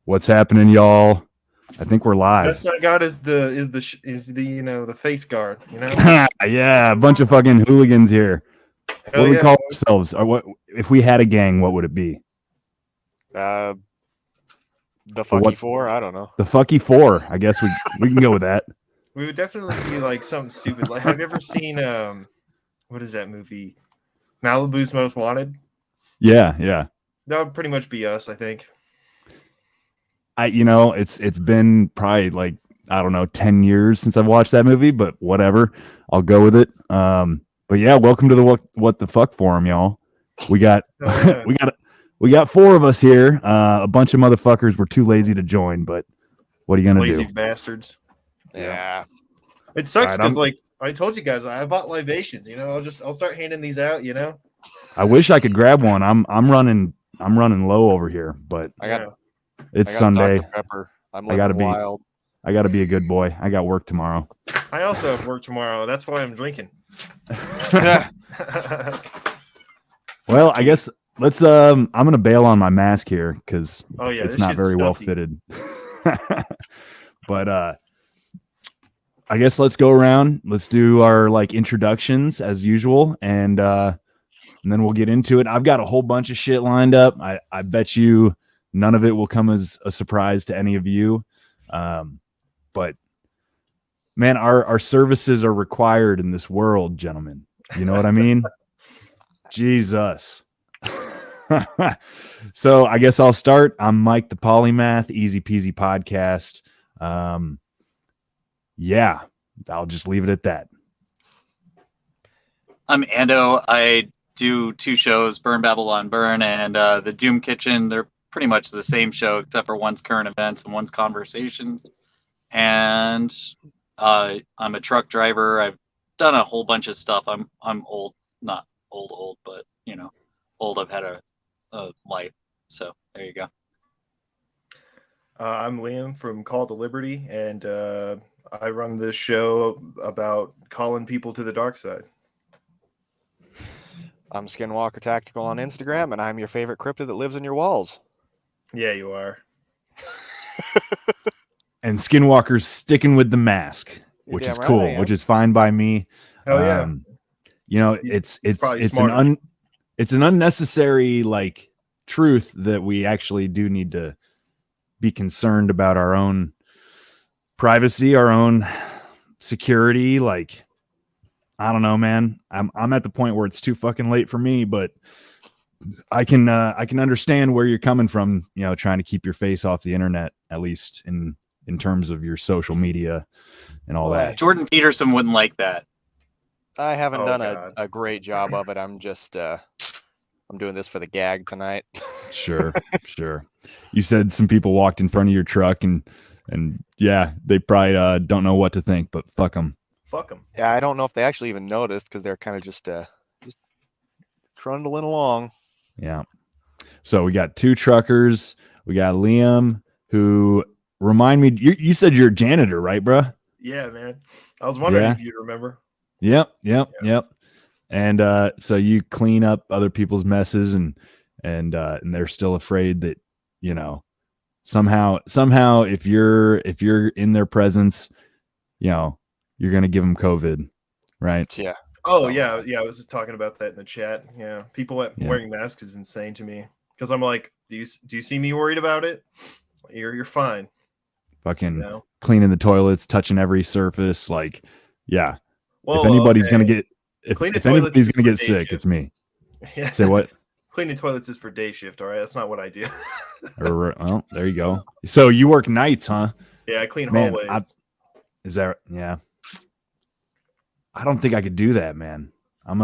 What's happening, y'all? I think we're live. Best I got is the face guard. Yeah, a bunch of fucking hooligans here. Hell What do we yeah. call ourselves? Or what if we had a gang? What would it be? The what- Fucky Four? I don't know. The Fucky Four. I guess we can go with that. We would definitely be like something stupid. Like, have you ever seen what is that movie? Malibu's Most Wanted. Yeah. That would pretty much be us, I think. It's been probably like, I don't know, 10 years since I've watched that movie, but whatever. I'll go with it. But yeah, welcome to the What the Fuck Forum, y'all. We got we got four of us here. A bunch of motherfuckers were too lazy to join, but what are you gonna Lazy do? bastards. Yeah. It sucks Right, because like I told you guys, I bought libations. I'll start handing these out. I wish I could grab one. I'm running low over here, but it's Sunday. Dr. Pepper. I'm I gotta living be- wild. I got to be a good boy. I got work tomorrow. I also have work tomorrow. That's why I'm drinking. Well, I guess let's. I'm gonna bail on my mask here because Oh yeah, it's this not shit's very well stuffy. fitted. But I guess let's go around. Let's do our introductions as usual, and then we'll get into it. I've got a whole bunch of shit lined up. I bet you none of it will come as a surprise to any of you. But man, our services are required in this world, gentlemen. You know what I mean? Jesus. So I guess I'll start. I'm Mike the Polymath, Easy Peasy Podcast. Yeah, I'll just leave it at that. I'm Ando. I do two shows, Burn Babylon Burn and the Doom Kitchen. They're pretty much the same show, except for one's current events and one's conversations. And I'm a truck driver. I've done a whole bunch of stuff. I'm old, not old, but old. I've had a life. So there you go. I'm Liam from Call to Liberty, and I run this show about calling people to the dark side. I'm Skinwalker Tactical on Instagram, and I'm your favorite cryptid that lives in your walls. Yeah, you are. And Skinwalker's sticking with the mask, You're which damn is right I cool, am. which is fine by me. Hell yeah. It's probably it's smarter. it's an unnecessary truth that we actually do need to be concerned about our own privacy, our own security. I don't know, man. I'm at the point where it's too fucking late for me, but I can understand where you're coming from, trying to keep your face off the internet, at least in terms of your social media and all that. Jordan Peterson wouldn't like that. I haven't Oh, done God. a great job of it. I'm just I'm doing this for the gag tonight. Sure. You said some people walked in front of your truck and yeah, they probably don't know what to think, but fuck them. Fuck them. Yeah, I don't know if they actually even noticed because they're kind of just trundling along. Yeah. So we got two truckers. We got Liam, who remind me, you said you're a janitor, right, bro? Yeah, man. I was wondering Yeah. if you'd remember. Yep. And so you clean up other people's messes and they're still afraid that, somehow if you're in their presence, you're going to give them COVID, right? Yeah. Oh, So- yeah. I was just talking about that in the chat. Yeah. People wearing masks is insane to me. Because I'm like, do you see me worried about it? You're fine. Fucking cleaning the toilets, touching every surface. Yeah. Well, If anybody's okay. going to get, Cleaning if toilets anybody's is going to for get day sick, shift. it's me. Yeah. Say what? Cleaning toilets is for day shift, all right? That's not what I do. Well, there you go. So you work nights, huh? Yeah, I clean Man, hallways. Is that, yeah. I don't think I could do that, man. I'm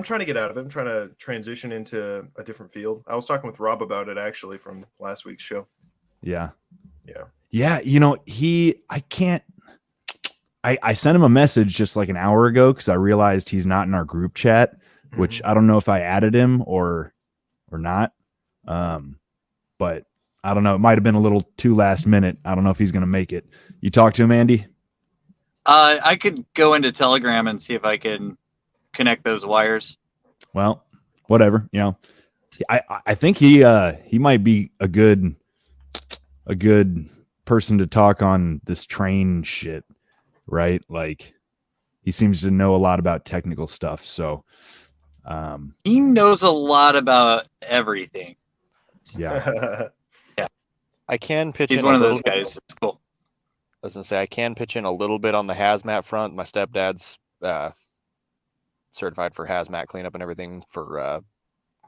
trying to get out of it. I'm trying to transition into a different field. I was talking with Rob about it actually from last week's show. Yeah. Yeah. I sent him a message just like an hour ago because I realized he's not in our group chat, which I don't know if I added him or not. But I don't know. It might have been a little too last minute. I don't know if he's going to make it. You talk to him, Andy? I could go into Telegram and see if I can connect those wires. Well, whatever. I think he might be a good a good person to talk on this train shit, right? Like he seems to know a lot about technical stuff. So He knows a lot about everything. yeah. I can pitch He's in one a of little. those guys. It's cool. I was gonna say I can pitch in a little bit on the hazmat front. My stepdad's certified for hazmat cleanup and everything for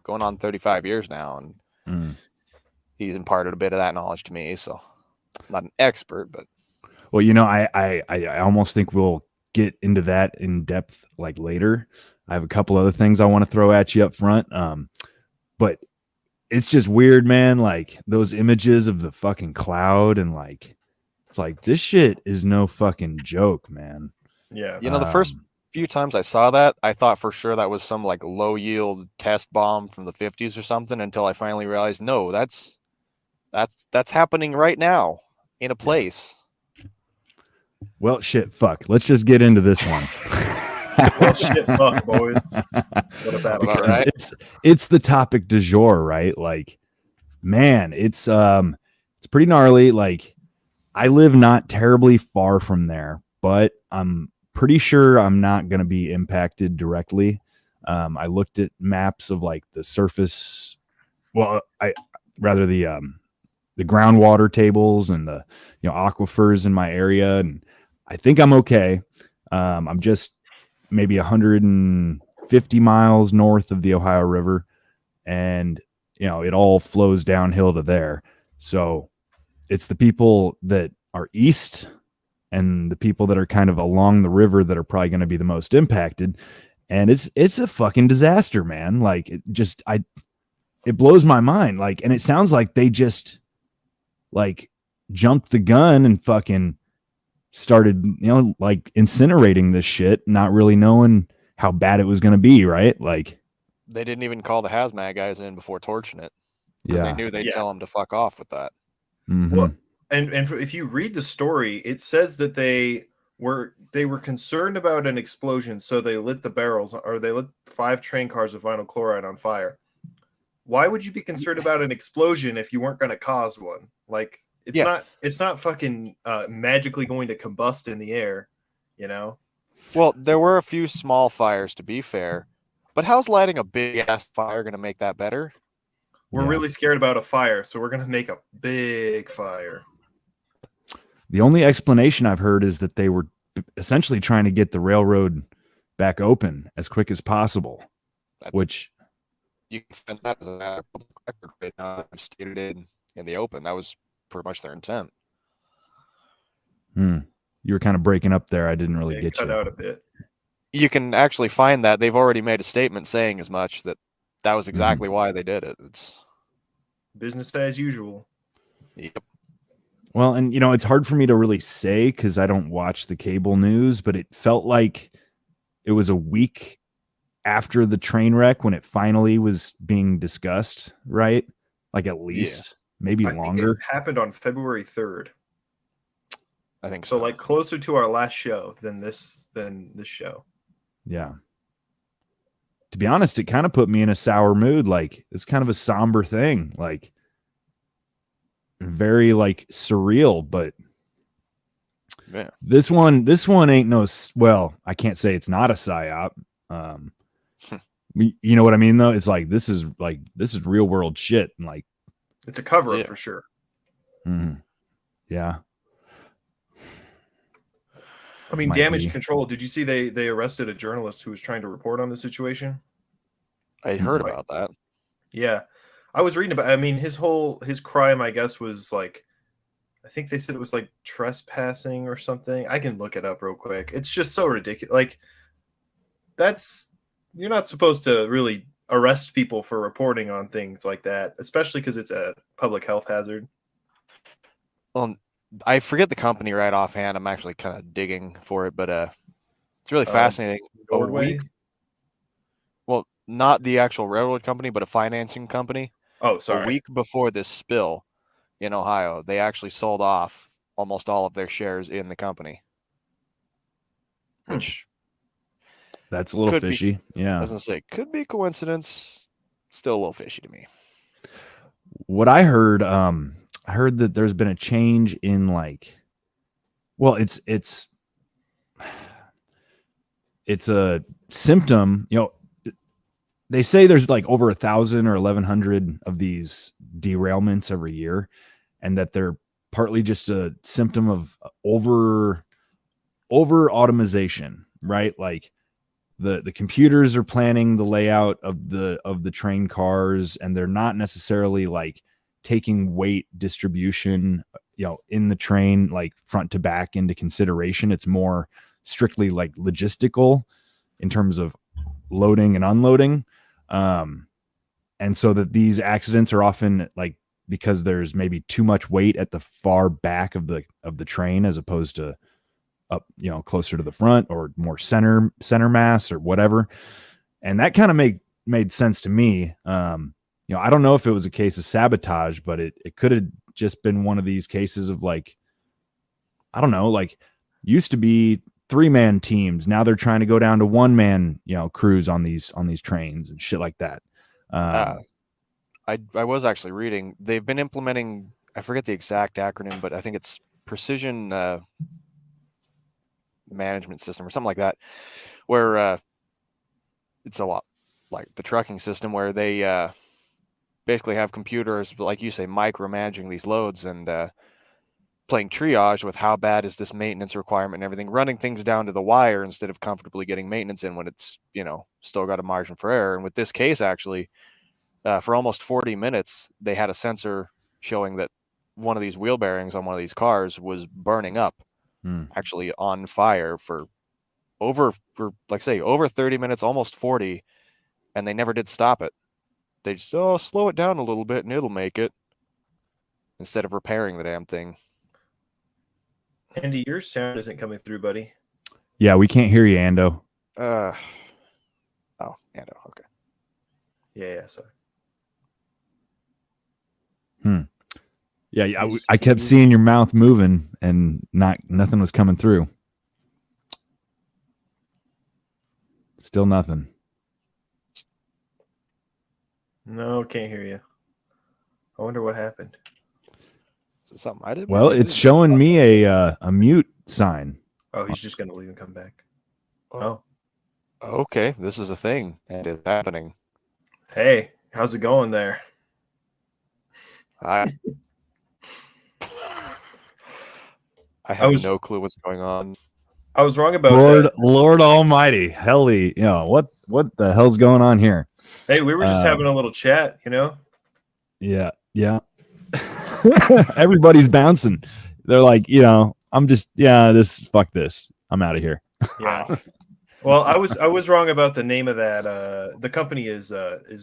going on 35 years now, and he's imparted a bit of that knowledge to me. So, I'm not an expert, but Well, you know, I almost think we'll get into that in depth like later. I have a couple other things I want to throw at you up front. But it's just weird, man. Like those images of the fucking cloud and like, it's like, this shit is no fucking joke, man. Yeah. you know, the first few times I saw that, I thought for sure that was some like low yield test bomb from the 50s or something until I finally realized, no, that's happening right now in a place. Well, shit, fuck. Let's just get into this one. Well, shit, fuck, boys. What is happening? About right? It's the topic du jour, right? Like, man, it's pretty gnarly. Like, I live not terribly far from there, but I'm pretty sure I'm not going to be impacted directly. I looked at maps of like the surface, well, the groundwater tables and the aquifers in my area, and I think I'm okay. I'm just maybe 150 miles north of the Ohio River, and it all flows downhill to there. So it's the people that are east and the people that are kind of along the river that are probably going to be the most impacted. And it's a fucking disaster, man. Like it blows my mind. Like, and it sounds like they just like jumped the gun and fucking started, like incinerating this shit, not really knowing how bad it was going to be. Right. Like They didn't even call the hazmat guys in before torching it because they knew they'd tell them to fuck off with that. Mm-hmm. Well, and if you read the story, it says that they were concerned about an explosion, so they lit the barrels, or they lit 5 train cars of vinyl chloride on fire. Why would you be concerned about an explosion if you weren't going to cause one? Like it's not fucking magically going to combust in the air, Well, there were a few small fires, to be fair, but how's lighting a big ass fire going to make that better? We're really scared about a fire, so we're going to make a big fire. The only explanation I've heard is that they were essentially trying to get the railroad back open as quick as possible, which you can fence that as a public record right now. Stated in the open. That was pretty much their intent. You were kind of breaking up there. I didn't really get cut you. out a bit. You can actually find that they've already made a statement saying as much, that was exactly why they did it. It's business as usual. Yep. Well, and it's hard for me to really say because I don't watch the cable news, but it felt like it was a week after the train wreck when it finally was being discussed, right? Like at least maybe longer. Think it happened on February 3rd. I think so. So like closer to our last show than this show. Yeah. To be honest, it kind of put me in a sour mood. Like it's kind of a somber thing. Like very like surreal, but this one ain't no, well, I can't say it's not a psyop. You know what I mean though? It's like this is real world shit, and like it's a cover up for sure. Yeah. I mean, damage control. Did you see they arrested a journalist who was trying to report on the situation? I heard about that. Yeah. I was reading about, I mean, his crime, I guess, was like, I think they said it was like trespassing or something. I can look it up real quick. It's just so ridiculous. Like, you're not supposed to really arrest people for reporting on things like that, especially because it's a public health hazard. Well, I forget the company right offhand. I'm actually kind of digging for it, but it's really fascinating. Well, not the actual railroad company, but a financing company. Oh, sorry. A week before this spill in Ohio, they actually sold off almost all of their shares in the company. Which that's a little fishy. Yeah. I was going to say, could be coincidence. Still a little fishy to me. What I heard, I I heard that there's been a change in like, well, it's a symptom, you know. They say there's like over 1,000 or 1,100 of these derailments every year, and that they're partly just a symptom of over automation, right? Like the computers are planning the layout of the train cars, and they're not necessarily like taking weight distribution, you know, in the train, like front to back, into consideration. It's more strictly like logistical in terms of loading and unloading. And so that these accidents are often like because there's maybe too much weight at the far back of the train as opposed to up, you know, closer to the front or more center mass or whatever. And that kind of made sense to me. You know, I don't know if it was a case of sabotage, but it could have just been one of these cases of like, I don't know, like used to be 3-man teams. Now they're trying to go down to 1-man, you know, crews on these trains and shit like that. I was actually reading, they've been implementing, I forget the exact acronym, but I think it's precision management system or something like that, where it's a lot like the trucking system, where they basically have computers, like you say, micromanaging these loads and playing triage with how bad is this maintenance requirement and everything, running things down to the wire instead of comfortably getting maintenance in when it's, you know, still got a margin for error. And with this case, actually, for almost 40 minutes, they had a sensor showing that one of these wheel bearings on one of these cars was burning up, actually on fire for like say over 30 minutes, almost 40, and they never did stop it. They just, slow it down a little bit and it'll make it, instead of repairing the damn thing. Andy, your sound isn't coming through, buddy. Yeah, we can't hear you, Ando. Oh, Ando, okay. Yeah, sorry. Yeah, I kept seeing your mouth moving and nothing was coming through. Still nothing. No, can't hear you. I wonder what happened. Is it something I did? Well, it's showing me a mute sign. Oh, he's just gonna leave and come back. Oh, okay. This is a thing, and it's happening. Hey, how's it going there? I have no clue what's going on. I was wrong about Lord Almighty, Helly, you know what the hell's going on here? Hey, we were just having a little chat, you know. Yeah. Everybody's bouncing. They're like, you know, I'm just fuck this. I'm out of here. Yeah. Well, I was wrong about the name of that. The company is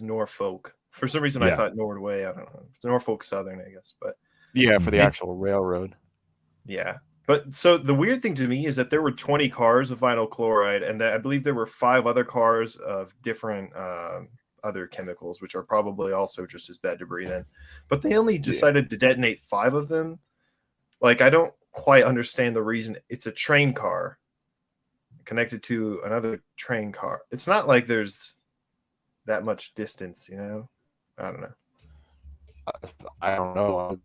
Norfolk. For some reason, I thought Nordway. I don't know. It's Norfolk Southern, I guess. But yeah, for the actual railroad. Yeah. But so the weird thing to me is that there were 20 cars of vinyl chloride, and that I believe there were 5 other cars of different other chemicals, which are probably also just as bad to breathe in. But they only decided to detonate 5 of them. Like, I don't quite understand the reason. It's a train car connected to another train car. It's not like there's that much distance, you know? I don't know. I don't know.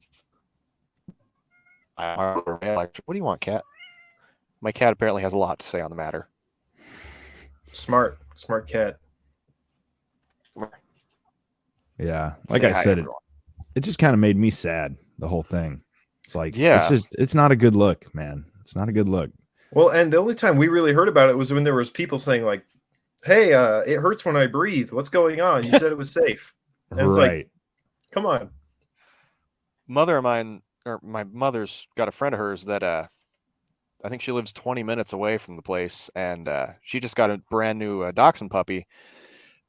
What do you want, cat? My cat apparently has a lot to say on the matter. Smart cat. Yeah, like I said, it just kind of made me sad, the whole thing. It's like, it's not a good look, man. It's not a good look. Well, and the only time we really heard about it was when there was people saying like, hey, it hurts when I breathe. What's going on? You said it was safe. And it's like, come on. My mother's got a friend of hers that I think she lives 20 minutes away from the place, and she just got a brand new dachshund puppy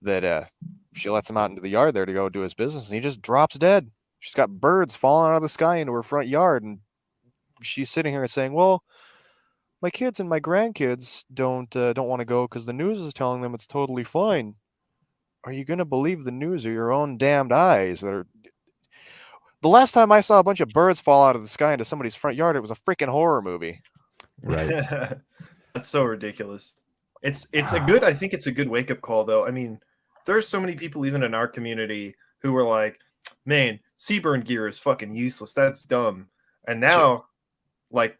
that she lets him out into the yard there to go do his business, and he just drops dead. She's got birds falling out of the sky into her front yard, and she's sitting here saying, well, my kids and my grandkids don't want to go because the news is telling them it's totally fine. Are you going to believe the news or your own damned eyes? The last time I saw a bunch of birds fall out of the sky into somebody's front yard, it was a freaking horror movie. Right. That's so ridiculous. I think it's a good wake-up call, though. I mean, there's so many people, even in our community, who were like, man, Seaburn gear is fucking useless. That's dumb. And now, like,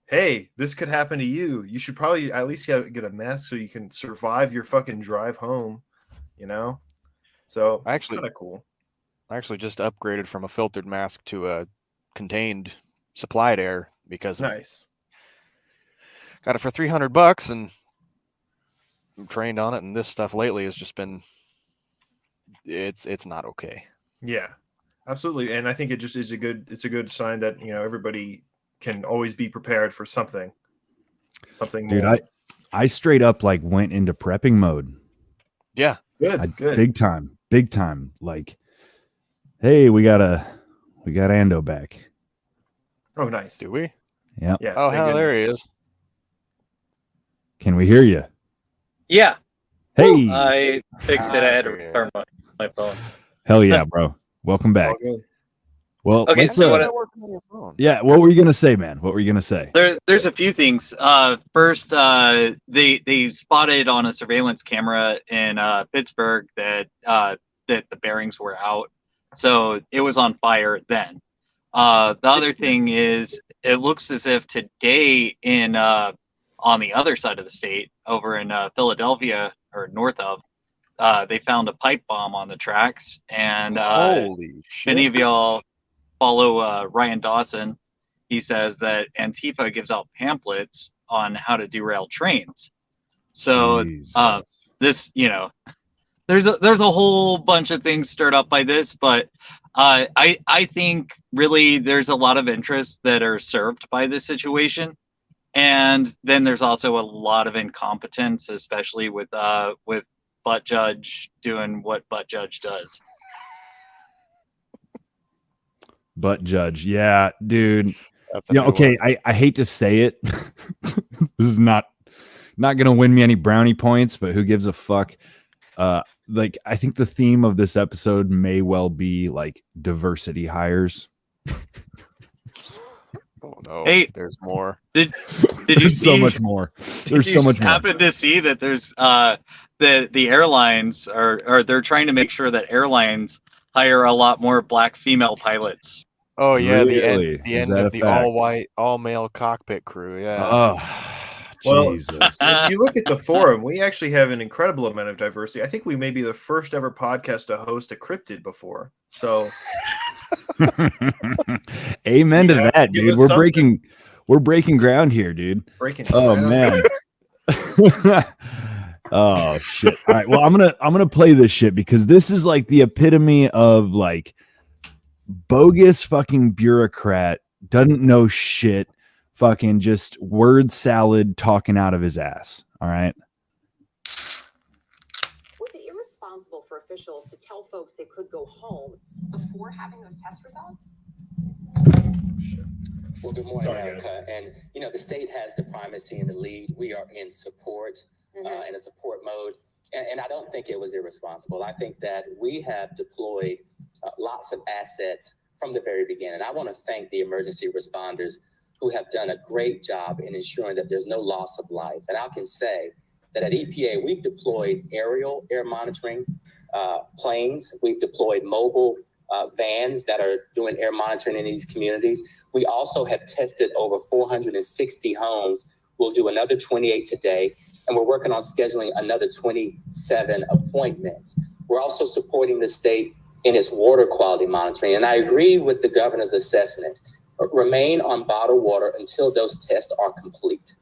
hey, this could happen to you. You should probably at least get a mask so you can survive your fucking drive home, you know? So, Actually, kind of cool. I actually just upgraded from a filtered mask to a contained supplied air because Nice. got it for $300 and I'm trained on it. And this stuff lately has just been, it's not okay. Yeah, absolutely. And I think it just is a good sign that, you know, everybody can always be prepared for something Dude, more. I straight up like went into prepping mode. Yeah. Good. Big time. Like, hey, we got Ando back. Oh, nice. Do we? Yeah. Yeah. Oh, thank hell, goodness. there he is. Can we hear you? Yeah. Hey. I fixed it. I had to Okay. repair my phone. Hell yeah, bro. Welcome back. All good. Well, Okay, let's, so yeah, what were you gonna say, man? What were you gonna say? There's a few things. First, they spotted on a surveillance camera in Pittsburgh that the bearings were out, so it was on fire then. The other thing is, it looks as if today in on the other side of the state, over in Philadelphia or north of, they found a pipe bomb on the tracks, and Holy if shit. any of y'all follow Ryan Dawson, he says that Antifa gives out pamphlets on how to derail trains. So Jesus. this, you know, there's a whole bunch of things stirred up by this, but I think really there's a lot of interests that are served by this situation, and then there's also a lot of incompetence, especially with Butt Judge doing what Butt Judge does. Butt Judge. Yeah, dude. That's a Yeah, new okay. one. I hate to say it. This is not gonna win me any brownie points, but who gives a fuck? Like, I think the theme of this episode may well be like diversity hires. Oh no. Hey, there's more. Did you There's see so much more. There's so much more. happen to see that there's the airlines are they're trying to make sure that airlines hire a lot more black female pilots. Oh yeah, Really? the Is end that of a the fact? all white, all male cockpit crew. Yeah. Oh, Well, Jesus. if you look at the forum, we actually have an incredible amount of diversity. I think we may be the first ever podcast to host a cryptid before. So Amen to Yeah, that, give dude. us We're something. breaking ground here, dude. breaking. Oh ground. man. Oh shit. All right. Well, I'm gonna play this shit because this is like the epitome of like bogus fucking bureaucrat, doesn't know shit, fucking just word salad talking out of his ass. All right. Was it irresponsible for officials to tell folks they could go home before having those test results? Well, good morning, Erica. And, you know, the state has the primacy and the lead. We are in support, in a support mode. And I don't think it was irresponsible. I think that we have deployed lots of assets from the very beginning. I want to thank the emergency responders who have done a great job in ensuring that there's no loss of life. And I can say that at EPA, we've deployed aerial air monitoring planes. We've deployed mobile vans that are doing air monitoring in these communities. We also have tested over 460 homes. We'll do another 28 today, and we're working on scheduling another 27 appointments. We're also supporting the state in its water quality monitoring. And I agree with the governor's assessment. Remain on bottled water until those tests are complete.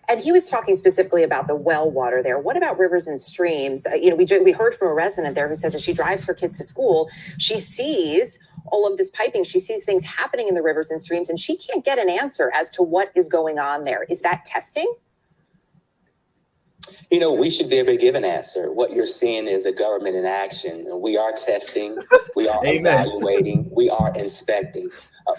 And he was talking specifically about the well water there. What about rivers and streams? We heard from a resident there who says as she drives her kids to school, she sees all of this piping. She sees things happening in the rivers and streams, and she can't get an answer as to what is going on there. Is that testing? You know, we should be able to give an answer. What you're seeing is a government in action. And we are testing, we are evaluating, we are inspecting.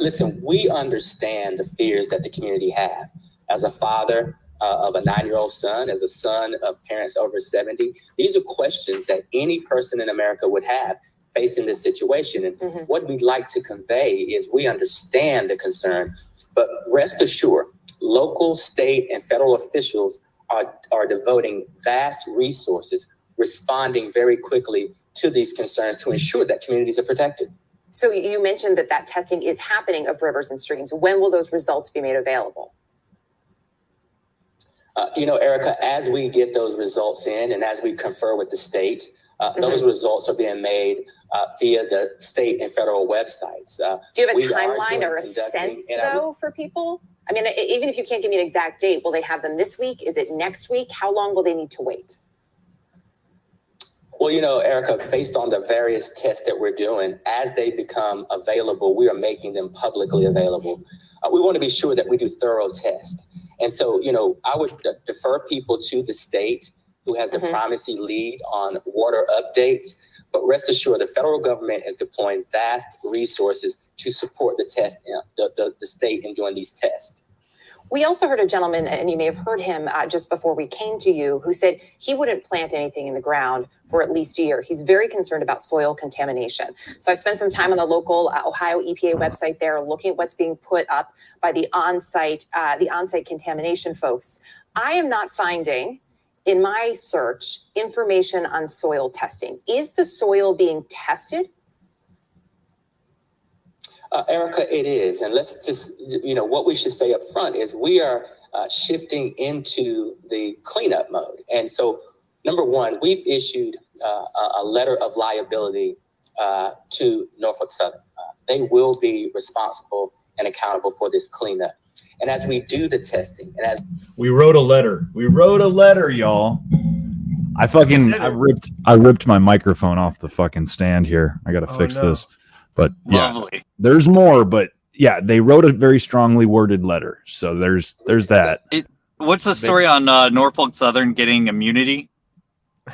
Listen, we understand the fears that the community have. As a father of a 9-year-old son, as a son of parents over 70, these are questions that any person in America would have facing this situation. And what we'd like to convey is we understand the concern, but rest assured, local, state, and federal officials are devoting vast resources, responding very quickly to these concerns to ensure that communities are protected. So you mentioned that testing is happening of rivers and streams. When will those results be made available? Erica, as we get those results in and as we confer with the state, those results are being made via the state and federal websites. Do you have a timeline or a sense, though, for people? I mean, even if you can't give me an exact date, will they have them this week? Is it next week? How long will they need to wait? Well, Erica, based on the various tests that we're doing, as they become available, we are making them publicly available. We want to be sure that we do thorough tests. And so, I would defer people to the state who has the primacy lead on water updates. But rest assured, the federal government is deploying vast resources to support the state in doing these tests. We also heard a gentleman, and you may have heard him just before we came to you, who said he wouldn't plant anything in the ground for at least a year. He's very concerned about soil contamination. So I've spent some time on the local Ohio EPA website there, looking at what's being put up by the on-site contamination folks. I am not finding in my search information on soil testing. Is the soil being tested? Erica, it is. And let's just, what we should say up front is we are shifting into the cleanup mode. And so, number one, we've issued a letter of liability to Norfolk Southern. They will be responsible and accountable for this cleanup. And as we do the testing, and as we wrote a letter, y'all. I ripped my microphone off the fucking stand here. I got to fix this. But Lovely. There's more, but yeah, they wrote a very strongly worded letter. So there's that. What's the story on Norfolk Southern getting immunity?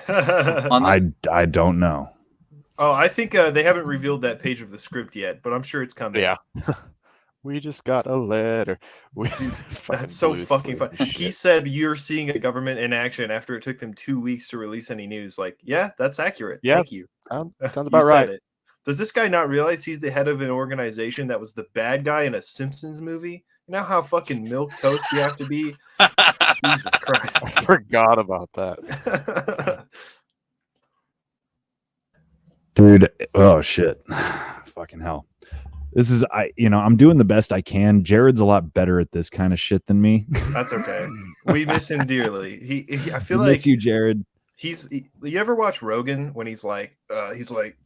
I don't know. Oh, I think they haven't revealed that page of the script yet, but I'm sure it's coming. Yeah. We just got a letter. That's so fucking fun. He said you're seeing a government in action after it took them 2 weeks to release any news. Like, yeah, that's accurate. Yeah. Thank you. Sounds about right. It. Does this guy not realize he's the head of an organization that was the bad guy in a Simpsons movie? You know how fucking milquetoast you have to be? Jesus Christ. I forgot about that. Dude, oh shit. Fucking hell. This is I'm doing the best I can. Jared's a lot better at this kind of shit than me. That's okay. We miss him dearly. I feel like miss you, Jared. You ever watch Rogan when he's like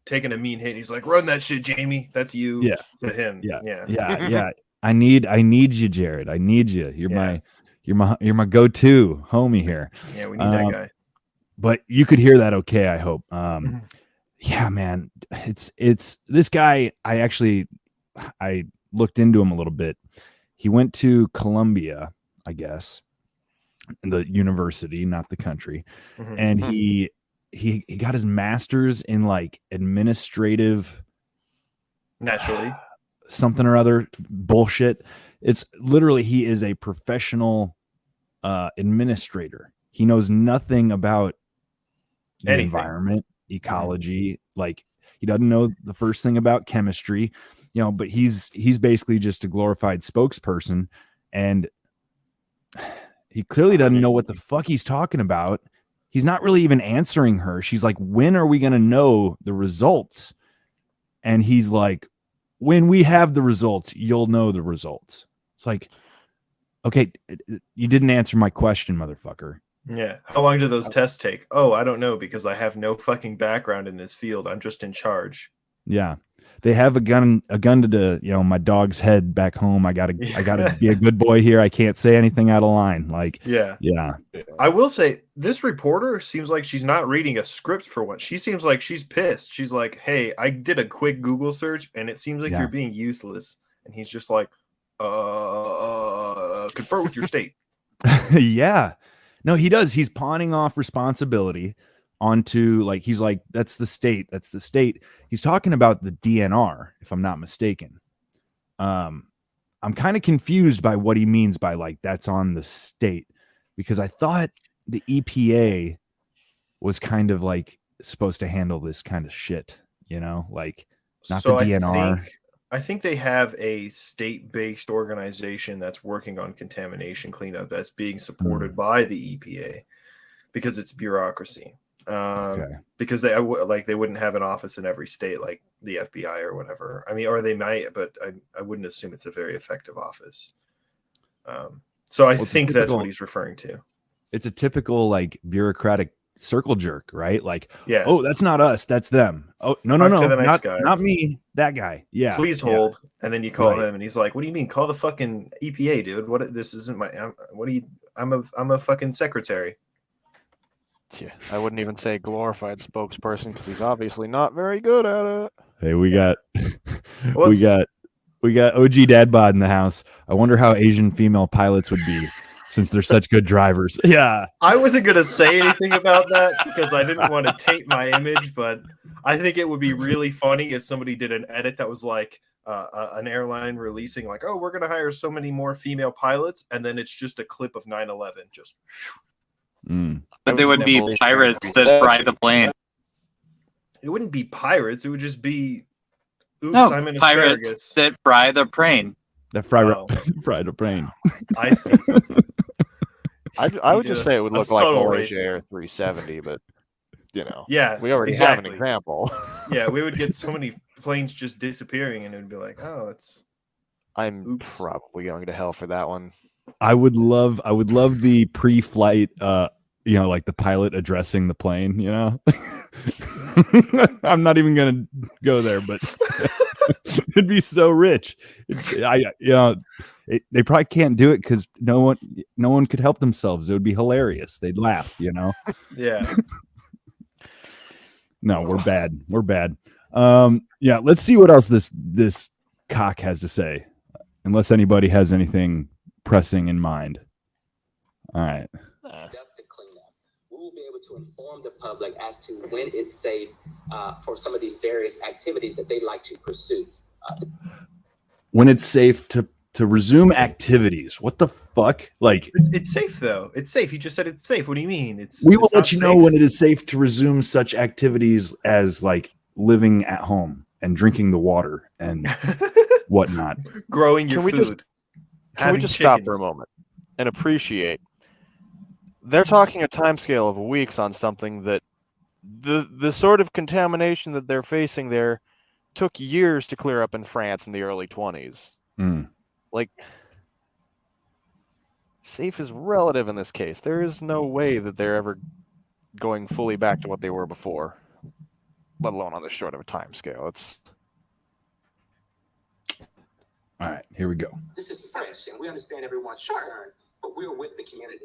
taking a mean hit? He's like, run that shit, Jamie. That's you. Yeah. To him. Yeah. I need you, Jared. I need you. You're my go-to homie here. Yeah, we need that guy. But you could hear that okay, I hope. Yeah, man. It's this guy. I looked into him a little bit. He went to Columbia, I guess. The university, not the country. And he got his master's in like administrative naturally something or other bullshit. It's literally he is a professional administrator. He knows nothing about the environment, ecology. Like he doesn't know the first thing about chemistry, but he's basically just a glorified spokesperson, and he clearly doesn't know what the fuck he's talking about. He's not really even answering her. She's like, when are we going to know the results? And he's like, when we have the results, you'll know the results. It's like, okay, you didn't answer my question, motherfucker. Yeah. How long do those tests take? Oh, I don't know, because I have no fucking background in this field. I'm just in charge. Yeah. They have a gun to my dog's head back home. I gotta be a good boy here. I can't say anything out of line. Like, yeah. I will say this reporter seems like she's not reading a script for once. She seems like she's pissed. She's like, hey, I did a quick Google search and it seems like you're being useless. And he's just like, confer with your state. Yeah. No, he does. He's pawning off responsibility onto he's like, that's the state. He's talking about the DNR, if I'm not mistaken. I'm kind of confused by what he means by that's on the state, because I thought the EPA was kind of supposed to handle this kind of shit, not the DNR. I think they have a state-based organization that's working on contamination cleanup that's being supported by the EPA because it's bureaucracy. Because they wouldn't have an office in every state like the FBI or whatever. I mean, or they might, but I wouldn't assume it's a very effective office. So I think that's what he's referring to. It's a typical like bureaucratic circle jerk, right? Like, yeah, oh, that's not us, that's them. Oh, no, not me, that guy. Yeah, please hold. And then you call him, and he's like, "What do you mean? Call the fucking EPA, dude. What? This isn't my. I'm a fucking secretary." Yeah, I wouldn't even say glorified spokesperson because he's obviously not very good at it. Hey, we got OG Dad Bod in the house. I wonder how Asian female pilots would be since they're such good drivers. Yeah. I wasn't going to say anything about that because I didn't want to taint my image, but I think it would be really funny if somebody did an edit that was like an airline releasing like, oh, we're going to hire so many more female pilots. And then it's just a clip of 9/11. Just. But they would be pirates that fry the plane. It wouldn't be pirates. It would just be I'm an pirates asparagus. That fry the plane. That fry the plane. I see. I would just say it would look like Malaysia Air 370, but yeah, we already have an example. Yeah, we would get so many planes just disappearing, and it would be like, oh, that's. I'm probably going to hell for that one. I would love the pre-flight, like the pilot addressing the plane. I'm not even gonna go there, but it'd be so rich. They probably can't do it because no one could help themselves. It would be hilarious. They'd laugh. Yeah. No, we're bad. We're bad. Yeah. Let's see what else this cock has to say. Unless anybody has anything pressing in mind. All right. We will be able to inform the public as to when it's safe for some of these various activities that they'd like to pursue. When it's safe to resume activities. What the fuck? Like, it's safe though. It's safe. You just said it's safe. What do you mean? We will let you know when it is safe to resume such activities as like living at home and drinking the water and whatnot. Growing your food. Can we just stop for a moment and appreciate? They're talking a timescale of weeks on something that the sort of contamination that they're facing there took years to clear up in France in the early 20s. Like, safe is relative in this case. There is no way that they're ever going fully back to what they were before, let alone on this short of a time scale. It's all right. Here we go. This is fresh, and we understand everyone's concern, but we're with the community.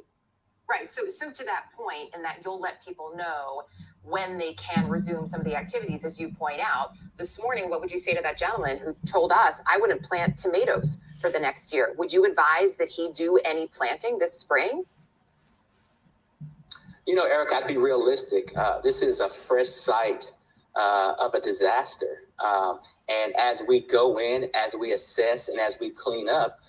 Right. So to that point, and that you'll let people know when they can resume some of the activities, as you point out. This morning, what would you say to that gentleman who told us, I wouldn't plant tomatoes for the next year? Would you advise that he do any planting this spring? Eric, I'd be realistic. This is a fresh site of a disaster. And as we go in, as we assess, and as we clean up,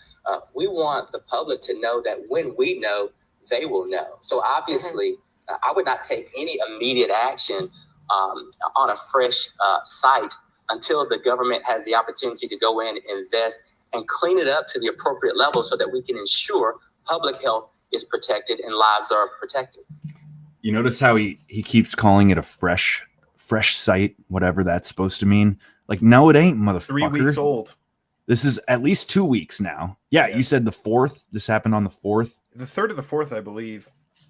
we want the public to know that when we know, they will know. So obviously, I would not take any immediate action on a fresh site until the government has the opportunity to go in, invest, and clean it up to the appropriate level so that we can ensure public health is protected and lives are protected. You notice how he keeps calling it a fresh site, whatever that's supposed to mean. Like, no, it ain't, motherfucker. 3 weeks old. This is at least 2 weeks now. Yeah, you said the 4th. This happened on the 4th. The 3rd or the 4th, I believe.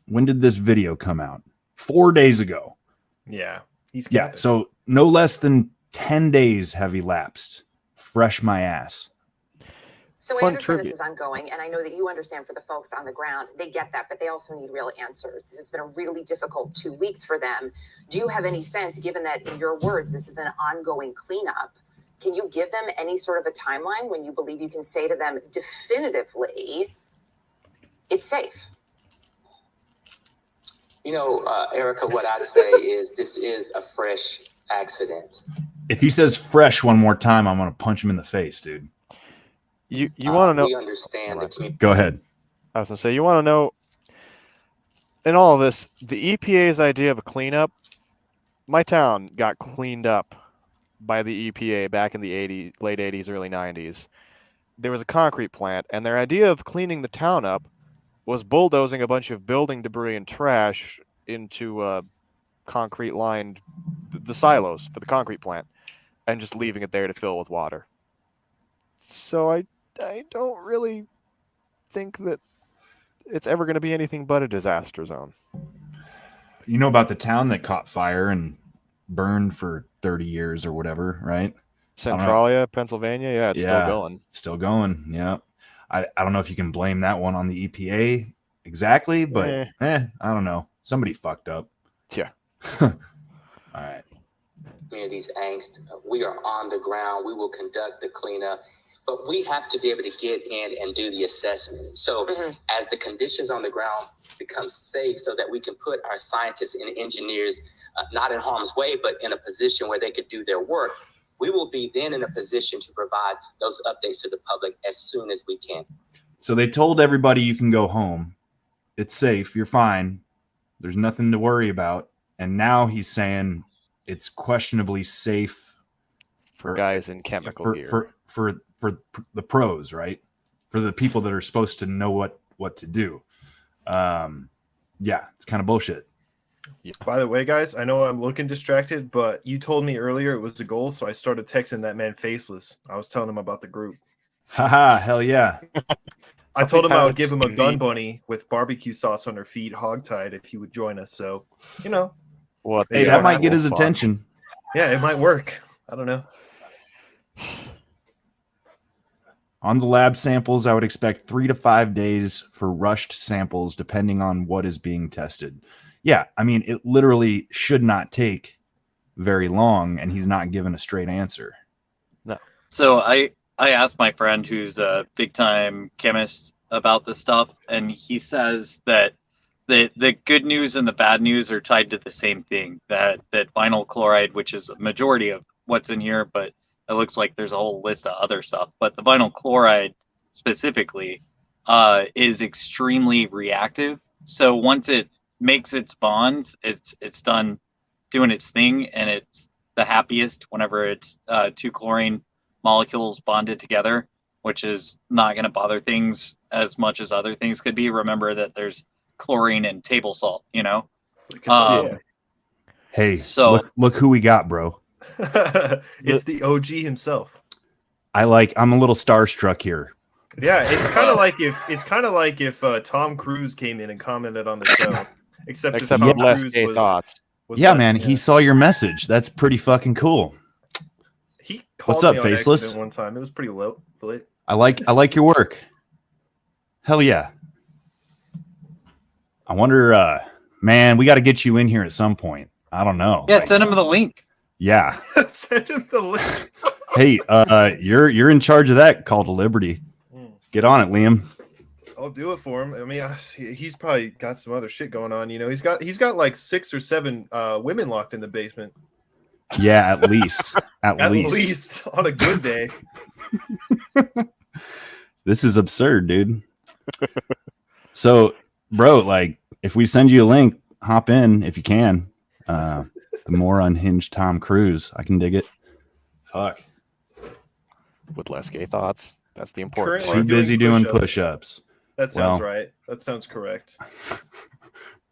When did this video come out? 4 days ago. Yeah. So no less than 10 days have elapsed. Fresh my ass. So I understand this is ongoing, and I know that you understand for the folks on the ground, they get that, but they also need real answers. This has been a really difficult 2 weeks for them. Do you have any sense, given that in your words, this is an ongoing cleanup, can you give them any sort of a timeline when you believe you can say to them definitively, it's safe? Erica, what I'd say is this is a fresh accident. If he says fresh one more time, I'm going to punch him in the face, dude. You want to know? We understand the community. Go ahead. I was going to say, you want to know, in all of this, the EPA's idea of a cleanup, my town got cleaned up by the EPA back in the late 80s, early 90s. There was a concrete plant, and their idea of cleaning the town up was bulldozing a bunch of building debris and trash into concrete lined the silos for the concrete plant and just leaving it there to fill with water. So I don't really think that it's ever going to be anything but a disaster zone. You know about the town that caught fire and burned for 30 years or whatever, right? Centralia, Pennsylvania, yeah, it's still going. Still going, yeah. I don't know if you can blame that one on the EPA exactly, but I don't know. Somebody fucked up. Yeah. All right. Community's angst. We are on the ground. We will conduct the cleanup, but we have to be able to get in and do the assessment. So as the conditions on the ground become safe so that we can put our scientists and engineers not in harm's way, but in a position where they could do their work, we will be then in a position to provide those updates to the public as soon as we can. So they told everybody you can go home. It's safe. You're fine. There's nothing to worry about. And now he's saying it's questionably safe for guys in chemical gear. For the pros, right? For the people that are supposed to know what to do. Yeah, it's kind of bullshit. Yeah. By the way, guys, I know I'm looking distracted, but you told me earlier it was a goal, so I started texting that man Faceless. I was telling him about the group. Haha, hell yeah. I told him I would give him a gun bunny with barbecue sauce on her feet, hogtied, if he would join us. So, you know. Well, hey, that might get his attention. Yeah, it might work. I don't know. On the lab samples, I would expect 3 to 5 days for rushed samples, depending on what is being tested. Yeah, I mean, it literally should not take very long, and he's not given a straight answer. No. So I asked my friend who's a big-time chemist about this stuff, and he says that the good news and the bad news are tied to the same thing, that vinyl chloride, which is a majority of what's in here, but it looks like there's a whole list of other stuff. But the vinyl chloride specifically is extremely reactive. So once it makes its bonds, it's done doing its thing, and it's the happiest whenever it's two chlorine molecules bonded together, which is not going to bother things as much as other things could be. Remember that there's chlorine and table salt, you know. Hey, so look who we got, bro. It's the OG himself. I'm a little starstruck here. Yeah, it's kind of like if Tom Cruise came in and commented on the show, except Tom less Cruise gay thoughts. Yeah, man, he saw your message. That's pretty fucking cool. He called What's up, me on Faceless? accident one time. It was pretty lit. I like your work. Hell yeah. I wonder, man, we got to get you in here at some point. I don't know. Yeah, send him the link. Yeah. Send him the link. Hey, you're in charge of that call to Liberty. Get on it, Liam. I'll do it for him. I mean, he's probably got some other shit going on. You know, he's got like 6 or 7 women locked in the basement. Yeah, at least. At least on a good day. This is absurd, dude. So, bro, like, if we send you a link, hop in if you can. The more unhinged Tom Cruise. I can dig it. Fuck. With less gay thoughts. That's the important part. Too busy doing push-ups. That sounds right. That sounds correct.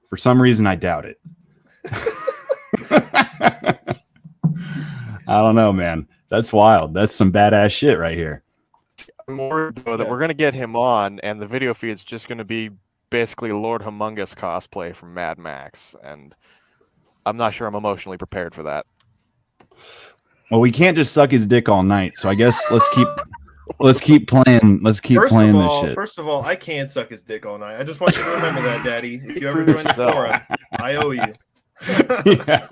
For some reason, I doubt it. I don't know, man. That's wild. That's some badass shit right here. More though, that we're going to get him on, and the video feed's just going to be basically Lord Humongous cosplay from Mad Max, and I'm not sure I'm emotionally prepared for that. Well, we can't just suck his dick all night, so I guess let's keep playing. Let's keep playing this shit. First of all, I can't suck his dick all night. I just want you to remember that, Daddy. If you ever join the forum, I owe you. Yeah.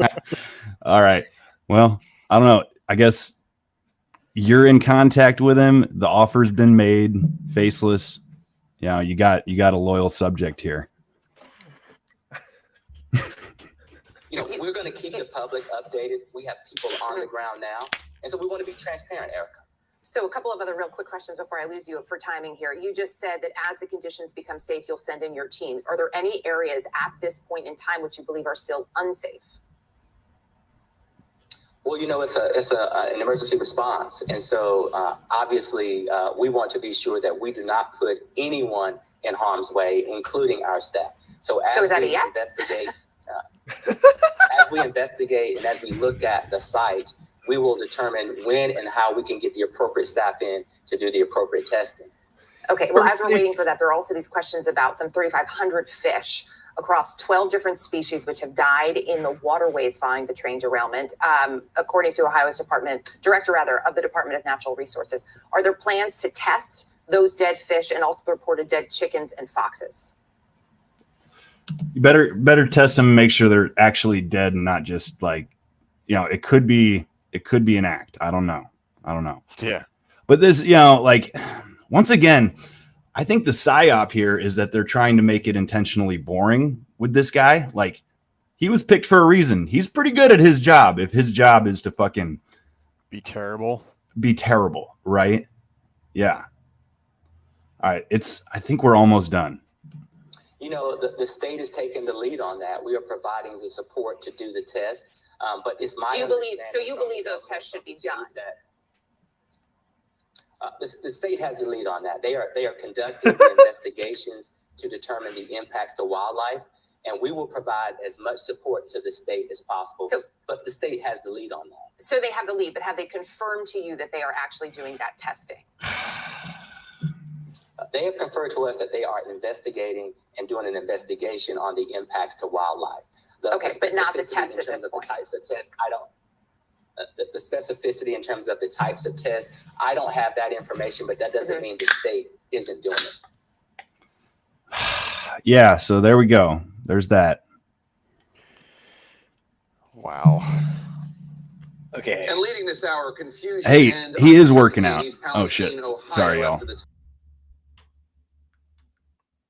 All right. Well, I don't know. I guess you're in contact with him. The offer's been made. Faceless. You know, you got a loyal subject here. You know, we're going to keep the public updated. We have people on the ground now. And so we want to be transparent, Erica. So a couple of other real quick questions before I lose you for timing here. You just said that as the conditions become safe, you'll send in your teams. Are there any areas at this point in time which you believe are still unsafe? Well, you know, it's an emergency response. And so obviously we want to be sure that we do not put anyone in harm's way, including our staff. So as is that we a yes? investigate, As we investigate and as we look at the site, we will determine when and how we can get the appropriate staff in to do the appropriate testing. Okay, well, as we're waiting for that, there are also these questions about some 3,500 fish across 12 different species which have died in the waterways following the train derailment, according to Ohio's director of the Department of Natural Resources. Are there plans to test those dead fish and also reported dead chickens and foxes? You better test them and make sure they're actually dead and not just like, it could be an act. I don't know. Yeah. But this, like, once again, I think the psyop here is that they're trying to make it intentionally boring with this guy. Like, he was picked for a reason. He's pretty good at his job. If his job is to fucking Be terrible, right? Yeah. All right. I think we're almost done. The state is taking the lead on that. We are providing the support to do the test. But it's my you believe those tests should be done? The state has the lead on that. They are conducting the investigations to determine the impacts to wildlife, and we will provide as much support to the state as possible. But the state has the lead on that. So they have the lead, but have they confirmed to you that they are actually doing that testing? They have confirmed to us that they are investigating and doing an investigation on the impacts to wildlife. But not the tests at this point. The types of tests, I don't. The specificity in terms of the types of tests, I don't have that information, but that doesn't mean the state isn't doing it. Yeah, so there we go. There's that. Wow. Okay. And leading this hour, confusion. Hey, and he is working out. Palestine, Oh shit! Ohio Sorry, y'all. after the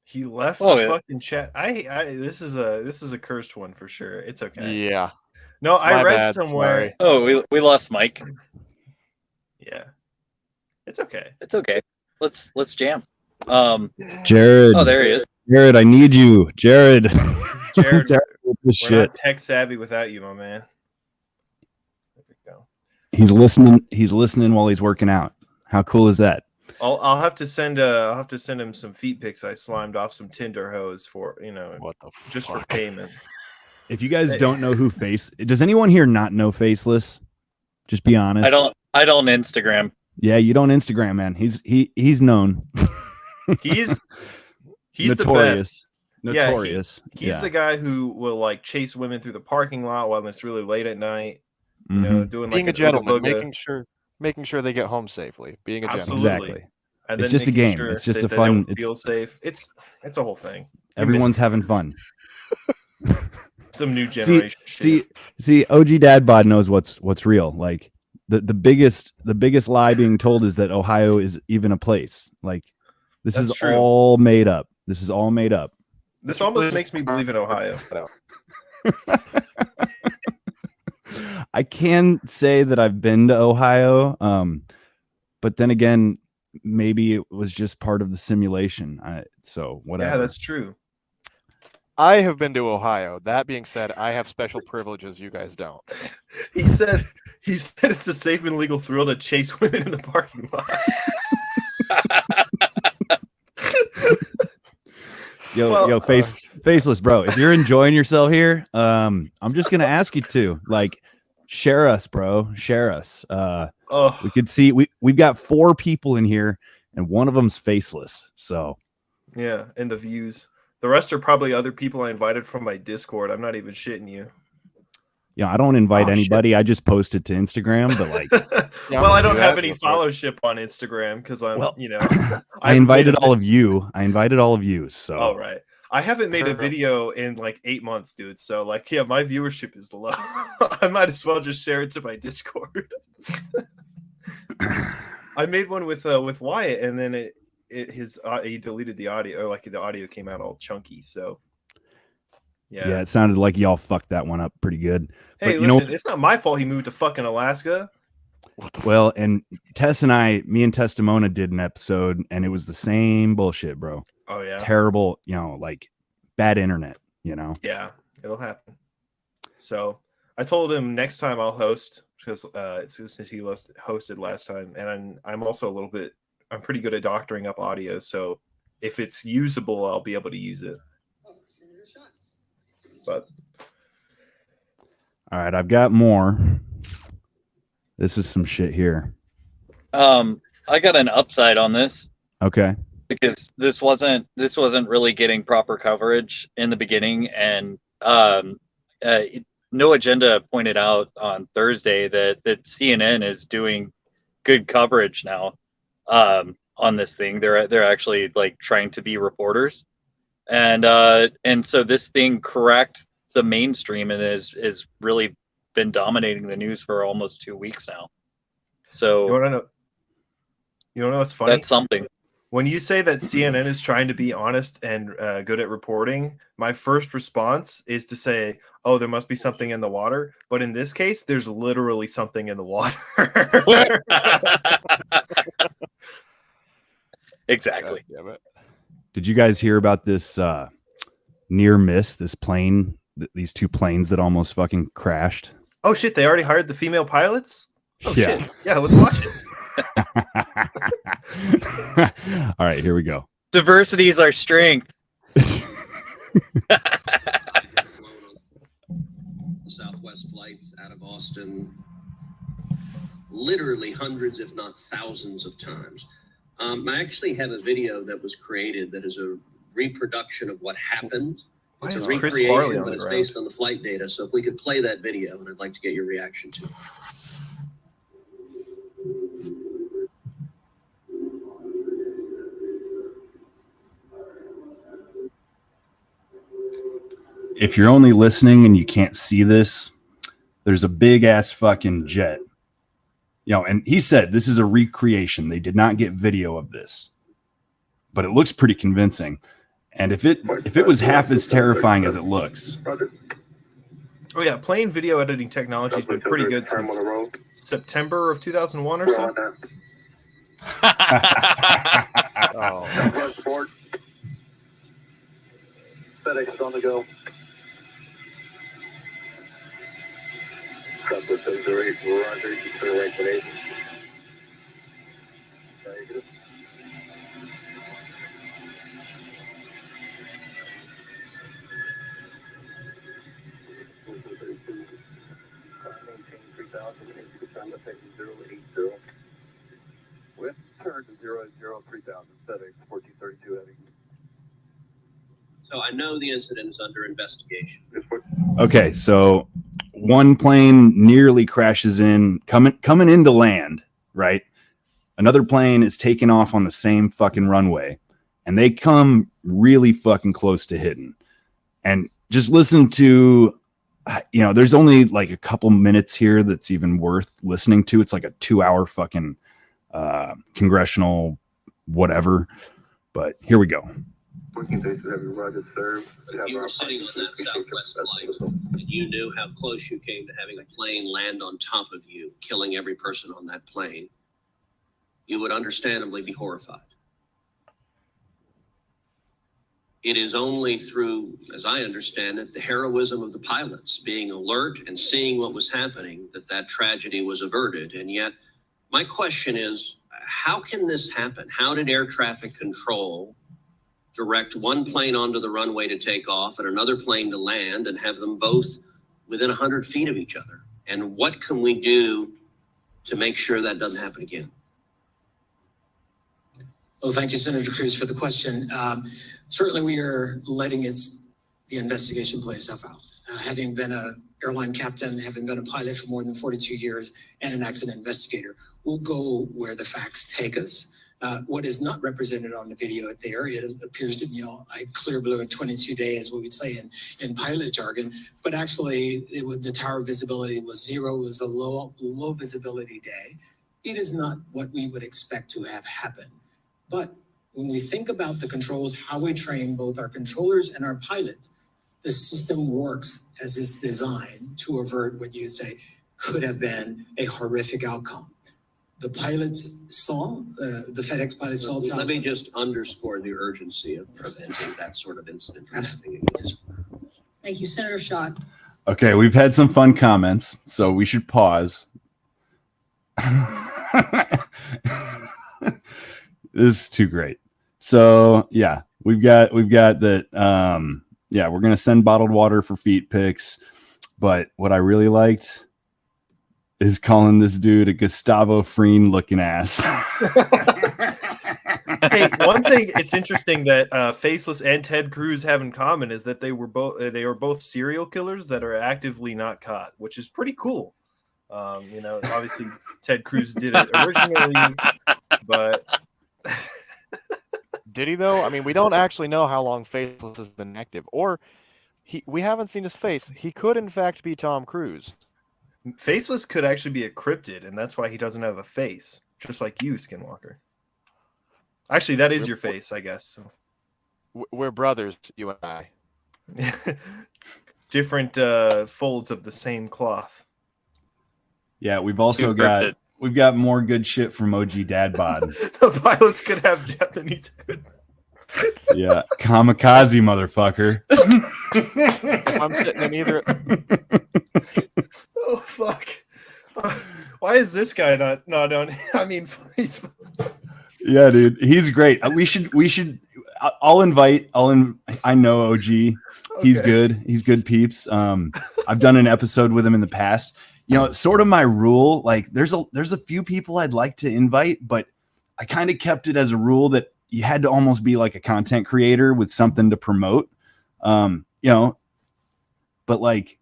He left Oh, the yeah. fucking chat. This is a cursed one for sure. It's okay. Yeah. No, It's I my read bad, somewhere. sorry. Oh, we lost Mike. Yeah, it's okay. It's okay. Let's jam. Jared. Oh, there he is. Jared, I need you, Jared. Jared, with this we're shit. not tech savvy without you, my man. There we go. He's listening. He's listening while he's working out. How cool is that? I'll have to send him some feet pics I slimed off some Tinder hoes for What the just for fuck? payment. If you guys don't know who does anyone here not know Faceless? Just be honest. I don't Instagram. Yeah, you don't Instagram, man. He's known. He's notorious. the best. Notorious. He's the guy who will like chase women through the parking lot while it's really late at night. Mhm. Doing Being like a gentleman, ooga-booga. making sure they get home safely. Being a gentleman. Absolutely. Exactly. And It's then just a making game. sure It's just that a they fun. don't feel safe. It's a whole thing. Everyone's having fun. Some new generation. See, OG Dad Bod knows what's real. Like the biggest lie being told is that Ohio is even a place. Like this That's is true. all made up. This is all made up. This almost makes me believe in Ohio. I can say that I've been to Ohio, but then again, maybe it was just part of the simulation. So whatever. Yeah, that's true. I have been to Ohio. That being said, I have special privileges you guys don't. He said it's a safe and legal thrill to chase women in the parking lot. Faceless, bro. If you're enjoying yourself here, I'm just gonna ask you to share us, bro. Share us. We could see we've got 4 people in here, and one of them's faceless. So yeah, and the views. The rest are probably other people I invited from my Discord. I'm not even shitting you. I don't invite anybody. I just post it to Instagram, but well, I don't have any followership on Instagram because I'm, I invited all of you. So all right. I haven't made a video in like 8 months, dude. So my viewership is low. I might as well just share it to my Discord. I made one with Wyatt, and then he deleted the audio, or the audio came out all chunky. So yeah, it sounded like y'all fucked that one up pretty good. Hey, but listen, it's not my fault he moved to fucking Alaska. Well, and me and Tess Demona did an episode, and it was the same bullshit, bro. Oh yeah, terrible. Bad internet. Yeah, it'll happen. So I told him next time I'll host because since he hosted last time, and I'm also I'm pretty good at doctoring up audio, so if it's usable, I'll be able to use it. But All right, I've got more. This is some shit here. I got an upside on this Okay. because this wasn't really getting proper coverage in the beginning, and No Agenda pointed out on Thursday that CNN is doing good coverage now on this thing. They're actually like trying to be reporters, and so this thing cracked the mainstream and is really been dominating the news for almost 2 weeks now. So You want to know? You want to know what's funny? that's something. When you say that CNN is trying to be honest and good at reporting, my first response is to say, "Oh, there must be something in the water." But in this case, there's literally something in the water. Exactly. Damn it. Did you guys hear about this near miss? This plane, these two planes that almost fucking crashed. Oh shit! They already hired the female pilots. Oh Yeah. shit! Yeah, let's watch it. All right, here we go. Diversity is our strength. Southwest flights out of Austin, literally hundreds, if not thousands of times. I actually have a video that was created that is a reproduction of what happened. It's a Why is Chris Farley recreation, on but the it's ground? based on the flight data. So if we could play that video, and I'd like to get your reaction to it. If you're only listening and you can't see this, there's a big ass fucking jet. You know, and he said this is a recreation. They did not get video of this, but it looks pretty convincing. And if it was half as terrifying as it looks, Oh yeah, plane video editing technology has been pretty good since September of 2001 or so. Oh. FedEx is on the go. Southwest 708, Roger, you clear right for 8. Maintain 3000, descend effective 080. With turn to 080, 3000, FedEx 1432 heavy. So I know the incident is under investigation. okay, so one plane nearly crashes in, coming into land, right? Another plane is taking off on the same fucking runway, and they come really fucking close to hitting. And just listen to, you know, there's only like a couple minutes here that's even worth listening to. It's like a 2-hour fucking congressional whatever. But here we go. If you were sitting on that Southwest flight and you knew how close you came to having a plane land on top of you, killing every person on that plane, you would understandably be horrified. It is only through, as I understand it, the heroism of the pilots being alert and seeing what was happening that tragedy was averted. And yet, my question is, how can this happen? How did air traffic control direct one plane onto the runway to take off and another plane to land and have them both within 100 feet of each other? And what can we do to make sure that doesn't happen again? Well, thank you, Senator Cruz, for the question. Certainly, we are letting the investigation play itself out. Having been an airline captain, having been a pilot for more than 42 years, and an accident investigator, we'll go where the facts take us. What is not represented on the video there, it appears to be, a clear blue in 22 days, what we'd say in pilot jargon, but actually the tower visibility was 0, it was a low visibility day. It is not what we would expect to have happened. But when we think about the controls, how we train both our controllers and our pilots, the system works as it's designed to avert what you say could have been a horrific outcome. The pilots saw, the FedEx pilots saw. Let me just underscore the urgency of preventing that sort of incident from happening again. Thank you, Senator Schott. Okay, we've had some fun comments, so we should pause. This is too great. So yeah, we've got that. Yeah, we're gonna send bottled water for feet pics. But what I really liked is calling this dude a Gustavo Fring looking ass. Hey, one thing it's interesting that Faceless and Ted Cruz have in common is that they were both serial killers that are actively not caught, which is pretty cool. Obviously Ted Cruz did it originally, but Did he though? I mean, we don't actually know how long Faceless has been active, or we haven't seen his face. He could, in fact, be Tom Cruise. Faceless could actually be a cryptid, and that's why he doesn't have a face, just like you, Skinwalker. Actually, that is your face, I guess. So. We're brothers, you and I. Different folds of the same cloth. Yeah, we've also got more good shit from OG Dad Bod. The pilots could have Japanese food. Yeah, kamikaze motherfucker. I'm sitting in either. Oh fuck! Why is this guy not on? I mean, please. Yeah, dude, he's great. We should. I'll invite. I know OG. He's good. He's good peeps. I've done an episode with him in the past. It's sort of my rule. Like, there's a few people I'd like to invite, but I kind of kept it as a rule that you had to almost be like a content creator with something to promote. But like,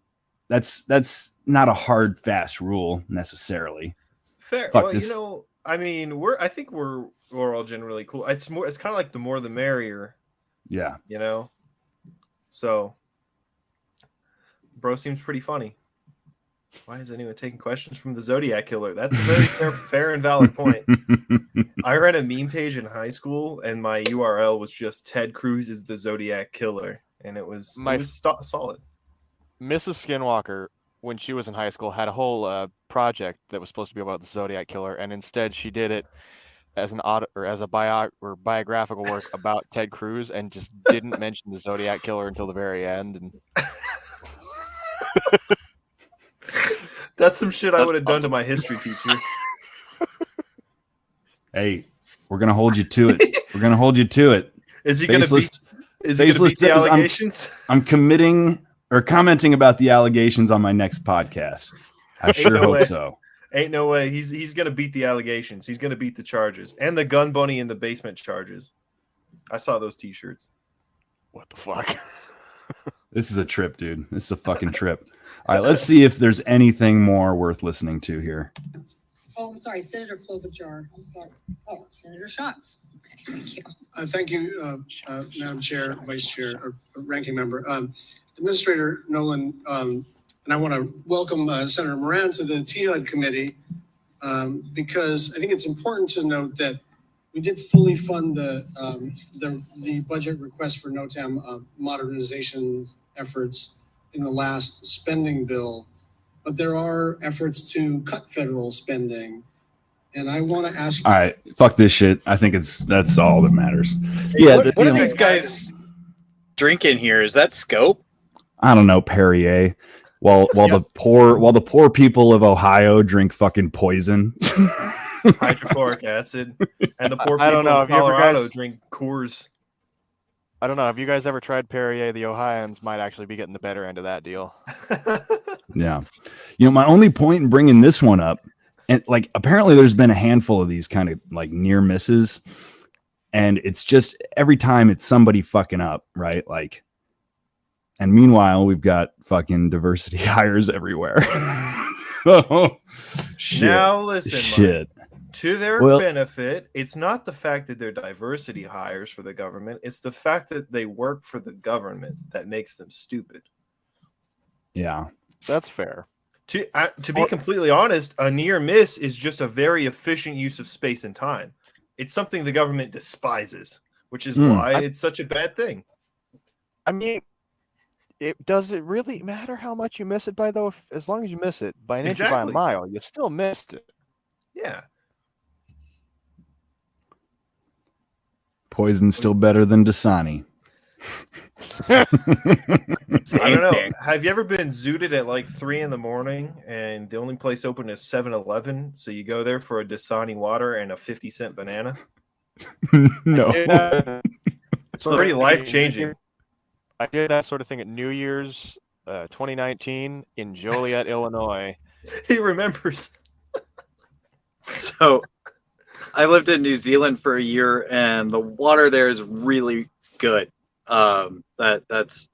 that's not a hard, fast rule necessarily. Fair. Fuck well, this. I mean, I think we're all generally cool. It's kind of like the more the merrier. Yeah. So, bro seems pretty funny. Why is anyone taking questions from the Zodiac Killer? That's a very fair and valid point. I ran a meme page in high school, and my URL was just Ted Cruz is the Zodiac Killer, and it was solid. Mrs. Skinwalker, when she was in high school, had a whole project that was supposed to be about the Zodiac Killer, and instead she did it as an biographical work about Ted Cruz, and just didn't mention the Zodiac Killer until the very end. And that's some shit I would have done to my history teacher. Hey, we're gonna hold you to it. We're gonna hold you to it. Is he gonna beat the allegations? I'm committing or commenting about the allegations on my next podcast. I sure hope so. Ain't no way. He's gonna beat the allegations. He's gonna beat the charges and the gun bunny in the basement charges. I saw those T-shirts. What the fuck? This is a trip, dude. This is a fucking trip. All right, let's see if there's anything more worth listening to here. Oh, I'm sorry, Senator Klobuchar. I'm sorry. Oh, Senator Schatz. Okay, thank you. Thank you, Madam Chair, Vice Chair, or Ranking Member. Administrator Nolan, and I want to welcome Senator Moran to the THUD Committee because I think it's important to note that we did fully fund the budget request for NOTAM modernization efforts in the last spending bill, but there are efforts to cut federal spending. And I want to ask. All right, fuck this shit. I think that's all that matters. Hey, yeah. What are these guys drinking here? Is that Scope? I don't know, Perrier. While the poor people of Ohio drink fucking poison. Hydrochloric acid, and the poor people of Colorado drink Coors. I don't know. Have you guys ever tried Perrier? The Ohioans might actually be getting the better end of that deal. Yeah. My only point in bringing this one up, and like apparently there's been a handful of these kind of like near misses, and it's just every time it's somebody fucking up, right? Like, and meanwhile we've got fucking diversity hires everywhere. Oh, shit. Now listen, shit. Mike, to their benefit, it's not the fact that they're diversity hires for the government. It's the fact that they work for the government that makes them stupid. Yeah, that's fair. To be completely honest, a near miss is just a very efficient use of space and time. It's something the government despises, which is why it's such a bad thing. I mean, does it really matter how much you miss it by, though? As long as you miss it by an inch or by a mile, you still missed it. Yeah. Poison's still better than Dasani. I don't know. Have you ever been zooted at like 3 a.m. and the only place open is 7-Eleven? So you go there for a Dasani water and a 50-cent banana? No. It's pretty life-changing. I did that sort of thing at New Year's 2019 in Joliet, Illinois. He remembers. So I lived in New Zealand for a year, and the water there is really good. That's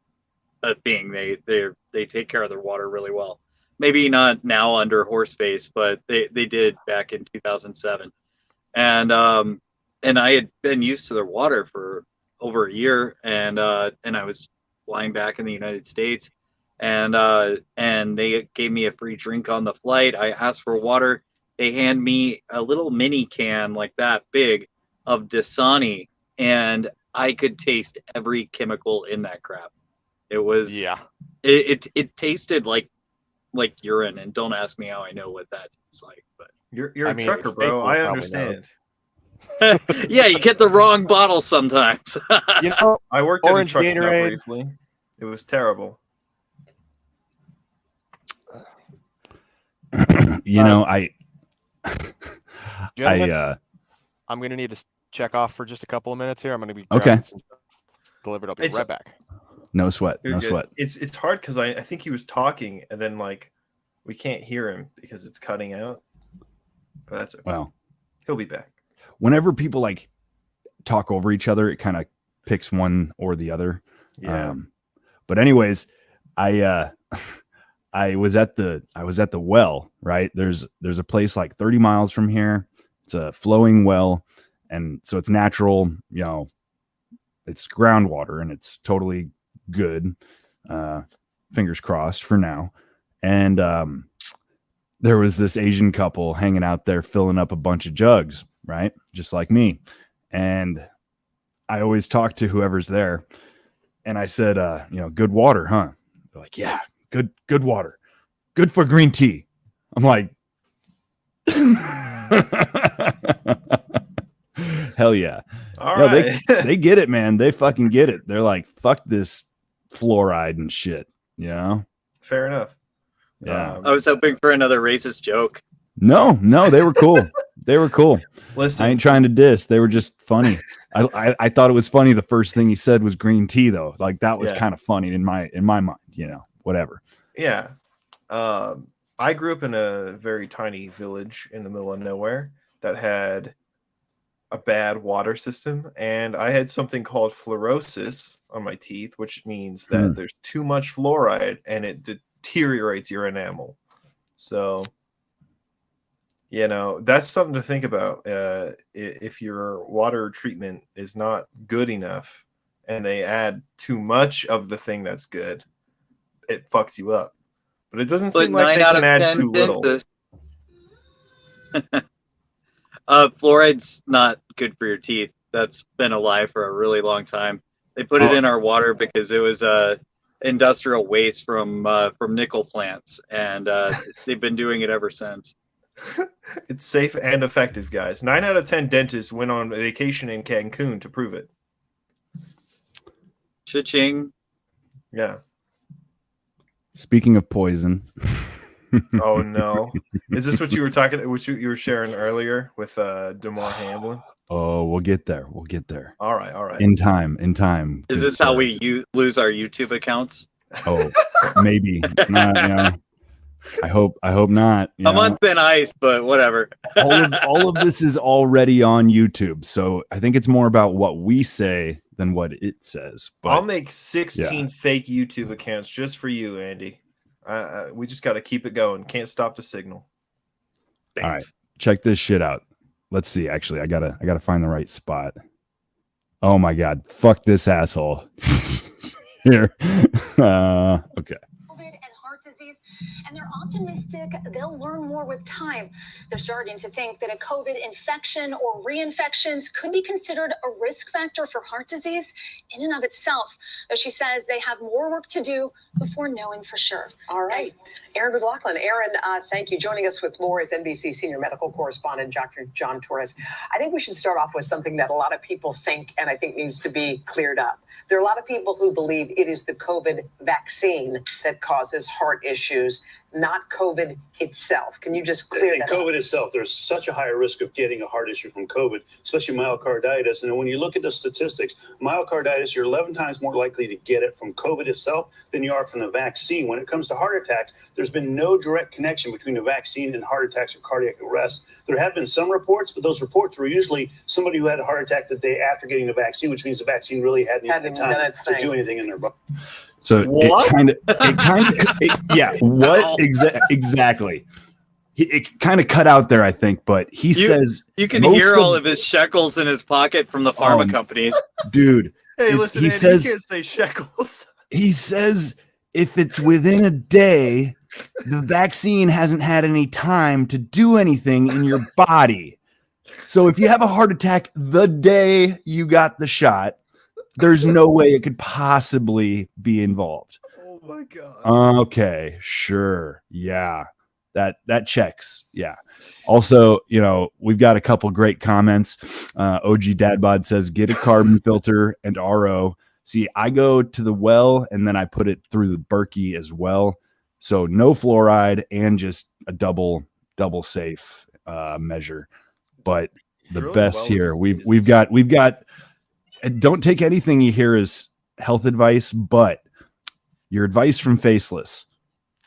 a thing. They take care of their water really well. Maybe not now under Horseface, but they did back in 2007. And I had been used to their water for over a year, and I was flying back in the United States, and they gave me a free drink on the flight. I asked for water. They hand me a little mini can like that big of Dasani, and I could taste every chemical in that crap. It was it tasted like urine, and don't ask me how I know what that tastes like. But You're a trucker, bro. I understand. Yeah, you get the wrong bottle sometimes. You know, I worked at a Orange truck stop Gatorade. briefly. It was terrible. You know, Gentlemen, I'm going to need to check off for just a couple of minutes here. I'm going to be Okay. grabbing some stuff delivered. I'll be It's- right back. no sweat, You're no good. sweat. It's hard because I think he was talking and then like we can't hear him because it's cutting out. But that's okay. Well, He'll be back. whenever people like talk over each other, it kind of picks one or the other. Yeah. But anyways, I was at the well, right? There's a place like 30 miles from here. It's a flowing well, and so it's natural, you know, it's groundwater and it's totally good. Fingers crossed for now. And there was this Asian couple hanging out there filling up a bunch of jugs, right? Just like me. And I always talk to whoever's there. And I said, you know, good water, huh? They're like, yeah, good water. Good for green tea. I'm like, hell yeah. All No, right. they get it, man. They fucking get it. They're like, fuck this fluoride and shit, you know? Fair enough. Yeah. I was hoping for another racist joke. No, they were cool. They were cool. Listen, I ain't trying to diss. They were just funny. I thought it was funny. The first thing he said was green tea, though. Like that was Yeah. kind of funny in my mind, you know, whatever. yeah. I grew up in a very tiny village in the middle of nowhere that had a bad water system, and I had something called fluorosis on my teeth, which means that there's too much fluoride and it deteriorates your enamel. So, you know, that's something to think about. If your water treatment is not good enough and they add too much of the thing that's good, it fucks you up. But it doesn't But seem like 9 they out can of add 10 too little. dentists. Fluoride's not good for your teeth. That's been a lie for a really long time. They put it in our water because it was industrial waste from nickel plants, and they've been doing it ever since. It's safe and effective, guys. 9 out of 10 dentists went on vacation in Cancun to prove it. Cha-ching. Yeah. Speaking of poison. Oh no! Is this what you were talking? What you were sharing earlier with DeMar Hamlin? Oh, we'll get there. We'll get there. All right. In time. Is this how we lose our YouTube accounts? Oh, maybe. Not, you know, I hope not. You I'm know. on thin ice, but whatever. all of this is already on YouTube, so I think it's more about what we say than what it says. But I'll make 16 fake YouTube accounts just for you, Andy. We just got to keep it going. Can't stop the signal. Thanks. all right, check this shit out. Let's see. Actually, I gotta find the right spot. Oh my god, fuck this asshole. Here. Okay. COVID and heart disease, and they're optimistic they'll learn more with time. They're starting to think that a COVID infection or reinfections could be considered a risk factor for heart disease in and of itself, though she says they have more work to do before knowing for sure. All right. Aaron McLaughlin. Aaron, thank you. Joining us with more is NBC senior medical correspondent, Dr. John Torres. I think we should start off with something that a lot of people think and I think needs to be cleared up. There are a lot of people who believe it is the COVID vaccine that causes heart issues, not COVID itself. Can you just clear that up? COVID itself, there's such a higher risk of getting a heart issue from COVID, especially myocarditis. And when you look at the statistics, myocarditis, you're 11 times more likely to get it from COVID itself than you are from the vaccine. When it comes to heart attacks, there's been no direct connection between the vaccine and heart attacks or cardiac arrest. There have been some reports, but those reports were usually somebody who had a heart attack the day after getting the vaccine, which means the vaccine really hadn't even had time to do anything in their body. So what? Exactly. It kind of cut out there, I think, but he says you can hear all of his shekels in his pocket from the pharma companies. Dude, hey, listen, he says, you can't say shekels. He says if it's within a day, the vaccine hasn't had any time to do anything in your body. So if you have a heart attack the day you got the shot, there's no way it could possibly be involved. Oh my God. Okay, sure. Yeah. That checks. Yeah. Also, we've got a couple great comments. OG Dadbod says, get a carbon filter and RO. See, I go to the well and then I put it through the Berkey as well. So no fluoride and just a double safe measure. But the Really best well here, we've got don't take anything you hear as health advice, but your advice from Faceless.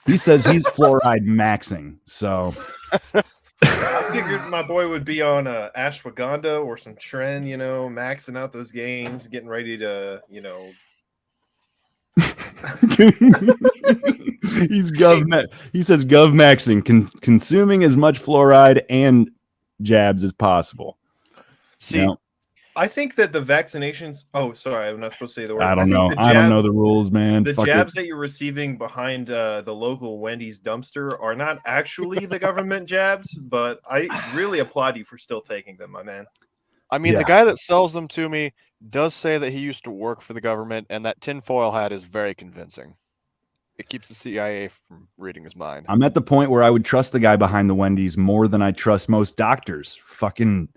He says he's fluoride maxing. So I figured my boy would be on ashwagandha or some Tren, maxing out those gains, getting ready to, He's he says gov maxing, consuming as much fluoride and jabs as possible. See, I think that the vaccinations. Oh, sorry, I'm not supposed to say the word. I don't know. I don't know the rules, man. The Fuck jabs it. that you're receiving behind the local Wendy's dumpster are not actually the government jabs, but I really applaud you for still taking them, my man. I mean, the guy that sells them to me does say that he used to work for the government, and that tinfoil hat is very convincing. It keeps the CIA from reading his mind. I'm at the point where I would trust the guy behind the Wendy's more than I trust most doctors. Fucking.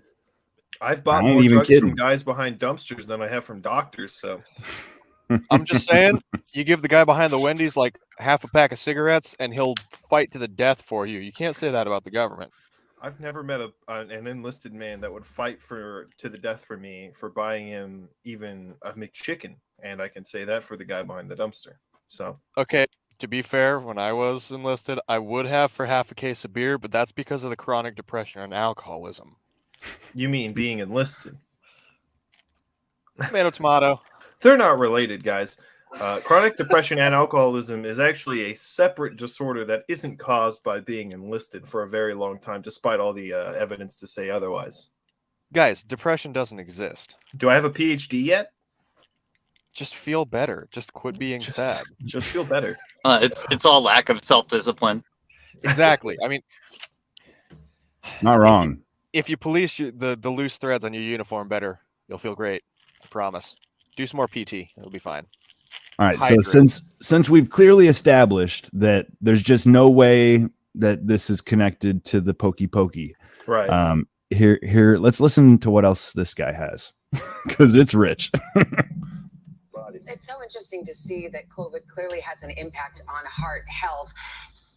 I've bought more drugs from guys behind dumpsters than I have from doctors. So I'm just saying, you give the guy behind the Wendy's like half a pack of cigarettes, and he'll fight to the death for you. You can't say that about the government. I've never met an enlisted man that would fight to the death for me for buying him even a McChicken, and I can say that for the guy behind the dumpster. So okay, to be fair, when I was enlisted, I would have for half a case of beer, but that's because of the chronic depression and alcoholism. You mean being enlisted? Tomato, tomato. They're not related, guys. Chronic depression and alcoholism is actually a separate disorder that isn't caused by being enlisted for a very long time, despite all the evidence to say otherwise. Guys, depression doesn't exist. Do I have a PhD yet? Just feel better. Just quit being sad. Just feel better. It's all lack of self-discipline. Exactly. I mean, it's not wrong. If you police the loose threads on your uniform better, you'll feel great. I promise. Do some more PT. It'll be fine. All right. Hydrate. So since we've clearly established that there's just no way that this is connected to the pokey, right? Here, let's listen to what else this guy has because it's rich. It's so interesting to see that COVID clearly has an impact on heart health.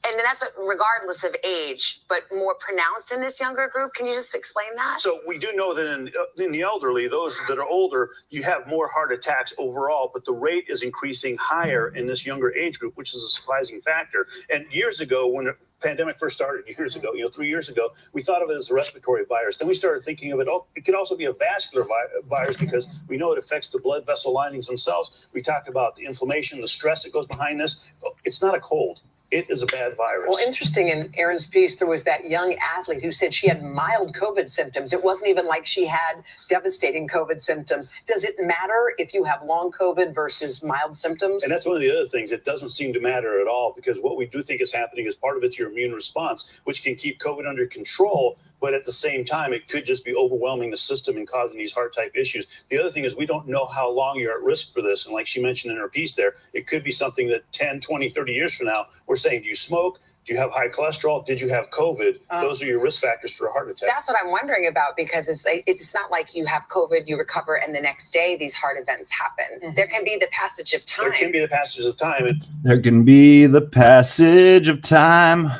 And that's regardless of age, but more pronounced in this younger group. Can you just explain that? So we do know that in the elderly, those that are older, you have more heart attacks overall, but the rate is increasing higher in this younger age group, which is a surprising factor. And years ago, when the pandemic first started, 3 years ago, we thought of it as a respiratory virus. Then we started thinking of it, it could also be a vascular virus because we know it affects the blood vessel linings themselves. We talked about the inflammation, the stress that goes behind this. It's not a cold. It is a bad virus. Well, interesting, in Aaron's piece, there was that young athlete who said she had mild COVID symptoms. It wasn't even like she had devastating COVID symptoms. Does it matter if you have long COVID versus mild symptoms? And that's one of the other things. It doesn't seem to matter at all because what we do think is happening is part of it's your immune response, which can keep COVID under control. But at the same time, it could just be overwhelming the system and causing these heart type issues. The other thing is we don't know how long you're at risk for this. And like she mentioned in her piece there, it could be something that 10, 20, 30 years from now, we're saying, do you smoke? Do you have high cholesterol? Did you have COVID? Those are your risk factors for a heart attack. That's what I'm wondering about, because it's not like you have COVID, you recover, and the next day these heart events happen. There can be the passage of time. There can be the passage of time. There can be the passage of time.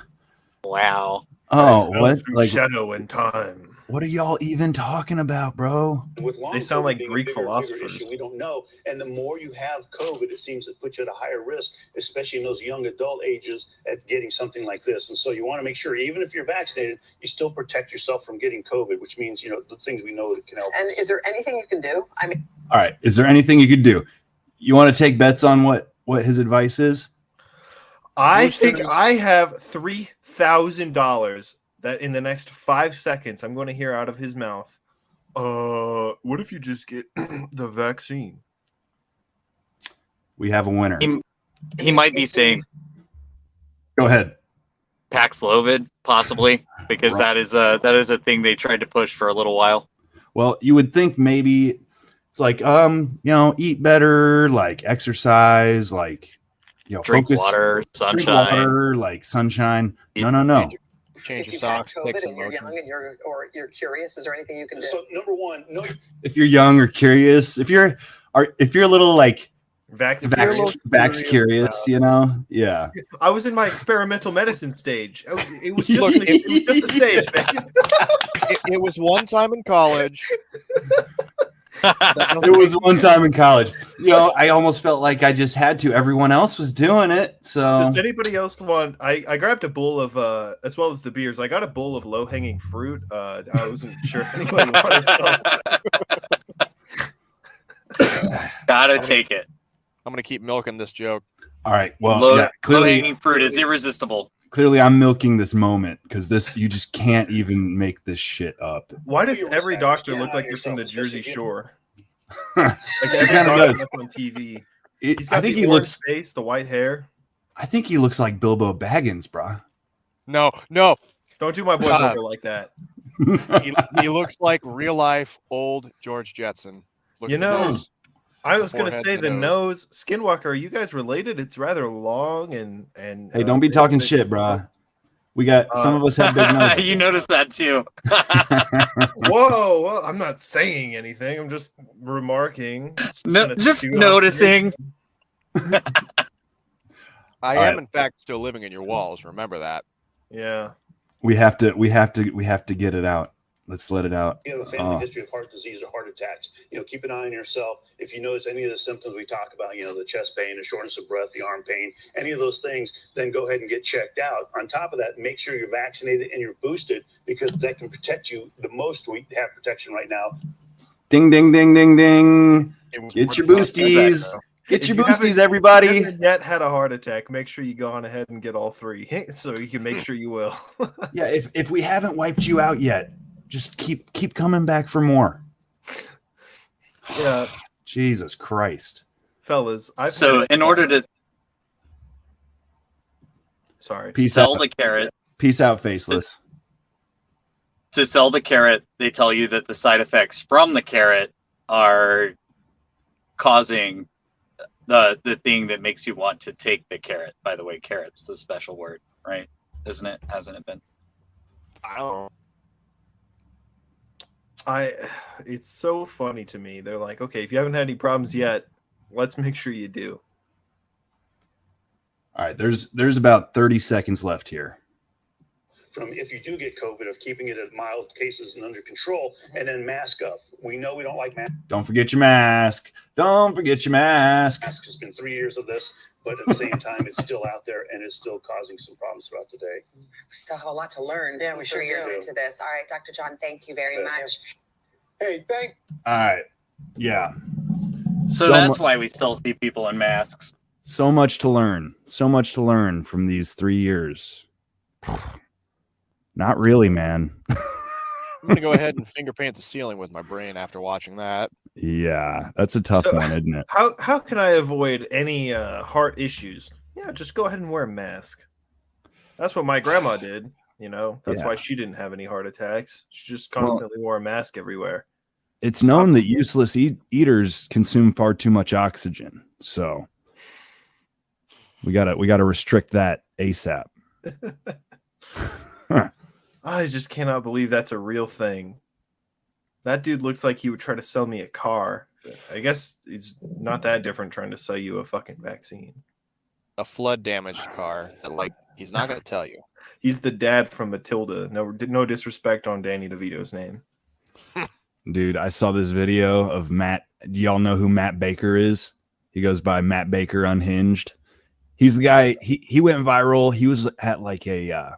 Wow. Oh, what? Like, shadow and time. what are y'all even talking about, bro? With long They sound COVID like being a Greek bigger philosophers. issue, we don't know. And the more you have COVID, it seems to put you at a higher risk, especially in those young adult ages, at getting something like this. And so you want to make sure, even if you're vaccinated, you still protect yourself from getting COVID, which means, you know, the things we know that can help. And is there anything you can do? I mean, All right. Is there anything you could do? You want to take bets on what his advice is? I think I have $3,000 that in the next 5 seconds I'm going to hear out of his mouth. What if you just get the vaccine? We have a winner. He might be saying Go ahead. Paxlovid, possibly, because Right. that is a thing they tried to push for a little while. Well, you would think maybe it's like, you know, eat better, like exercise, like, you know, Drink focus, water, drink sunshine. water, like sunshine. No. Change if your you've had socks, take COVID some and you're lotion. young and you're curious, is there anything you can do? So number one, no. If you're young or curious, if you're a little like vax curious, you know, yeah. I was in my experimental medicine stage. It was just a stage, man. It was one time in college. It was one time in college. You know, I almost felt like I just had to. Everyone else was doing it. So Does anybody else want? I grabbed a bowl of as well as the beers. I got a bowl of low hanging fruit. I wasn't sure if anybody wanted some. Gotta take it. I'm gonna keep milking this joke. all right. Well, Low yeah, clearly hanging fruit is irresistible. I'm milking this moment because this you just can't even make this shit up. Why does Your risk every factors doctor can't look hide like they're from the yourself, Jersey especially if Shore? Like Like every kinda doctor does. that's on TV. It- He's got I think the he orange looks. face, the white hair. I think he looks like Bilbo Baggins, bro. No. Don't do my boy Stop. Bilbo like that. He looks like real life old George Jetson. Look You at the know, nose. I was going to Forehead say and the nose. nose. Skinwalker, are you guys related? It's rather long and. Hey, don't be talking shit, bro. We got some of us have big noses. You noticed that too. Whoa, well, I'm not saying anything. I'm just remarking. It's No, an just astute noticing. I All am right. in fact still living in your walls. Remember that. Yeah. we have to get it out. Let's let it out. You have a family history of heart disease or heart attacks, you know, keep an eye on yourself. If you notice any of the symptoms we talk about, you know, the chest pain, the shortness of breath, the arm pain, any of those things, then go ahead and get checked out. On top of that, make sure you're vaccinated and you're boosted, because that can protect you the most. We have protection right now. Ding, ding, ding, ding, ding. Get your Now. boosties. Get If your you haven't- boosties, everybody. If you haven't yet had a heart attack, make sure you go on ahead and get all three, so you can make sure you will. Yeah, if we haven't wiped you out yet, just keep coming back for more. Yeah, Jesus Christ. fellas. So in order to Peace sell out. the carrot, Peace out, faceless. to sell the carrot, they tell you that the side effects from the carrot are causing the thing that makes you want to take the carrot. By the way, carrot's the special word, right? Isn't it? Hasn't it been? I don't know. It's so funny to me. They're like, okay, if you haven't had any problems yet, let's make sure you do. All right, there's about 30 seconds left here. From if you do get COVID, of keeping it at mild cases and under control, and then mask up. We know we don't like masks. Don't forget your mask. Don't forget your mask. It's been 3 years of this, but at the same time, it's still out there and it's still causing some problems throughout the day. We still have a lot to learn. Yeah, we sure 3 years do. into this. All right, Dr. John, thank you very much. Hey, thank. All right. Yeah. So that's why we still see people in masks. So much to learn. So much to learn from these 3 years. Not really, man. I'm gonna go ahead and finger paint the ceiling with my brain after watching that. Yeah, that's a tough one, isn't it? How can I avoid any heart issues? Yeah, just go ahead and wear a mask. That's what my grandma did. You know, that's Yeah. why she didn't have any heart attacks. She just constantly wore a mask everywhere. It's known that useless eaters consume far too much oxygen. So we gotta restrict that ASAP. I just cannot believe that's a real thing. That dude looks like he would try to sell me a car. I guess it's not that different trying to sell you a fucking vaccine. A flood damaged car that, like, he's not going to tell you. He's the dad from Matilda. No disrespect on Danny DeVito's name. Dude, I saw this video of Matt. Y'all know who Matt Baker is? He goes by Matt Baker Unhinged. He's the guy. He went viral. He was at like a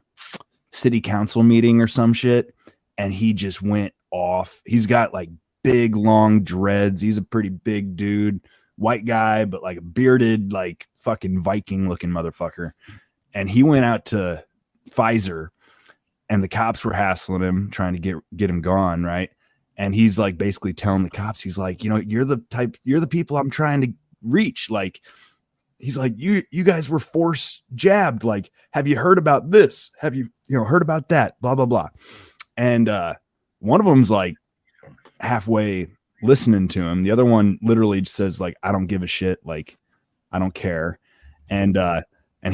city council meeting or some shit, and he just went off. He's got like big long dreads. He's a pretty big dude, white guy, but like a bearded, like fucking Viking looking motherfucker. And he went out to Pfizer, and the cops were hassling him, trying to get him gone, right? And he's like basically telling the cops, he's like, you're the people I'm trying to reach. Like, he's like, you guys were force jabbed. Like, have you heard about this? Have you heard about that? Blah, blah, blah. And one of them's like halfway listening to him. The other one literally just says like, I don't give a shit. Like, I don't care. And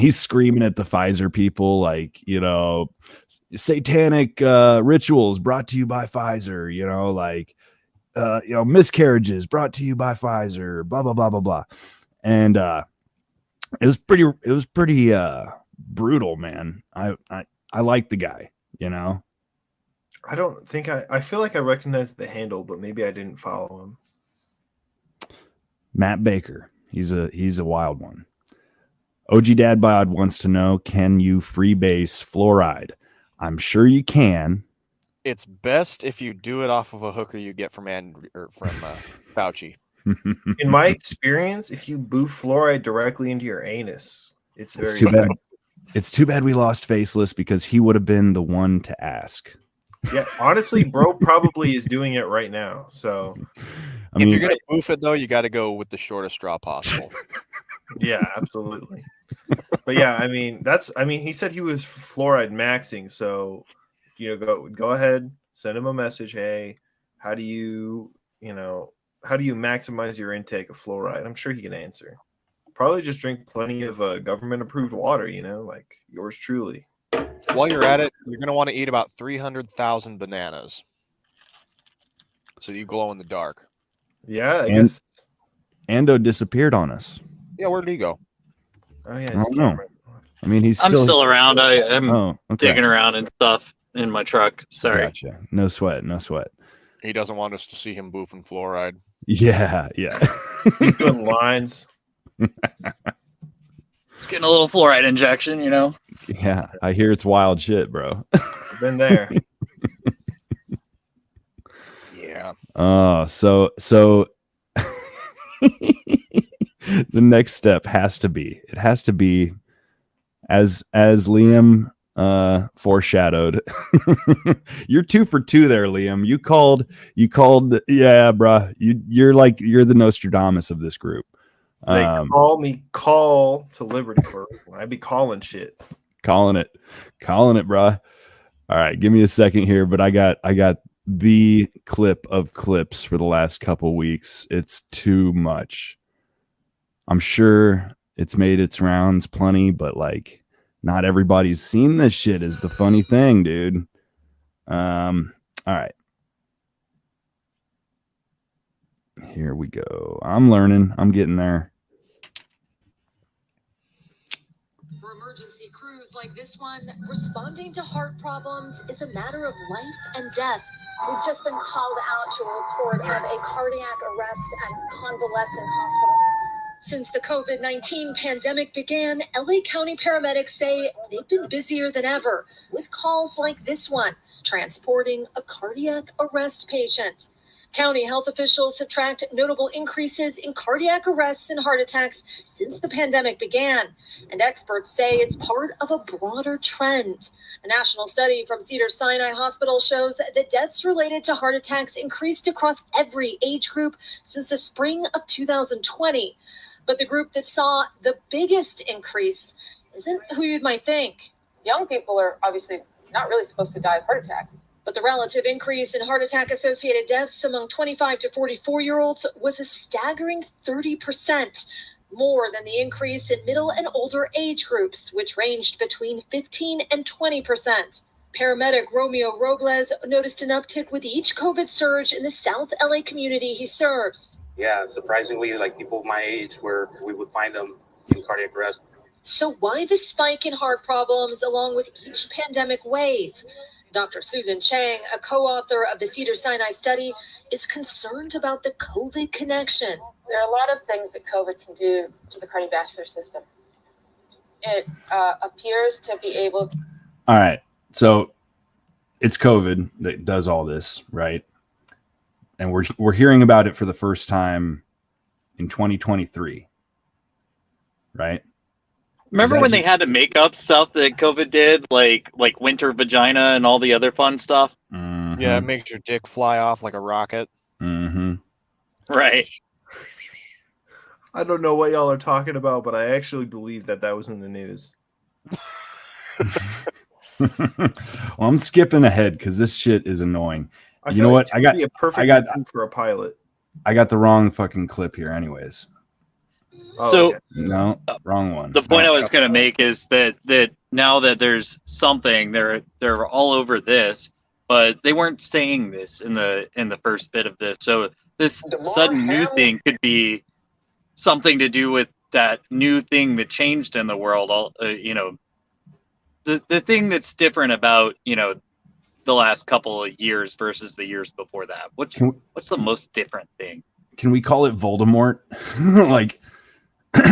he's screaming at the Pfizer people, like, satanic rituals brought to you by Pfizer, like, miscarriages brought to you by Pfizer, blah, blah, blah, blah, blah. And it was pretty brutal, man. I like the guy, I don't think I feel like I recognize the handle, but maybe I didn't follow him. Matt Baker. He's a wild one. OG Dad Bod wants to know, can you freebase fluoride? I'm sure you can. It's best if you do it off of a hooker you get from Fauci. In my experience, if you boof fluoride directly into your anus, it's very too bad. It's too bad we lost Faceless, because he would have been the one to ask. Yeah, honestly, bro probably is doing it right now. So, if you're gonna boof it though, you got to go with the shortest straw possible. Yeah, absolutely. But yeah, I mean, he said he was fluoride maxing. So, go ahead, send him a message. Hey, how do you maximize your intake of fluoride? I'm sure he can answer. Probably just drink plenty of government approved water, like yours truly. While you're at it, you're going to want to eat about 300,000 bananas, so you glow in the dark. Yeah, I guess. Ando disappeared on us. Yeah, where did he go? Oh yeah, I don't know. I mean, I'm still around. I'm okay. digging around and stuff in my truck. Sorry. Gotcha. No sweat. He doesn't want us to see him boofing fluoride. Yeah. He's doing lines. Just getting a little fluoride injection, Yeah, I hear it's wild shit, bro. I've been there. Yeah. So the next step has to be as Liam foreshadowed. You're 2 for 2 there, Liam. You called yeah, bro. You're the Nostradamus of this group. They call me Call to Liberty for I be calling shit. Calling it, bro. All right, give me a second here, but I got the clip of clips for the last couple weeks. It's too much. I'm sure it's made its rounds plenty, but like not everybody's seen this shit is the funny thing, dude. All right. Here we go. I'm learning. I'm getting there. For emergency crews like this one, responding to heart problems is a matter of life and death. We've just been called out to a report of a cardiac arrest at convalescent hospital. Since the COVID-19 pandemic began, LA County paramedics say they've been busier than ever with calls like this one, transporting a cardiac arrest patient. County health officials have tracked notable increases in cardiac arrests and heart attacks since the pandemic began, and experts say it's part of a broader trend. A national study from Cedars-Sinai Hospital shows that deaths related to heart attacks increased across every age group since the spring of 2020. But the group that saw the biggest increase isn't who you might think. Young people are obviously not really supposed to die of heart attack. But the relative increase in heart attack-associated deaths among 25 to 44-year-olds was a staggering 30%. more than the increase in middle and older age groups, which ranged between 15 and 20%. Paramedic Romeo Robles noticed an uptick with each COVID surge in the South LA community he serves. Yeah, surprisingly, like people my age, where we would find them in cardiac arrest. So why the spike in heart problems along with each pandemic wave? Dr. Susan Chang, a co-author of the Cedars-Sinai study, is concerned about the COVID connection. There are a lot of things that COVID can do to the cardiovascular system. It appears to be able to. All right. So it's COVID that does all this, right? And we're hearing about it for the first time in 2023, right? Remember when they had to make up stuff that COVID did, like winter vagina and all the other fun stuff? Mm-hmm. Yeah, it makes your dick fly off like a rocket. Mm-hmm. Right. I don't know what y'all are talking about, but I actually believe that was in the news. Well, I'm skipping ahead because this shit is annoying. I You know what? I got for a pilot. I got the wrong fucking clip here, anyways. So no, wrong one. The point I was going to make is that now that there's something, they're all over this, but they weren't saying this in the first bit of this. So this sudden new thing could be something to do with that new thing that changed in the world. The thing that's different about the last couple of years versus the years before that. What's the most different thing? Can we call it Voldemort? Like,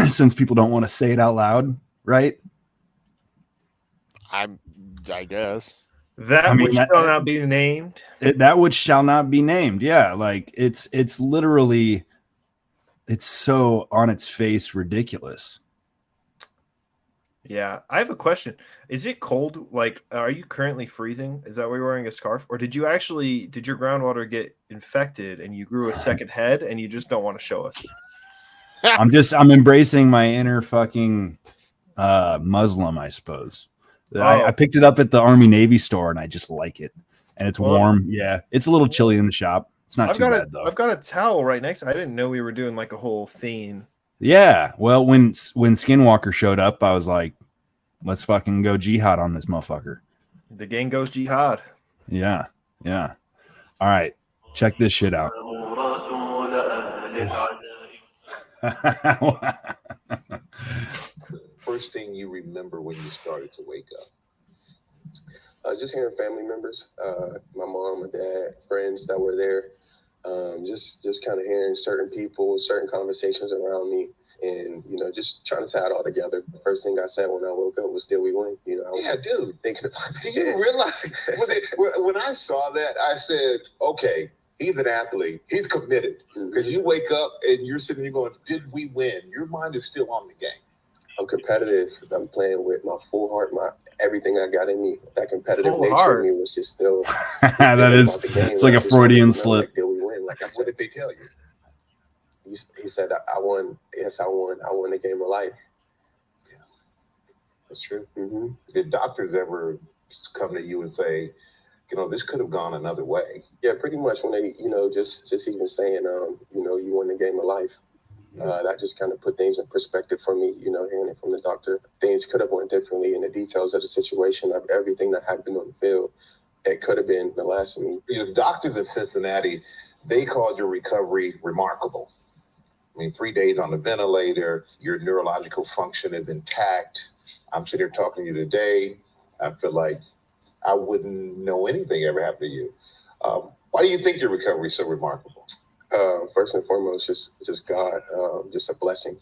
since people don't want to say it out loud, right? I guess that which shall not be named. That which shall not be named. Yeah, like it's literally, it's so on its face ridiculous. Yeah, I have a question. Is it cold? Like, are you currently freezing? Is that why you're wearing a scarf? Or did your groundwater get infected and you grew a second head and you just don't want to show us? I'm embracing my inner fucking Muslim, I suppose. I picked it up at the Army Navy store and I just like it. And it's warm. Yeah. It's a little chilly in the shop. It's not too bad though. I've got a towel right next. I didn't know we were doing like a whole theme. Yeah. Well, when Skinwalker showed up, I was like, let's fucking go jihad on this motherfucker. The gang goes jihad. Yeah. Yeah. All right. Check this shit out. First thing you remember when you started to wake up? Just hearing family members, my mom, my dad, friends that were there. Just kind of hearing certain people, certain conversations around me, and just trying to tie it all together. The first thing I said when I woke up was, "Did we win?" I was dude. thinking about Do you realize when I saw that, I said, "Okay, he's an athlete. He's committed." Because you wake up and you're sitting there going, "Did we win?" Your mind is still on the game. I'm competitive. I'm playing with my full heart, my everything I got in me. That competitive Full nature heart. in me was just still. That is, it's like a Freudian slip. Like, did we win? Like I said, What did they tell you? He said, "I won. Yes, I won. I won the game of life." Yeah, that's true. Mm-hmm. Did doctors ever come to you and say, this could have gone another way? Yeah, pretty much. When they, just even saying, you won the game of life. That just kind of put things in perspective for me, hearing it from the doctor. Things could have went differently in the details of the situation of everything that happened on the field. It could have been the last of me. Your doctors in Cincinnati, they called your recovery remarkable. 3 days on the ventilator, your neurological function is intact. I'm sitting here talking to you today. I feel like I wouldn't know anything ever happened to you. Why do you think your recovery is so remarkable? First and foremost, just God, just a blessing,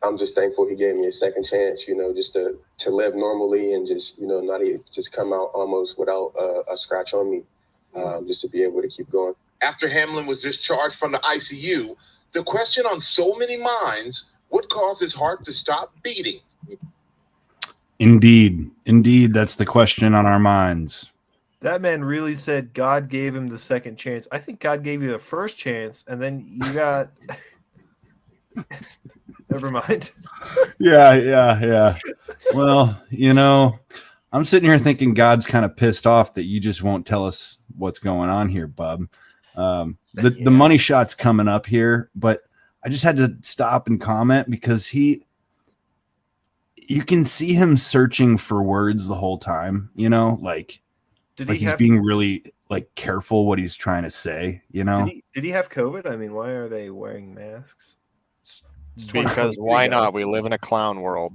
I'm just thankful he gave me a second chance, just to live normally and just, not even just come out almost without a scratch on me, just to be able to keep going. After Hamlin was discharged from the ICU, the question on so many minds, what caused his heart to stop beating? Indeed, that's the question on our minds. That man really said God gave him the second chance. I think God gave you the first chance, and then you got. Never mind. Yeah. Well, I'm sitting here thinking God's kind of pissed off that you just won't tell us what's going on here, bub. The money shot's coming up here, but just had to stop and comment because you can see him searching for words the whole time, you know, like he's being really like careful what he's trying to say, you know. Did he have COVID? I mean, why are they wearing masks? It's Because 2023, why guys. not? We live in a clown world.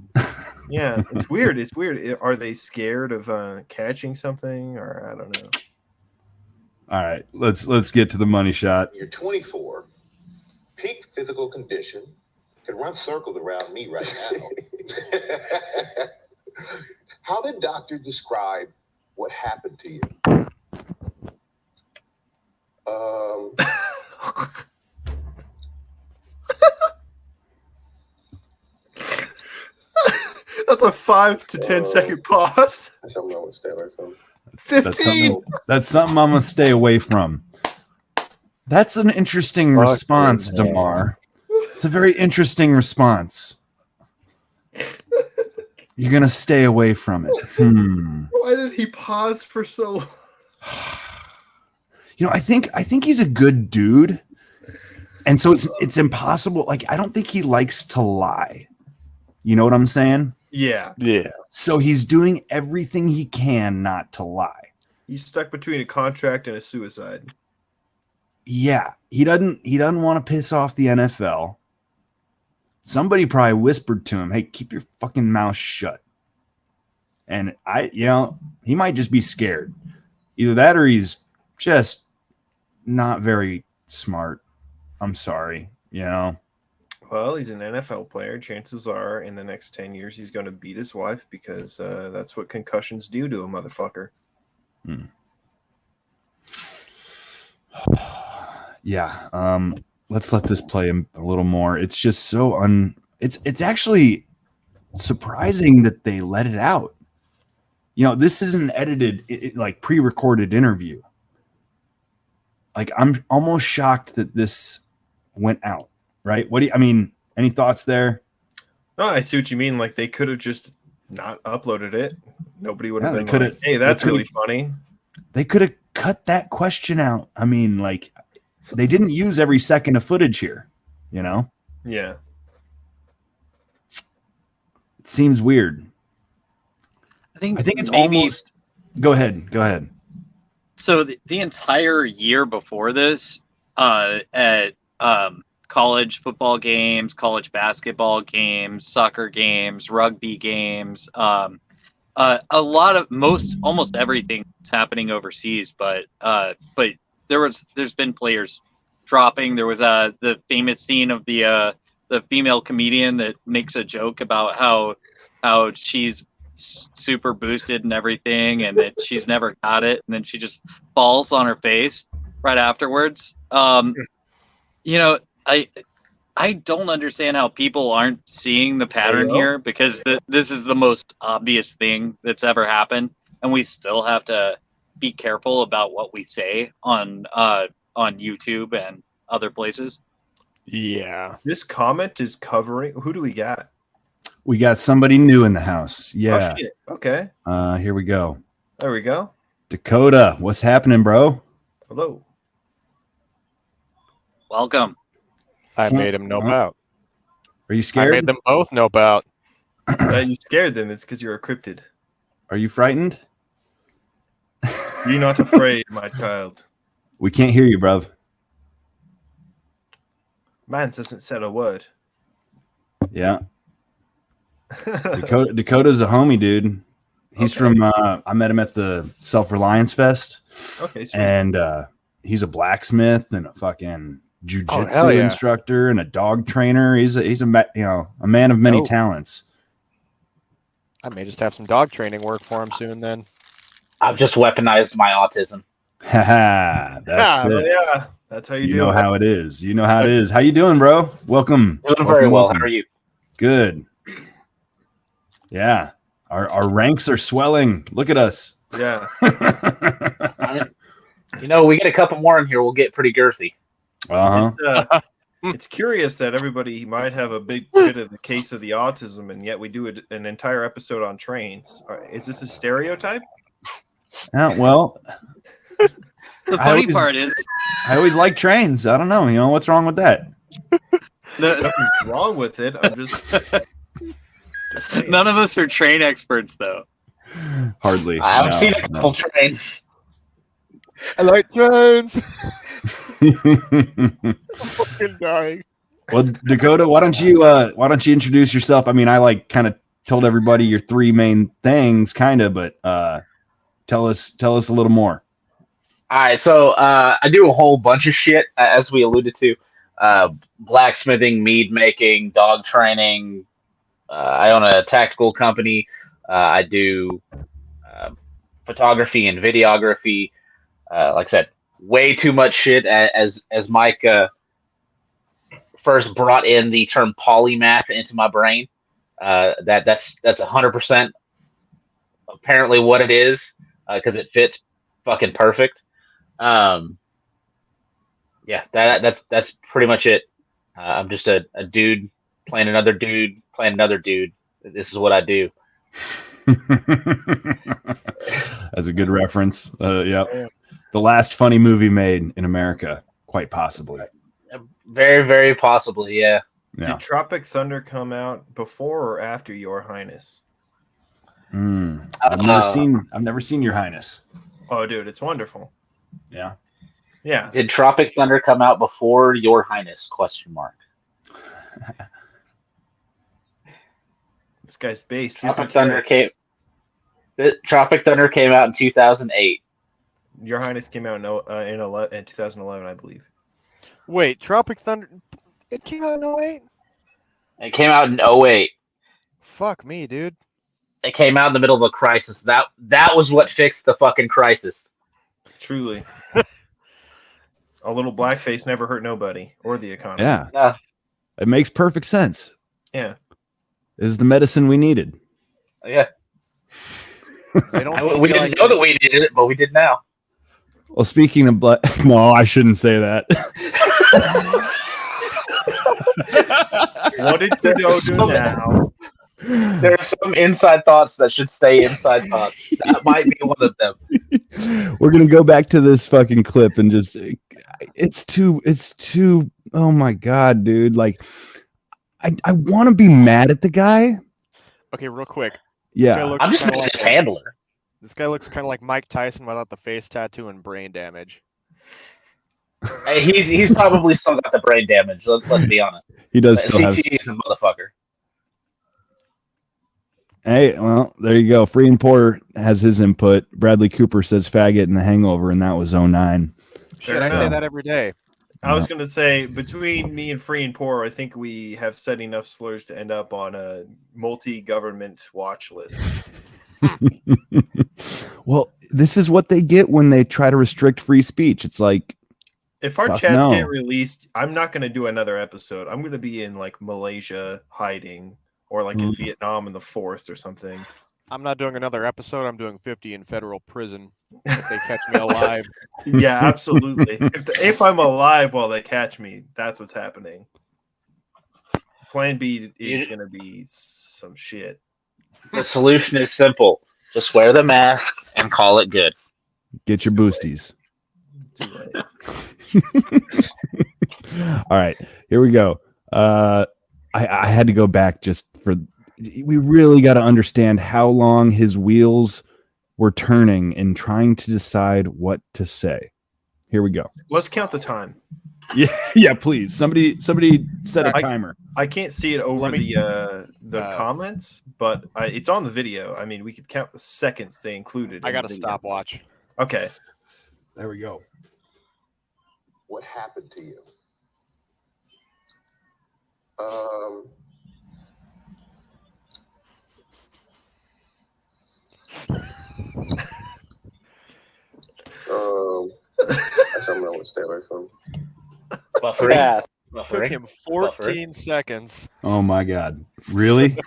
Yeah, it's weird. It's weird. Are they scared of catching something, or I don't know? All right, let's get to the money shot. You're 24, peak physical condition, can run circles around me right now. How did doctor describe what happened to you? That's a 5 to 10 second pause. That's something I want to stay away from. 15. That's something I'm gonna stay away from. That's an interesting response, Damar. It's a very interesting response. You're gonna stay away from it. Why did he pause for so long? You know, I think he's a good dude, and so it's impossible. Like, I don't think he likes to lie. You know what I'm saying? Yeah. So he's doing everything he can not to lie. He's stuck between a contract and a suicide. Yeah, he doesn't want to piss off the NFL. Somebody probably whispered to him, "Hey, keep your fucking mouth shut." And he might just be scared. Either that or he's just not very smart. I'm sorry, you know. Well, he's an NFL player. Chances are in the next 10 years he's going to beat his wife because that's what concussions do to a motherfucker. Yeah. Let's let this play a little more. It's just so it's actually surprising that they let it out. You know, this is an edited, like pre-recorded interview. Like, I'm almost shocked that this went out. Right? Any thoughts there? No, I see what you mean. Like, they could have just not uploaded it. Nobody would have been like, hey, that's really funny. They could have cut that question out. I mean, like, they didn't use every second of footage here, you know? Yeah. It seems weird. I think it's almost... Go ahead. So the entire year before this, at college football games, college basketball games, soccer games, rugby games, a lot of almost everything is happening overseas, but there's been players dropping. There was the famous scene of the female comedian that makes a joke about how she's super boosted and everything, and that she's never got it, and then she just falls on her face right afterwards. You know, I don't understand how people aren't seeing the pattern here, because this is the most obvious thing that's ever happened, and we still have to be careful about what we say on YouTube and other places. Yeah. This comment is covering. Who do we got? We got somebody new in the house. Yeah. Oh, shit. Okay. Here we go. There we go. Dakota, what's happening, bro? Hello. Welcome. I made him nope out. Are you scared? I made them both nope out. You scared them. It's because you're a cryptid. Are you frightened? Be not afraid, my child. We can't hear you, bruv. Man hasn't said a word. Yeah. Dakota's a homie, dude. He's from I met him at the Self-Reliance Fest. Okay, sweet. And he's a blacksmith and a fucking jiu-jitsu instructor and a dog trainer. He's a man of many talents. I may just have some dog training work for him soon then. I've just weaponized my autism. That's it. Yeah, that's how you do know it. how it is. You know how it is. How you doing, bro? Welcome. Doing very well. How are you? Good. Yeah. Our ranks are swelling. Look at us. Yeah. We get a couple more in here, we'll get pretty girthy. It's curious that everybody might have a big bit of the case of the autism, and yet we do an entire episode on trains. Is this a stereotype? Well, the funny part is I always like trains. I don't know. What's wrong with that? Nothing's wrong with it. I'm just saying. None of us are train experts, though. Hardly. I've seen a couple trains. I like trains. I'm fucking dying. Well, Dakota, why don't you introduce yourself? I mean, I like kind of told everybody your three main things, kind of, but tell us a little more. All right, so I do a whole bunch of shit, as we alluded to. Blacksmithing, mead making, dog training. I own a tactical company. I do photography and videography. Like I said, way too much shit. As Mike first brought in the term polymath into my brain, that's 100% apparently what it is, because it fits fucking perfect. Yeah, that's pretty much it. I'm just a dude playing another dude, playing another dude. This is what I do. That's a good reference. Yep. The last funny movie made in America, quite possibly. Very, very possibly, yeah. Did Tropic Thunder come out before or after Your Highness? I've never seen Your Highness. Oh, dude, it's wonderful. Yeah. Yeah. Did Tropic Thunder come out before Your Highness? ? This guy's based. Tropic Thunder came out in 2008. Your Highness came out in 2011, I believe. Wait, Tropic Thunder. It came out in 08? It came out in 08. Fuck me, dude. It came out in the middle of a crisis. That was what fixed the fucking crisis. Truly. A little blackface never hurt nobody or the economy. Yeah. It makes perfect sense. Yeah. This is the medicine we needed. Yeah. We didn't know that we needed it, but we did now. Well, speaking of no, I shouldn't say that. What did you do now? There are some inside thoughts that should stay inside thoughts. That might be one of them. We're gonna go back to this fucking clip and just it's too oh my god, dude. Like I want to be mad at the guy. Okay, real quick. Yeah. I'm just like his handler. This guy looks kind of like Mike Tyson without the face tattoo and brain damage. Hey, he's probably still got the brain damage. Let's be honest. He does still have CTE's a motherfucker. Hey, well, there you go. Free and Poor has his input. Bradley Cooper says faggot in The Hangover, and that was 09. Shit, I say that every day. I was going to say, between me and Free and Poor, I think we have said enough slurs to end up on a multi-government watch list. Well, this is what they get when they try to restrict free speech. It's like, if our chats get released, I'm not going to do another episode. I'm going to be in like Malaysia hiding, or like in Vietnam in the forest or something. I'm not doing another episode. I'm doing 50 in federal prison if they catch me alive. Yeah, absolutely. If I'm alive while they catch me, that's what's happening. Plan B is going to be some shit. The solution is simple. Just wear the mask and call it good. Get your boosties. All right, here we go. I had to go back just for, we really got to understand how long his wheels were turning in trying to decide what to say. Here we go. Let's count the time. Yeah, please. Somebody set a timer. I can't see it over the comments, but it's on the video. I mean, we could count the seconds they included. I got a stopwatch. Okay. There we go. What happened to you? That's something I want to stay away from. Buffering. Took him 14 seconds. Oh my god. Really?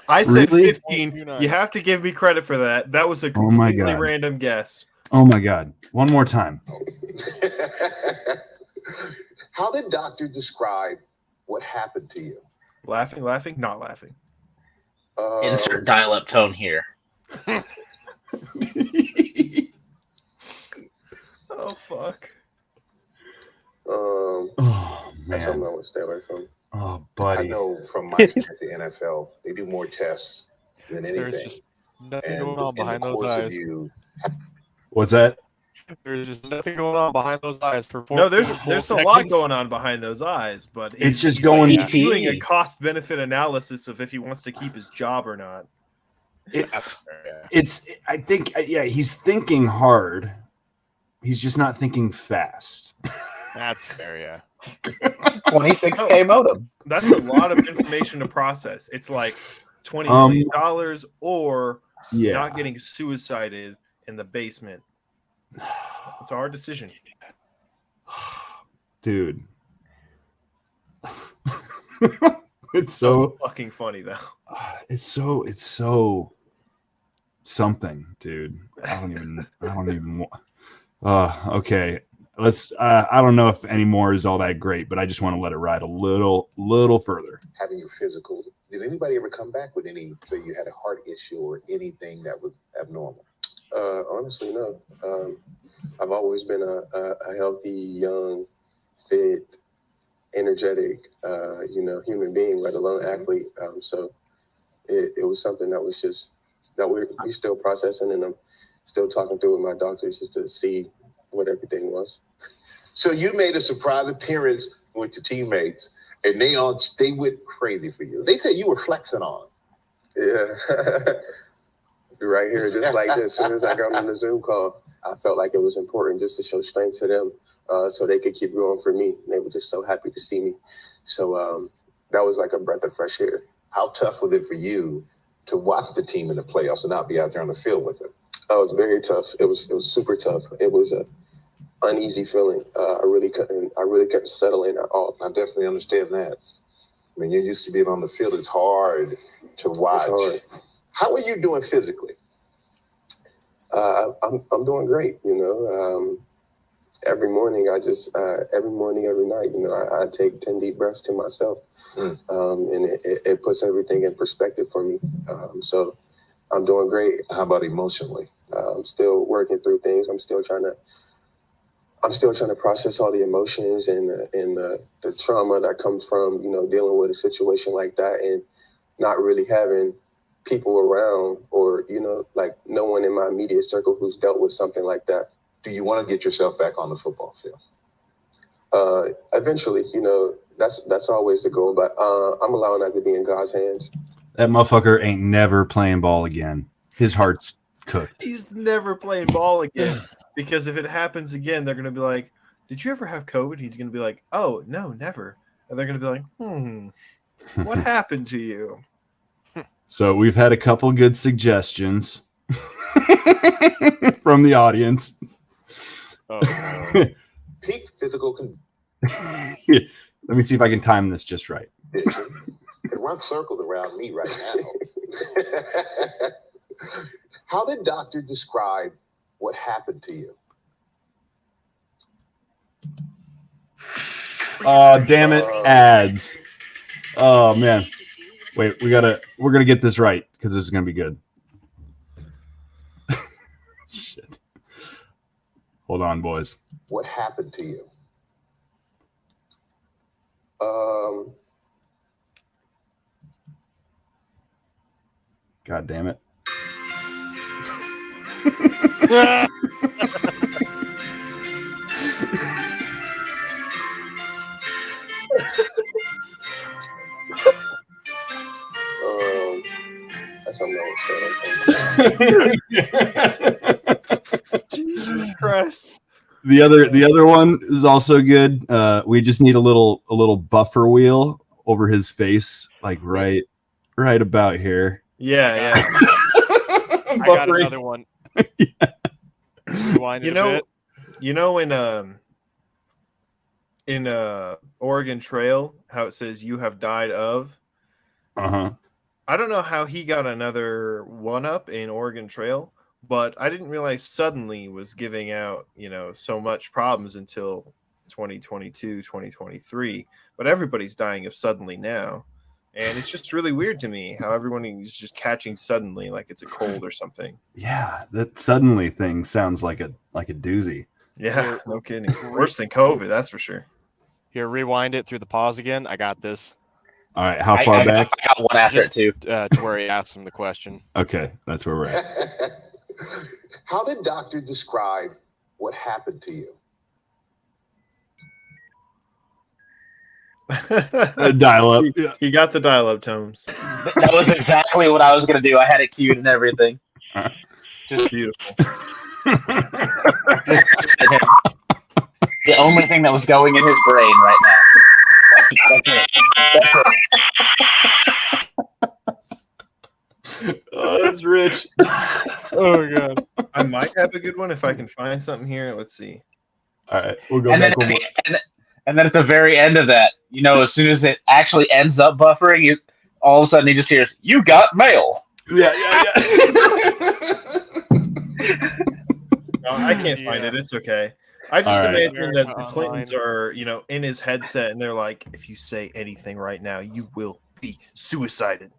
I said Really? 15. You have to give me credit for that. That was a completely random guess. Oh my god. One more time. How did doctor describe what happened to you? Laughing, not laughing. Insert dial-up tone here. Oh fuck. Oh man. That's something I want to stay away from. Oh, I buddy. know from my experience at the NFL, they do more tests than There's anything. just nothing And going on in the behind those course of eyes. you, What's that? There's just nothing going on behind those eyes for 4 No, there's full a lot seconds. going on behind those eyes, but It's just he's going. doing a cost benefit analysis of if he wants to keep his job or not. I think, yeah, he's thinking hard. He's just not thinking fast. That's fair, yeah. 26K modem. That's a lot of information to process. It's like $20 million or not getting suicided in the basement. It's a hard decision. Dude. It's so fucking funny though. It's so something, dude. I don't even okay. Let's I don't know if any more is all that great, but I just want to let it ride a little further. having your physical, did anybody ever come back with any, so you had a heart issue or anything that was abnormal? Honestly, no. I've always been a healthy, young, fit, energetic, human being, let alone athlete. So it was something that was just that we still processing, and I'm still talking through with my doctors just to see what everything was. So you made a surprise appearance with your teammates, and they went crazy for you. They said you were flexing on. Yeah. Right here, just like this. As soon as I got on the Zoom call, I felt like it was important just to show strength to them, so they could keep going for me. And they were just so happy to see me. So that was like a breath of fresh air. How tough was it for you to watch the team in the playoffs and not be out there on the field with them? Oh, it was very tough. It was super tough. It was a uneasy feeling. I really couldn't settle in at all. I definitely understand that. I mean, you're used to being on the field. It's hard to watch. It's hard. How are you doing physically? I'm doing great. Every morning, every night, I take 10 deep breaths to myself, and it puts everything in perspective for me. So I'm doing great. How about emotionally? I'm still working through things. I'm still trying to process all the emotions and the trauma that comes from, dealing with a situation like that and not really having people around or, like no one in my immediate circle who's dealt with something like that. Do you want to get yourself back on the football field? Eventually, that's always the goal, but I'm allowing that to be in God's hands. That motherfucker ain't never playing ball again. His heart's cooked. He's never playing ball again, because if it happens again, they're going to be like, did you ever have COVID? He's going to be like, oh, no, never. And they're going to be like, what happened to you? So we've had a couple good suggestions from the audience. Peak physical Let me see if I can time this just right. condition. It runs circles around me right now. How did doctor describe what happened to you? Oh, damn it. Ads. Oh, man. Wait, we're going to get this right because this is going to be good. Shit. Hold on, boys. What happened to you? God damn it. That's something Jesus Christ. The other one is also good. We just need a little buffer wheel over his face, like right about here. Yeah. I got another one. Rewind it a bit. In Oregon Trail, how it says you have died of. Uh-huh. I don't know how he got another one up in Oregon Trail, but I didn't realize Suddenly was giving out, so much problems until 2022, 2023. But everybody's dying of Suddenly now. And it's just really weird to me how everyone is just catching Suddenly like it's a cold or something. Yeah, that Suddenly thing sounds like a doozy. Yeah, no kidding. Worse than COVID, that's for sure. Here, rewind it through the pause again. I got this. All right, how far back? I got one after it too. To where he asked him the question. Okay, that's where we're at. How did doctor describe what happened to you? Dial up. He got the dial up tones. That was exactly what I was going to do. I had it queued and everything. Just beautiful. The only thing that was going in his brain right now. That's it. Oh, that's rich. Oh god. I might have a good one if I can find something here. Let's see. All right, we'll go And back then, one more. and then at the very end of that, you know, as soon as it actually ends up buffering, all of a sudden he just hears, "You got mail." Yeah. No, I can't find it. It's okay. I just All right. imagine that the Clintons are, you know, in his headset, and they're like, "If you say anything right now, you will be suicided."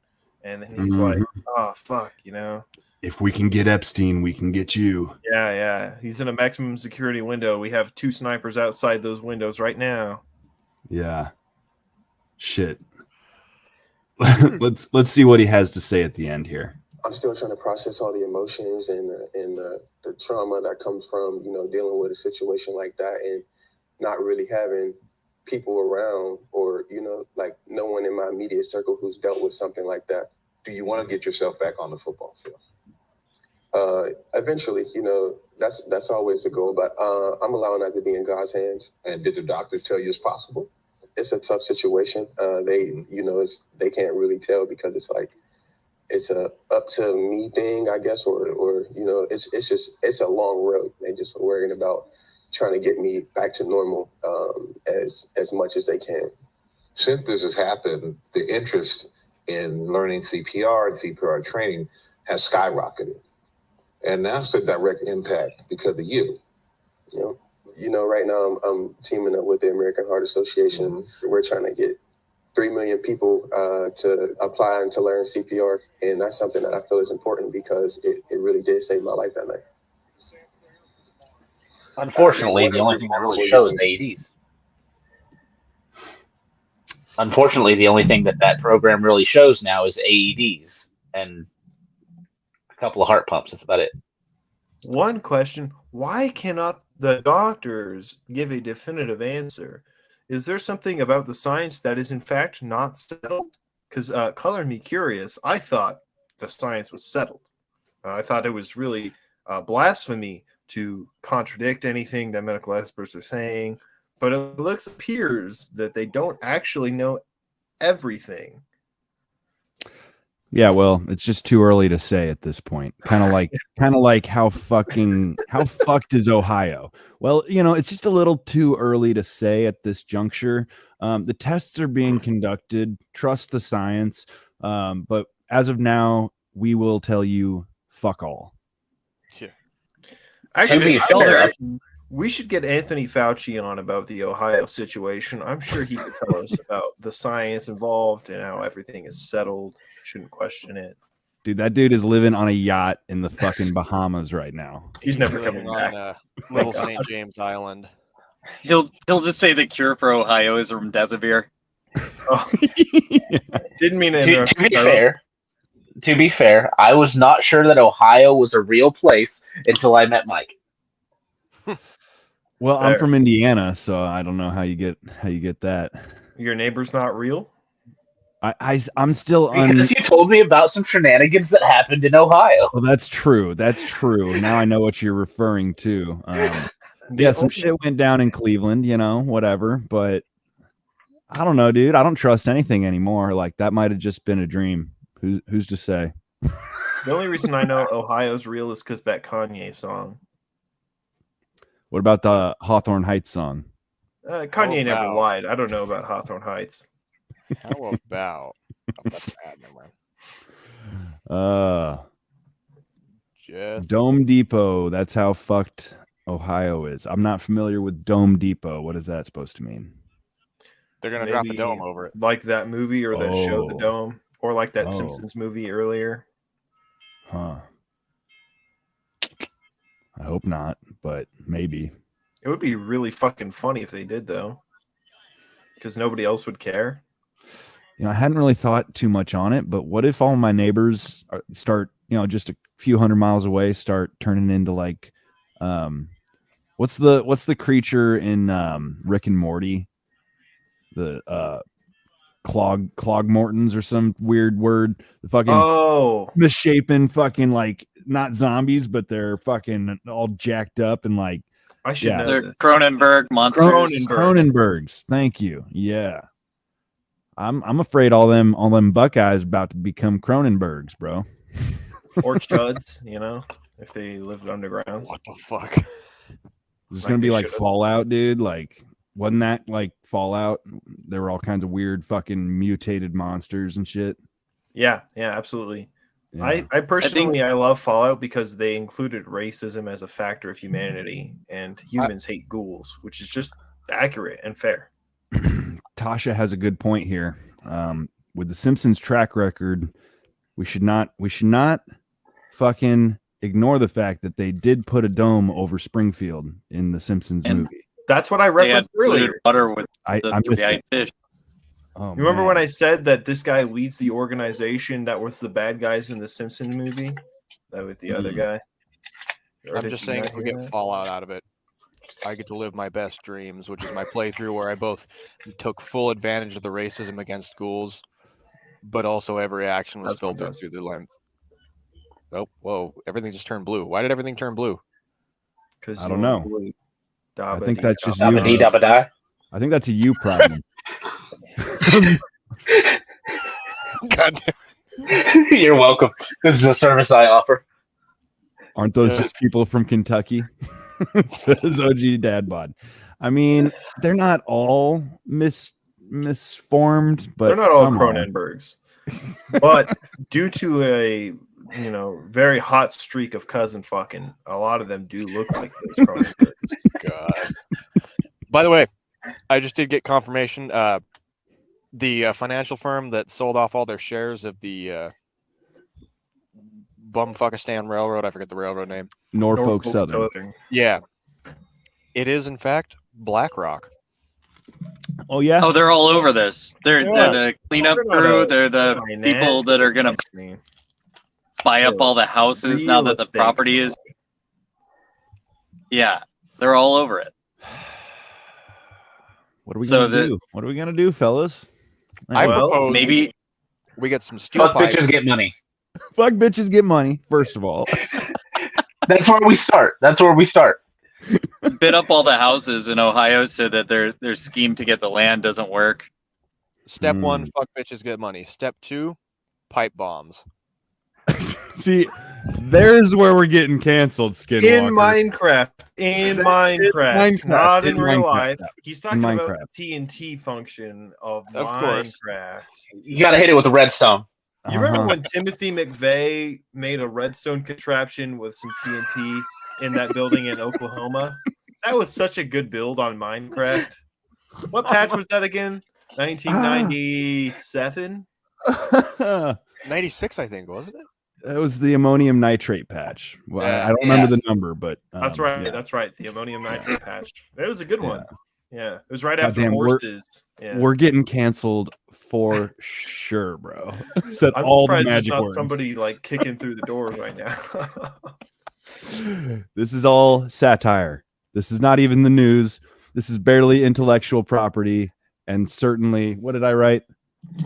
And then he's like, "Oh fuck," you know. If we can get Epstein, we can get you. Yeah. He's in a maximum security window. We have 2 snipers outside those windows right now. Yeah. Shit. Let's see what he has to say at the end here. I'm still trying to process all the emotions and the trauma that comes from, you know, dealing with a situation like that and not really having people around or, you know, like no one in my immediate circle who's dealt with something like that. Do you want to get yourself back on the football field? Eventually, you know, that's always the goal, but I'm allowing that to be in God's hands. And did the doctor tell you it's possible? It's a tough situation. They, you know, they can't really tell because it's like, it's a up to me thing, I guess, or you know, it's a long road. They just worrying about trying to get me back to normal as much as they can. Since this has happened, the interest in learning CPR and CPR training has skyrocketed, and that's a direct impact because of you. You know, right now I'm teaming up with the American Heart Association. Mm-hmm. We're trying to get 3 million people to apply and to learn CPR. And that's something that I feel is important because it really did save my life that night. Unfortunately, the only thing that really shows is AEDs. Unfortunately, the only thing that program really shows now is AEDs and a couple of heart pumps. That's about it. One question: why cannot the doctors give a definitive answer? Is there something about the science that is in fact not settled? Because color me curious. I thought the science was settled. I thought it was really blasphemy to contradict anything that medical experts are saying. But it appears that they don't actually know everything. Yeah, well, it's just too early to say at this point. Kind of like how fucked is Ohio? Well, you know, it's just a little too early to say at this juncture. The tests are being conducted. Trust the science. But as of now, we will tell you fuck all. Yeah. Actually, we should get Anthony Fauci on about the Ohio situation. I'm sure he could tell us about the science involved and how everything is settled. Shouldn't question it. Dude, that dude is living on a yacht in the fucking Bahamas right now. He's never coming back. On Little St. James Island. He'll just say the cure for Ohio is remdesivir. Oh. Didn't mean to interrupt. To be fair, I was not sure that Ohio was a real place until I met Mike. Well, I'm from Indiana, so I don't know how you get that. Your neighbor's not real? I'm still because you told me about some shenanigans that happened in Ohio. Well, that's true. Now I know what you're referring to. Yeah, some shit went down in Cleveland, you know, whatever. But I don't know, dude. I don't trust anything anymore. Like that might have just been a dream. Who's to say? The only reason I know Ohio's real is because that Kanye song. What about the Hawthorne Heights song? Kanye never lied. I don't know about Hawthorne Heights. How about? Oh, that's bad. Never mind. Dome Depot. That's how fucked Ohio is. I'm not familiar with Dome Depot. What is that supposed to mean? They're gonna drop a dome over it, like that movie or that show, The Dome, or like that Simpsons movie earlier. Huh. I hope not, but maybe. It would be really fucking funny if they did, though, because nobody else would care. I hadn't really thought too much on it, but what if all my neighbors start, just a few hundred miles away, start turning into like, what's the creature in Rick and Morty? The Clogmortons or some weird word. The fucking misshapen fucking like not zombies, but they're fucking all jacked up and like I should know They're this. Cronenberg monsters. Cronenbergs. Thank you. Yeah. I'm afraid all them Buckeyes about to become Cronenbergs, bro. Or chuds, if they lived underground. What the fuck? This is gonna be like Fallout, dude. Like, wasn't that like Fallout? There were all kinds of weird fucking mutated monsters and shit. Yeah, absolutely. Yeah. I personally I love Fallout because they included racism as a factor of humanity, and humans hate ghouls, which is just accurate and fair. Tasha has a good point here. With the Simpsons track record, we should not fucking ignore the fact that they did put a dome over Springfield in the Simpsons movie. That's what I referenced earlier. Butter with I missed it. fish. Oh, You remember man. when I said that this guy leads the organization that was the bad guys in the Simpsons movie? That with the other guy. Or I'm did just you saying, not if we hear get that? Fallout out of it, I get to live my best dreams, which is my playthrough where I both took full advantage of the racism against ghouls, but also every action was filtered through the lens. Oh, whoa! Everything just turned blue. Why did everything turn blue? Because I don't know. I think that's just you. Dabba-dee-dabba-die. I think that's a you problem. God damn. You're welcome. This is a service I offer. Aren't those just people from Kentucky? Says OG Dad Bod. I mean, they're not all misformed, but They're not all some are. Cronenbergs. But due to a very hot streak of cousin fucking, a lot of them do look like those Cronenbergs. God. By the way, I just did get confirmation. The financial firm that sold off all their shares of the Bumfuckistan Railroad, I forget the railroad name. Norfolk Southern. Yeah. It is, in fact, BlackRock. Oh, yeah? Oh, they're all over this. They're the cleanup crew. They're the people that are going to buy up all the houses now that the property is. Yeah, they're all over it. What are we going to do? What are we going to do, fellas? I propose maybe we get some steel Fuck pipes. bitches get money. Fuck bitches get money, first of all. That's where we start. Bid up all the houses in Ohio so that their scheme to get the land doesn't work. Step 1, fuck bitches get money. Step 2, pipe bombs. See, there's where we're getting canceled, Skinwalker. In Minecraft, not in real life. yeah. He's talking In about Minecraft. the TNT function of course. Minecraft. You got to hit it with a redstone. You remember when Timothy McVeigh made a redstone contraption with some TNT in that building in Oklahoma? That was such a good build on Minecraft. What patch was that again? 1997? 96, I think, wasn't it? That was the ammonium nitrate patch. Well, I don't remember the number, but That's right. yeah. That's right. The ammonium nitrate patch. It was a good one. Yeah, it was right after Goddamn, horses. We're getting canceled for sure, bro. Said I'm all the surprised there's magic not words. somebody like kicking through the doors right now. This is all satire. This is not even the news. This is barely intellectual property. And certainly, what did I write?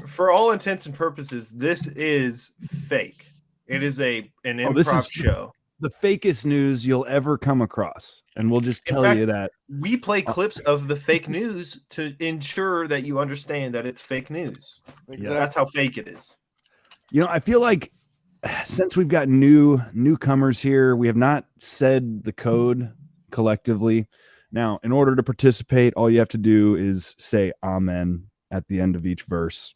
For all intents and purposes, this is fake. It is an improv this is show. The fakest news you'll ever come across. And we'll just In tell fact, you that. We play clips of the fake news to ensure that you understand that it's fake news. Exactly. That's how fake it is. I feel like since we've got newcomers here, we have not said the code collectively. Now, in order to participate, all you have to do is say amen at the end of each verse.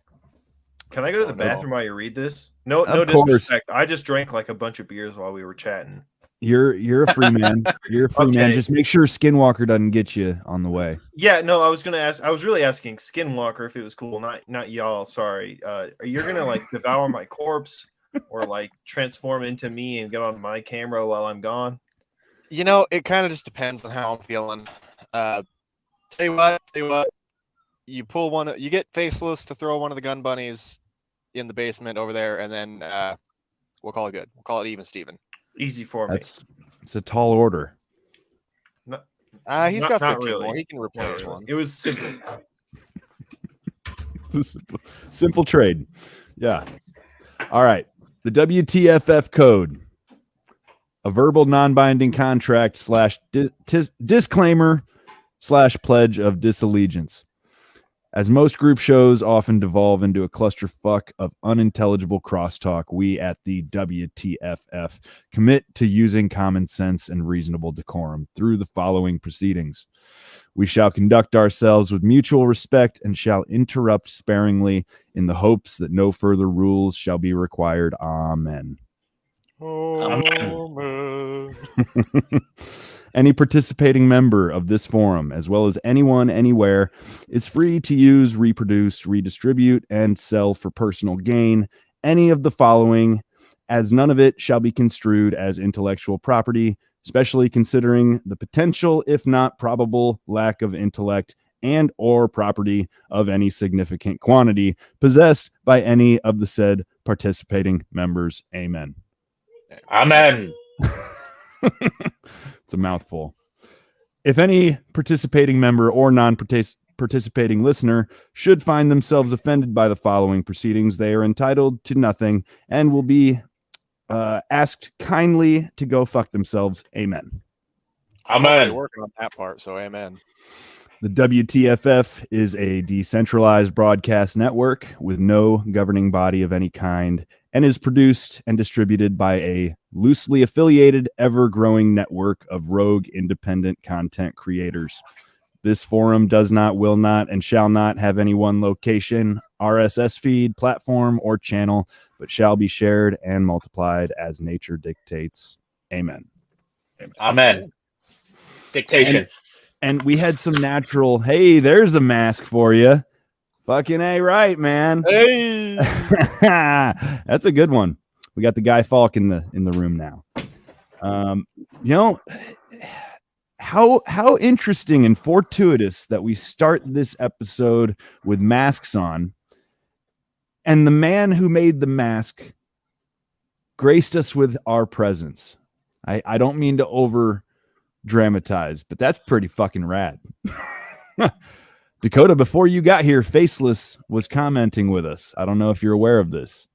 Can I go to the bathroom while you read this? No Of course. disrespect. I just drank like a bunch of beers while we were chatting. You're a free man. You're a free man. Okay. Just make sure Skinwalker doesn't get you on the way. Yeah, no, I was gonna ask. I was really asking Skinwalker if it was cool, not y'all. Sorry. Are you gonna like devour my corpse or like transform into me and get on my camera while I'm gone? It kind of just depends on how I'm feeling. Tell you what, you pull one, you get Faceless to throw one of the gun bunnies in the basement over there, and then we'll call it good. We'll call it even, Steven. Easy for me. It's a tall order. He's got 15 really. more. He can replace one. It was simple. Simple trade. Yeah. All right. The WTFF code. A verbal non-binding contract / disclaimer / pledge of disallegiance. As most group shows often devolve into a clusterfuck of unintelligible crosstalk, we at the WTFF commit to using common sense and reasonable decorum through the following proceedings. We shall conduct ourselves with mutual respect and shall interrupt sparingly in the hopes that no further rules shall be required. Amen. Any participating member of this forum, as well as anyone anywhere, is free to use, reproduce, redistribute, and sell for personal gain any of the following, as none of it shall be construed as intellectual property, especially considering the potential, if not probable, lack of intellect and or property of any significant quantity possessed by any of the said participating members. Amen. Amen. It's a mouthful. If any participating member or non-participating listener should find themselves offended by the following proceedings, they are entitled to nothing and will be asked kindly to go fuck themselves. Amen. I'm working on that part, so amen. The WTFF is a decentralized broadcast network with no governing body of any kind and is produced and distributed by a loosely affiliated, ever-growing network of rogue independent content creators. This forum does not, will not, and shall not have any one location, RSS feed, platform, or channel, but shall be shared and multiplied as nature dictates. Amen. Amen. Dictation. And we had some natural, hey, there's a mask for you. Fucking A right, man. Hey. That's a good one. We got the Guy Fawkes in the room now. How interesting and fortuitous that we start this episode with masks on, and the man who made the mask graced us with our presence. I don't mean to over dramatize, but that's pretty fucking rad. Dakota, before you got here, Faceless was commenting with us. I don't know if you're aware of this.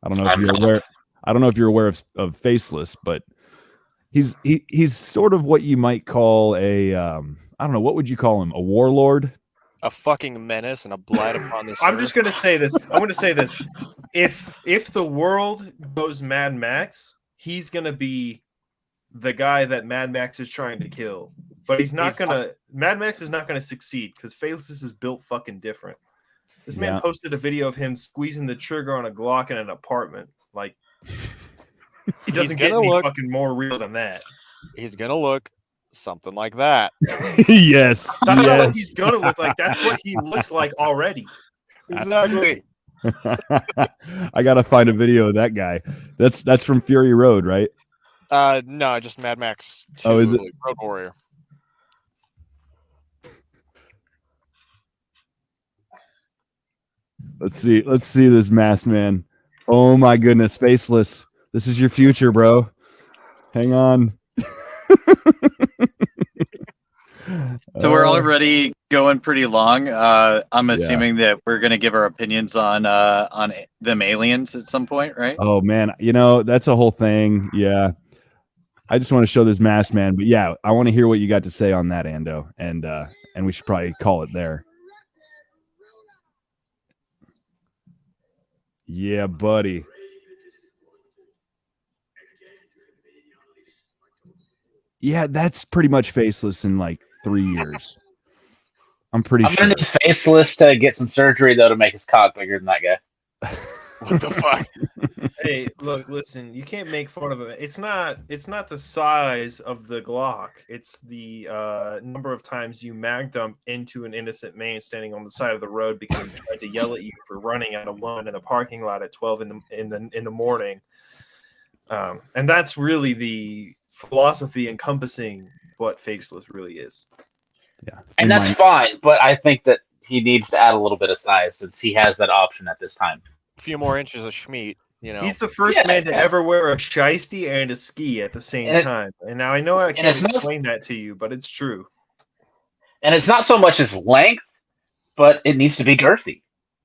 I don't know if you're aware of Faceless, but he's sort of what you might call a I don't know, what would you call him? A warlord? A fucking menace and a blight upon this I'm earth. just gonna say this. I'm gonna say this. If the world goes Mad Max, he's gonna be the guy that Mad Max is trying to kill. But Mad Max is not gonna succeed because Faceless is built fucking different. This man posted a video of him squeezing the trigger on a Glock in an apartment. Like, he doesn't get any fucking more real than that. He's gonna look something like that. Yes. That's not what he's gonna look like. That's what he looks like already. Exactly. I gotta find a video of that guy. That's from Fury Road, right? No, just Mad Max 2, oh, is it? Road Warrior. Let's see this masked man. Oh my goodness, Faceless. This is your future, bro. Hang on. So we're already going pretty long. I'm assuming that we're going to give our opinions on them aliens at some point, right? Oh man, that's a whole thing. Yeah. I just want to show this masked man, but yeah, I want to hear what you got to say on that, Ando, and we should probably call it there. Yeah, buddy. Yeah, that's pretty much Faceless in like 3 years. I'm pretty sure. I'm gonna need Faceless to get some surgery though to make his cock bigger than that guy. What the fuck? Hey, look, listen, you can't make fun of it. It's not the size of the Glock. It's the number of times you mag dump into an innocent man standing on the side of the road because he tried to yell at you for running out of one in the parking lot at 12 in the morning. And that's really the philosophy encompassing what Faceless really is. Yeah, And that's fine, but I think that he needs to add a little bit of size since he has that option at this time. A few more inches of Schmeat, He's the first man to ever wear a shiesty and a ski at the same time. And now I know I can't explain that to you, but it's true. And it's not so much his length, but it needs to be girthy.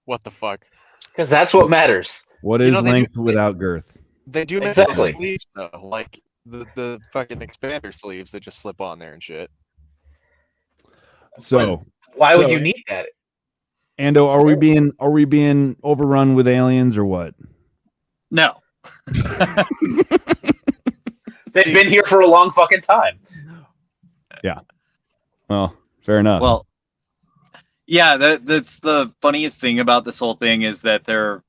What the fuck? Because that's what matters. What is length without girth? They do make Exactly. those sleeves though, like the fucking expander sleeves that just slip on there and shit. So why would you need that? Ando, are we being overrun with aliens or what? No. They've been here for a long fucking time. Yeah. Well, fair enough. Well, yeah, that's the funniest thing about this whole thing is that they're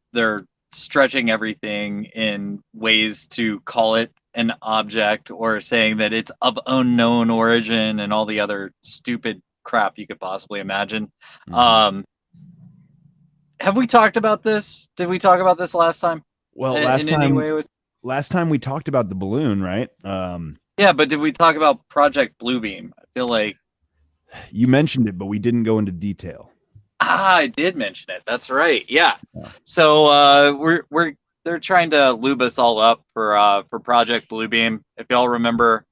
stretching everything in ways to call it an object or saying that it's of unknown origin and all the other stupid crap you could possibly imagine. Mm-hmm. Have we talked about this? Did we talk about this last time? Well, last time we talked about the balloon, right? Yeah, but did we talk about Project Bluebeam? I feel like you mentioned it, but we didn't go into detail. I did mention it. That's right. Yeah. So they're trying to lube us all up for Project Bluebeam. If y'all remember,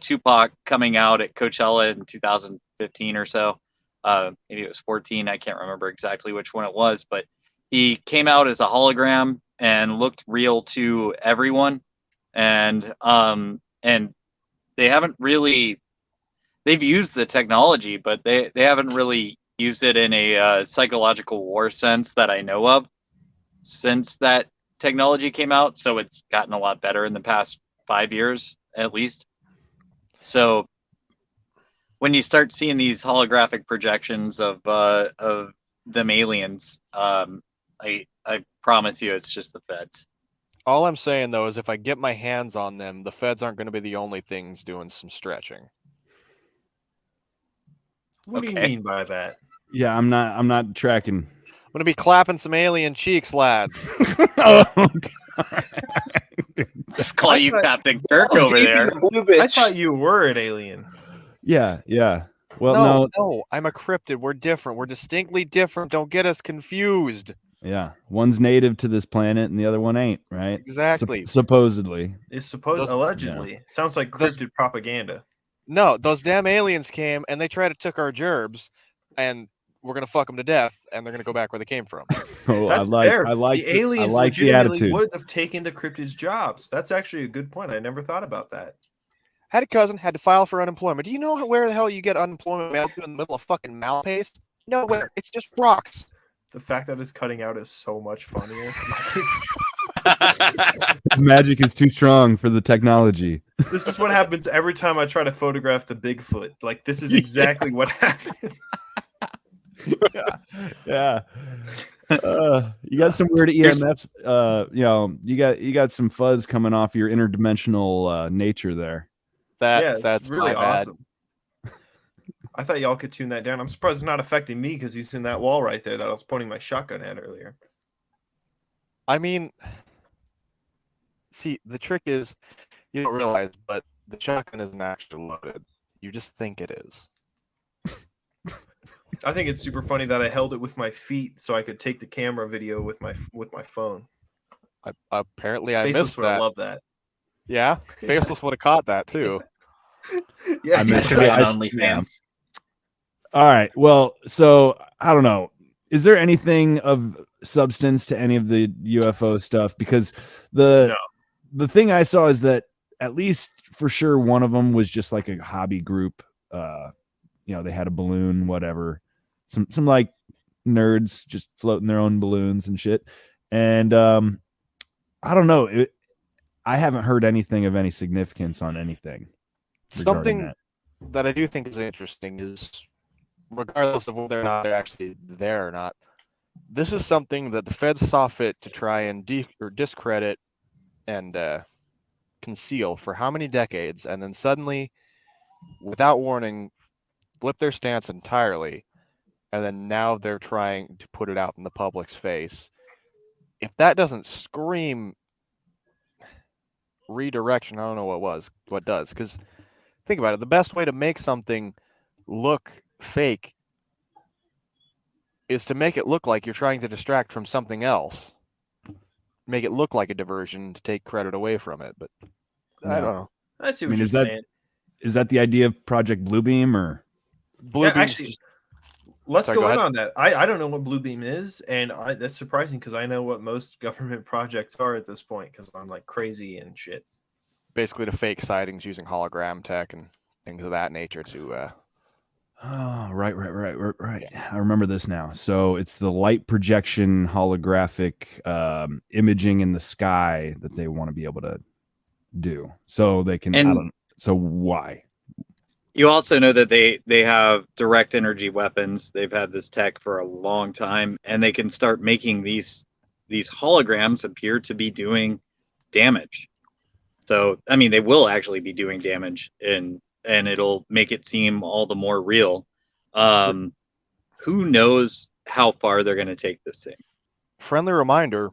Tupac coming out at Coachella in 2015 or so, maybe it was 14. I can't remember exactly which one it was, but he came out as a hologram and looked real to everyone. And they haven't really, they've used the technology, but they haven't really used it in a psychological war sense that I know of since that technology came out. So it's gotten a lot better in the past 5 years, at least. So when you start seeing these holographic projections of them aliens, I promise you it's just the feds. All I'm saying though is if I get my hands on them, the feds aren't going to be the only things doing some stretching. What do you mean by that? Yeah, I'm not tracking. I'm gonna be clapping some alien cheeks, lads. Oh, God. Just call you Captain Kirk over there. I thought you were an alien. Yeah. Well, no, I'm a cryptid. We're different. We're distinctly different. Don't get us confused. Yeah, one's native to this planet and the other one ain't, right? Exactly. Supposedly. It's allegedly. Yeah. Sounds like cryptid propaganda. No, those damn aliens came and they tried to took our gerbs, and we're gonna fuck them to death, and they're gonna go back where they came from. Oh, That's fair. the aliens I like the legitimately attitude. would have taken the cryptid's jobs. That's actually a good point. I never thought about that. Had a cousin, had to file for unemployment. Do you know where the hell you get unemployment mail to in the middle of fucking Malpace? Nowhere. It's just rocks. The fact that it's cutting out is so much funnier. His magic is too strong for the technology. This is what happens every time I try to photograph the Bigfoot. Like, this is exactly what happens. Yeah. You got some weird EMF. You got some fuzz coming off your interdimensional nature there. That's really my bad. awesome. I thought y'all could tune that down. I'm surprised it's not affecting me because he's in that wall right there that I was pointing my shotgun at earlier. I mean, see, the trick is you don't realize, but the shotgun isn't actually loaded. You just think it is. I think it's super funny that I held it with my feet so I could take the camera video with my phone. Apparently, I Faceless missed would that. have loved that. Yeah, Faceless would have caught that too. Yeah, I missed it on OnlyFans. All right. Well, so I don't know. Is there anything of substance to any of the UFO stuff? Because the thing I saw is that at least for sure one of them was just like a hobby group. They had a balloon, whatever. Some like nerds just floating their own balloons and shit. And I don't know. I haven't heard anything of any significance on anything. Something that I do think is interesting is, regardless of whether or not they're actually there or not, this is something that the feds saw fit to try and discredit and conceal for how many decades, and then suddenly, without warning, flip their stance entirely, and then now they're trying to put it out in the public's face. If that doesn't scream redirection, I don't know what does. Because think about it, the best way to make something look fake is to make it look like you're trying to distract from something else. Make it look like a diversion to take credit away from it, but I don't know. I see I what mean, you're is that saying. is that the idea of Project Bluebeam or Bluebeam's Actually, just let's Sorry, go go in ahead. on that. I don't know what Bluebeam is, and that's surprising because I know what most government projects are at this point because I'm like crazy and shit. basically to fake sightings using hologram tech and things of that nature to Oh, right. I remember this now. So it's the light projection holographic imaging in the sky that they want to be able to do. So they can. And So why? you also know that they have direct energy weapons. They've had this tech for a long time, and they can start making these holograms appear to be doing damage. So I mean, they will actually be doing damage, and it'll make it seem all the more real. Who knows how far they're going to take this thing? friendly reminder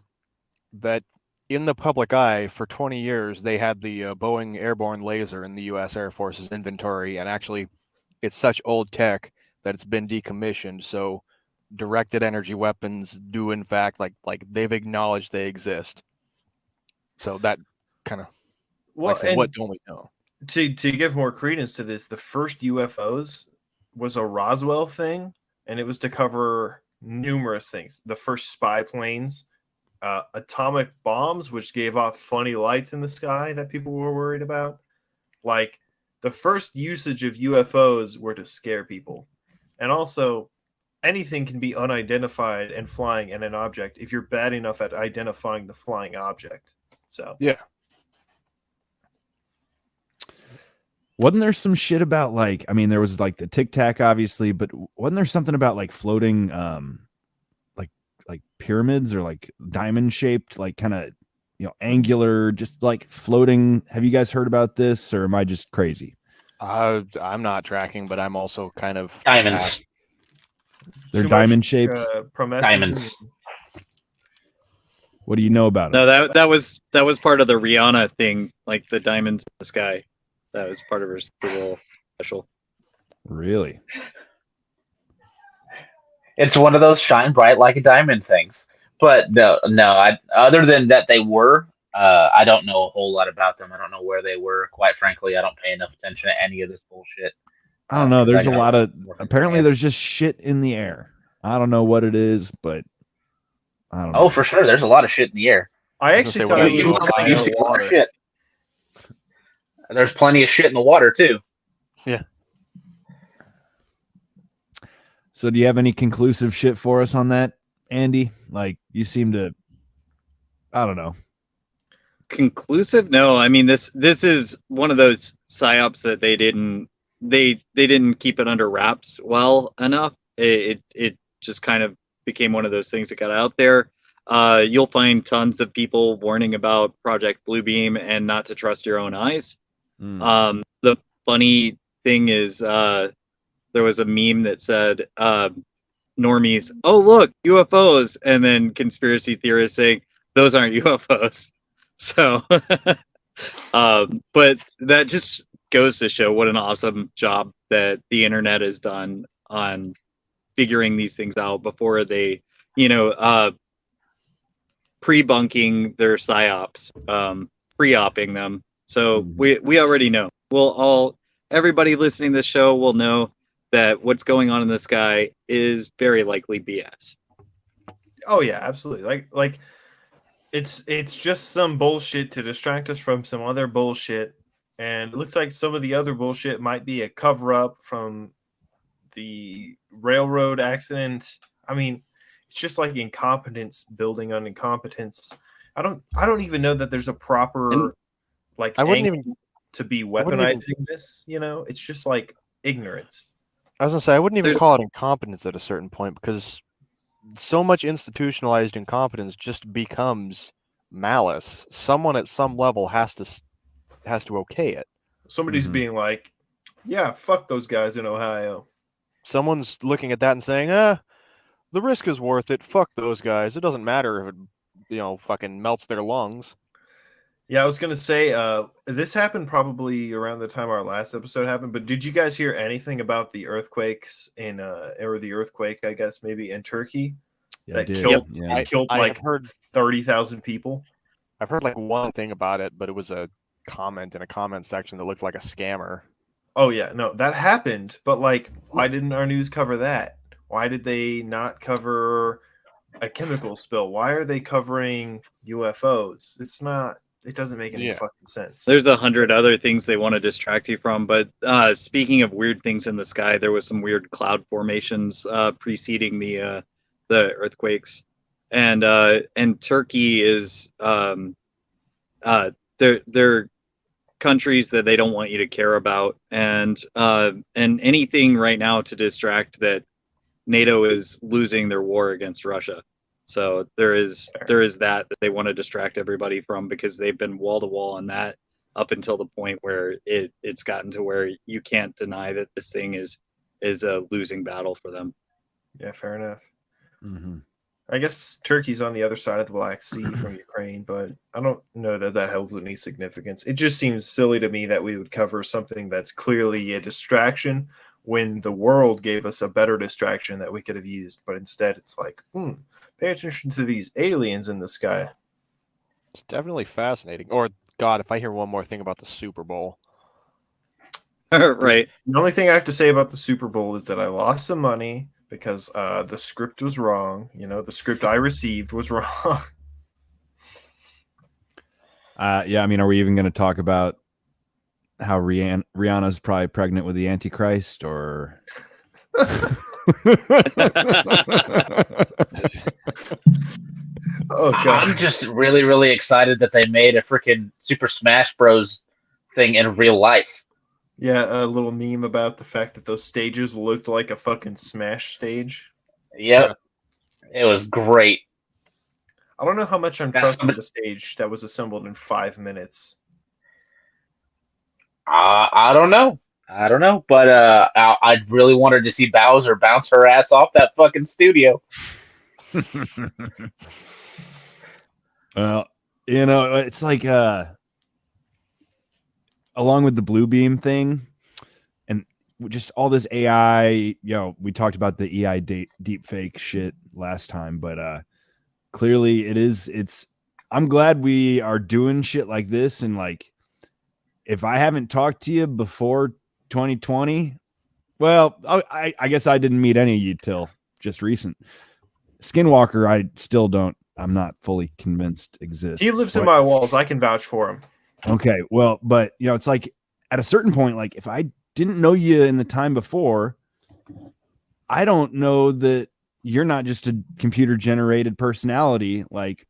that in the public eye for 20 years they had the Boeing airborne laser in the U.S. Air Force's inventory, and actually it's such old tech that it's been decommissioned. So directed energy weapons do in fact like they've acknowledged they exist. So that kind of Well, like I said, what don't we know? To give more credence to this, the first UFOs was a Roswell thing, and it was to cover numerous things. The first spy planes, atomic bombs, which gave off funny lights in the sky that people were worried about. Like the first usage of UFOs were to scare people, and also anything can be unidentified and flying in an object if you're bad enough at identifying the flying object. So yeah. Wasn't there some shit about like, I mean, there was like the Tic Tac, obviously, but wasn't there something about like floating, like pyramids or like diamond shaped, like kind of, angular, just like floating? Have you guys heard about this, or am I just crazy? I'm not tracking, but I'm also kind of Diamonds. They're too diamond much, shaped. Prometheus. What do you know about it? No, that was part of the Rihanna thing, like the diamonds in the sky. That was part of her little special. Really? It's one of those shine bright like a diamond things. But no. Other than that, they were. I don't know a whole lot about them. I don't know where they were. Quite frankly, I don't pay enough attention to any of this bullshit. I don't know. There's a lot of, apparently there's just shit in the air. I don't know what it is, but I don't know. Oh, for sure. There's a lot of shit in the air. I actually thought it was you see a lot of shit. There's plenty of shit in the water too. Yeah. So do you have any conclusive shit for us on that, Andy? Like, you seem to, I don't know. Conclusive? No, I mean this is one of those psyops that they didn't keep it under wraps well enough. It just kind of became one of those things that got out there. You'll find tons of people warning about Project Bluebeam and not to trust your own eyes. The funny thing is, there was a meme that said, normies, oh look, UFOs, and then conspiracy theorists saying those aren't UFOs. So, but that just goes to show what an awesome job that the internet has done on figuring these things out before they, pre-bunking their psyops, pre-opping them. So we already know. Everybody listening to this show will know that what's going on in the sky is very likely BS. Oh yeah, absolutely. Like it's just some bullshit to distract us from some other bullshit, and it looks like some of the other bullshit might be a cover up from the railroad accident. I mean, it's just like incompetence building on incompetence. I don't even know that there's a proper I wouldn't even to be weaponizing this. It's just like ignorance. I was gonna say I wouldn't even call it incompetence at a certain point, because so much institutionalized incompetence just becomes malice. Someone at some level has to okay it. Somebody's being like, yeah, fuck those guys in Ohio. Someone's looking at that and saying, the risk is worth it. Fuck those guys. It doesn't matter if it, fucking melts their lungs. Yeah, I was gonna say this happened probably around the time our last episode happened. But did you guys hear anything about the earthquakes in or the earthquake, I guess maybe in Turkey Yeah, killed I like have heard 30,000 people? I've heard like one thing about it, but it was a comment in a comment section that looked like a scammer. Oh yeah, no, that happened. But like, why didn't our news cover that? Why did they not cover a chemical spill? Why are they covering UFOs? It's not. It doesn't make any fucking sense. There's 100 other things they want to distract you from. But speaking of weird things in the sky, there was some weird cloud formations preceding the earthquakes, and Turkey is they're countries that they don't want you to care about, and anything right now to distract that NATO is losing their war against Russia. So there is that they want to distract everybody from, because they've been wall to wall on that up until the point where it's gotten to where you can't deny that this thing is a losing battle for them. Yeah, fair enough. Mm-hmm. I guess Turkey's on the other side of the Black Sea from Ukraine, but I don't know that holds any significance. It just seems silly to me that we would cover something that's clearly a distraction when the world gave us a better distraction that we could have used. But instead, it's like, pay attention to these aliens in the sky. It's definitely fascinating. Or, God, if I hear one more thing about the Super Bowl. Right. The only thing I have to say about the Super Bowl is that I lost some money because the script was wrong. You know, the script I received was wrong. Yeah, I mean, are we even going to talk about how Rihanna's probably pregnant with the Antichrist, or Oh god! I'm just really, really excited that they made a freaking Super Smash Bros. Thing in real life. Yeah, a little meme about the fact that those stages looked like a fucking Smash stage. Yep, it was great. I don't know how much I'm trusting the stage that was assembled in 5 minutes. I don't know. But I really wanted to see Bowser bounce her ass off that fucking studio. Well, you know, it's like along with the blue beam thing and just all this AI, you know, we talked about the AI deep fake shit last time, but clearly I'm glad we are doing shit like this. And like, if I haven't talked to you before 2020, well, I guess I didn't meet any of you till just recent. Skinwalker, I'm not fully convinced exists. He lives in my walls. I can vouch for him. Okay, well, but you know, it's like at a certain point, like if I didn't know you in the time before, I don't know that you're not just a computer generated personality. Like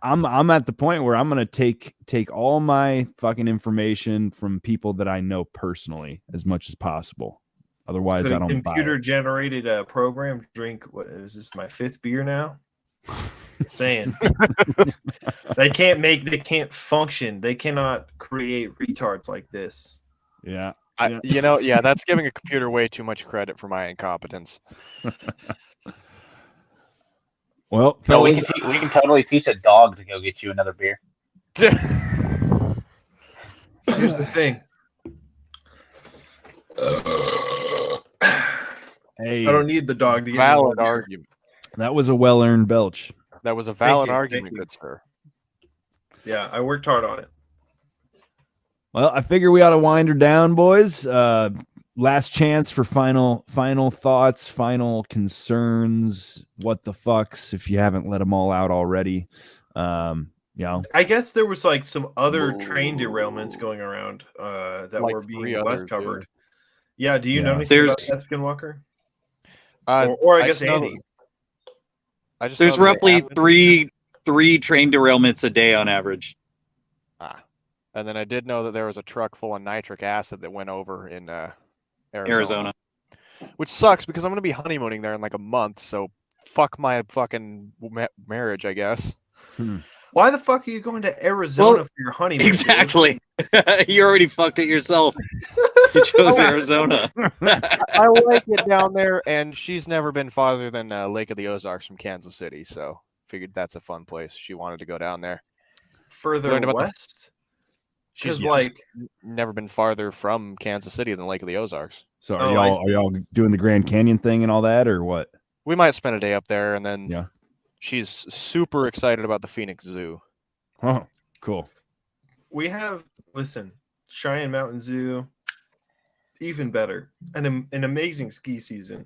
I'm at the point where I'm gonna take all my fucking information from people that I know personally as much as possible. Otherwise, Could I don't buy it. Computer generated program drink. What is this? My 5th beer now. Saying they can't function. They cannot create retards like this. Yeah. That's giving a computer way too much credit for my incompetence. Well, no, we can totally teach a dog to go get you another beer. Here's the thing. Hey, I don't need the dog to get valid argument. That was a well-earned belch. That was a valid Thank argument, you. good sir. Yeah, I worked hard on it. Well, I figure we ought to wind her down, boys. Last chance for final thoughts, final concerns. What the fucks if you haven't let them all out already? You know, I guess there was like some other train derailments going around that Like were being 3 less others, covered. Yeah, do you know Yeah. anything about that, Skinwalker? Or Or I guess Andy. There's roughly three train derailments a day on average. And then I did know that there was a truck full of nitric acid that went over in Arizona. Which sucks because I'm going to be honeymooning there in like a month. So fuck my fucking marriage, I guess. Why the fuck are you going to Arizona for your honeymoon? Exactly. You already fucked it yourself. You chose Arizona. I like it down there, and she's never been farther than Lake of the Ozarks from Kansas City, so figured that's a fun place. She wanted to go down there. further Learned about west? She's Because like never been farther from Kansas City than Lake of the Ozarks. So are y'all doing the Grand Canyon thing and all that, or what? We might spend a day up there, and then Yeah. she's super excited about the Phoenix Zoo. Oh, cool. we have Cheyenne Mountain Zoo, even better, an amazing ski season.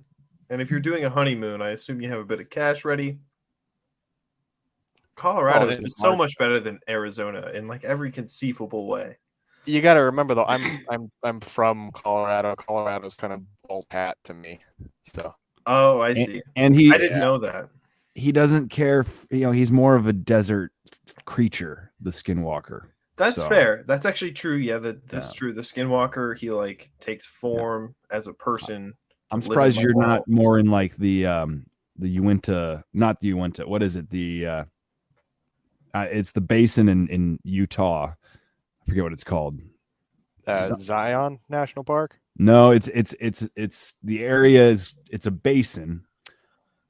And if you're doing a honeymoon, I assume you have a bit of cash ready. Colorado is just so much better than Arizona in like every conceivable way. You got to remember though, I'm from Colorado. Colorado's kind of old hat to me. So. Oh, I see. And I didn't know that. He doesn't care. He's more of a desert creature, the Skinwalker. That's fair. That's actually true. Yeah, that's true. The Skinwalker, he like takes form as a person. I'm surprised you're not more in like the Uinta, not the Uinta. What is it? It's the basin in Utah. I forget what it's called. Zion National Park? No, it's the area it's a basin.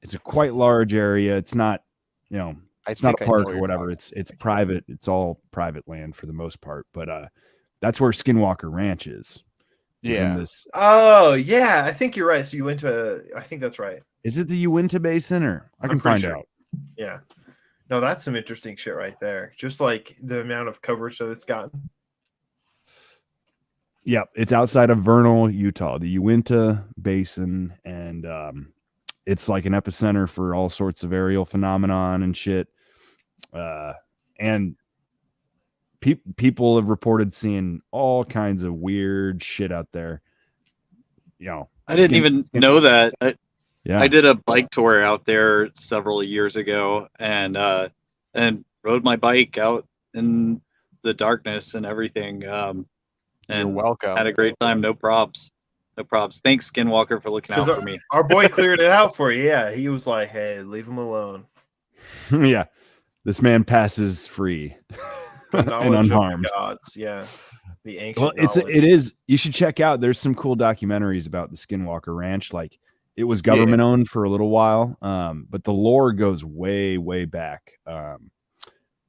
It's a quite large area. It's not, it's not a park or whatever. It's private. It's all private land for the most part. But that's where Skinwalker Ranch is. Yeah. Oh, yeah. I think you're right. So you went to, I think that's right. Is it the Uinta Basin, or I can find out? Yeah. No, that's some interesting shit right there. Just like the amount of coverage that it's gotten. Yeah, it's outside of Vernal, Utah, the Uinta Basin, and it's like an epicenter for all sorts of aerial phenomenon and shit. And people have reported seeing all kinds of weird shit out there. I didn't even know that. Yeah. I did a bike tour out there several years ago, and rode my bike out in the darkness and everything. And you're welcome. Had a great time. No props. No props. Thanks, Skinwalker, for looking out for me. Our boy cleared it out for you. Yeah, he was like, "Hey, leave him alone." Yeah, this man passes free and unharmed. Gods, yeah. The ancient. Well, it is. You should check out. There's some cool documentaries about the Skinwalker Ranch. Like, it was government owned for a little while, but the lore goes way, way back.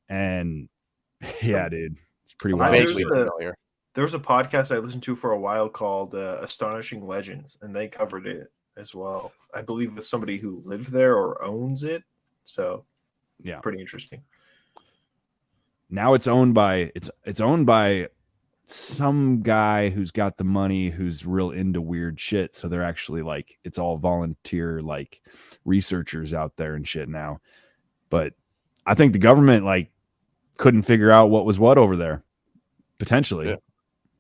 And yeah, dude, it's pretty wild. There was a podcast I listened to for a while called Astonishing Legends, and they covered it as well. I believe with somebody who lived there or owns it. So yeah, pretty interesting. Now it's owned by some guy who's got the money, who's real into weird shit. So they're actually like, it's all volunteer like researchers out there and shit now. But I think the government like couldn't figure out what was what over there. Potentially.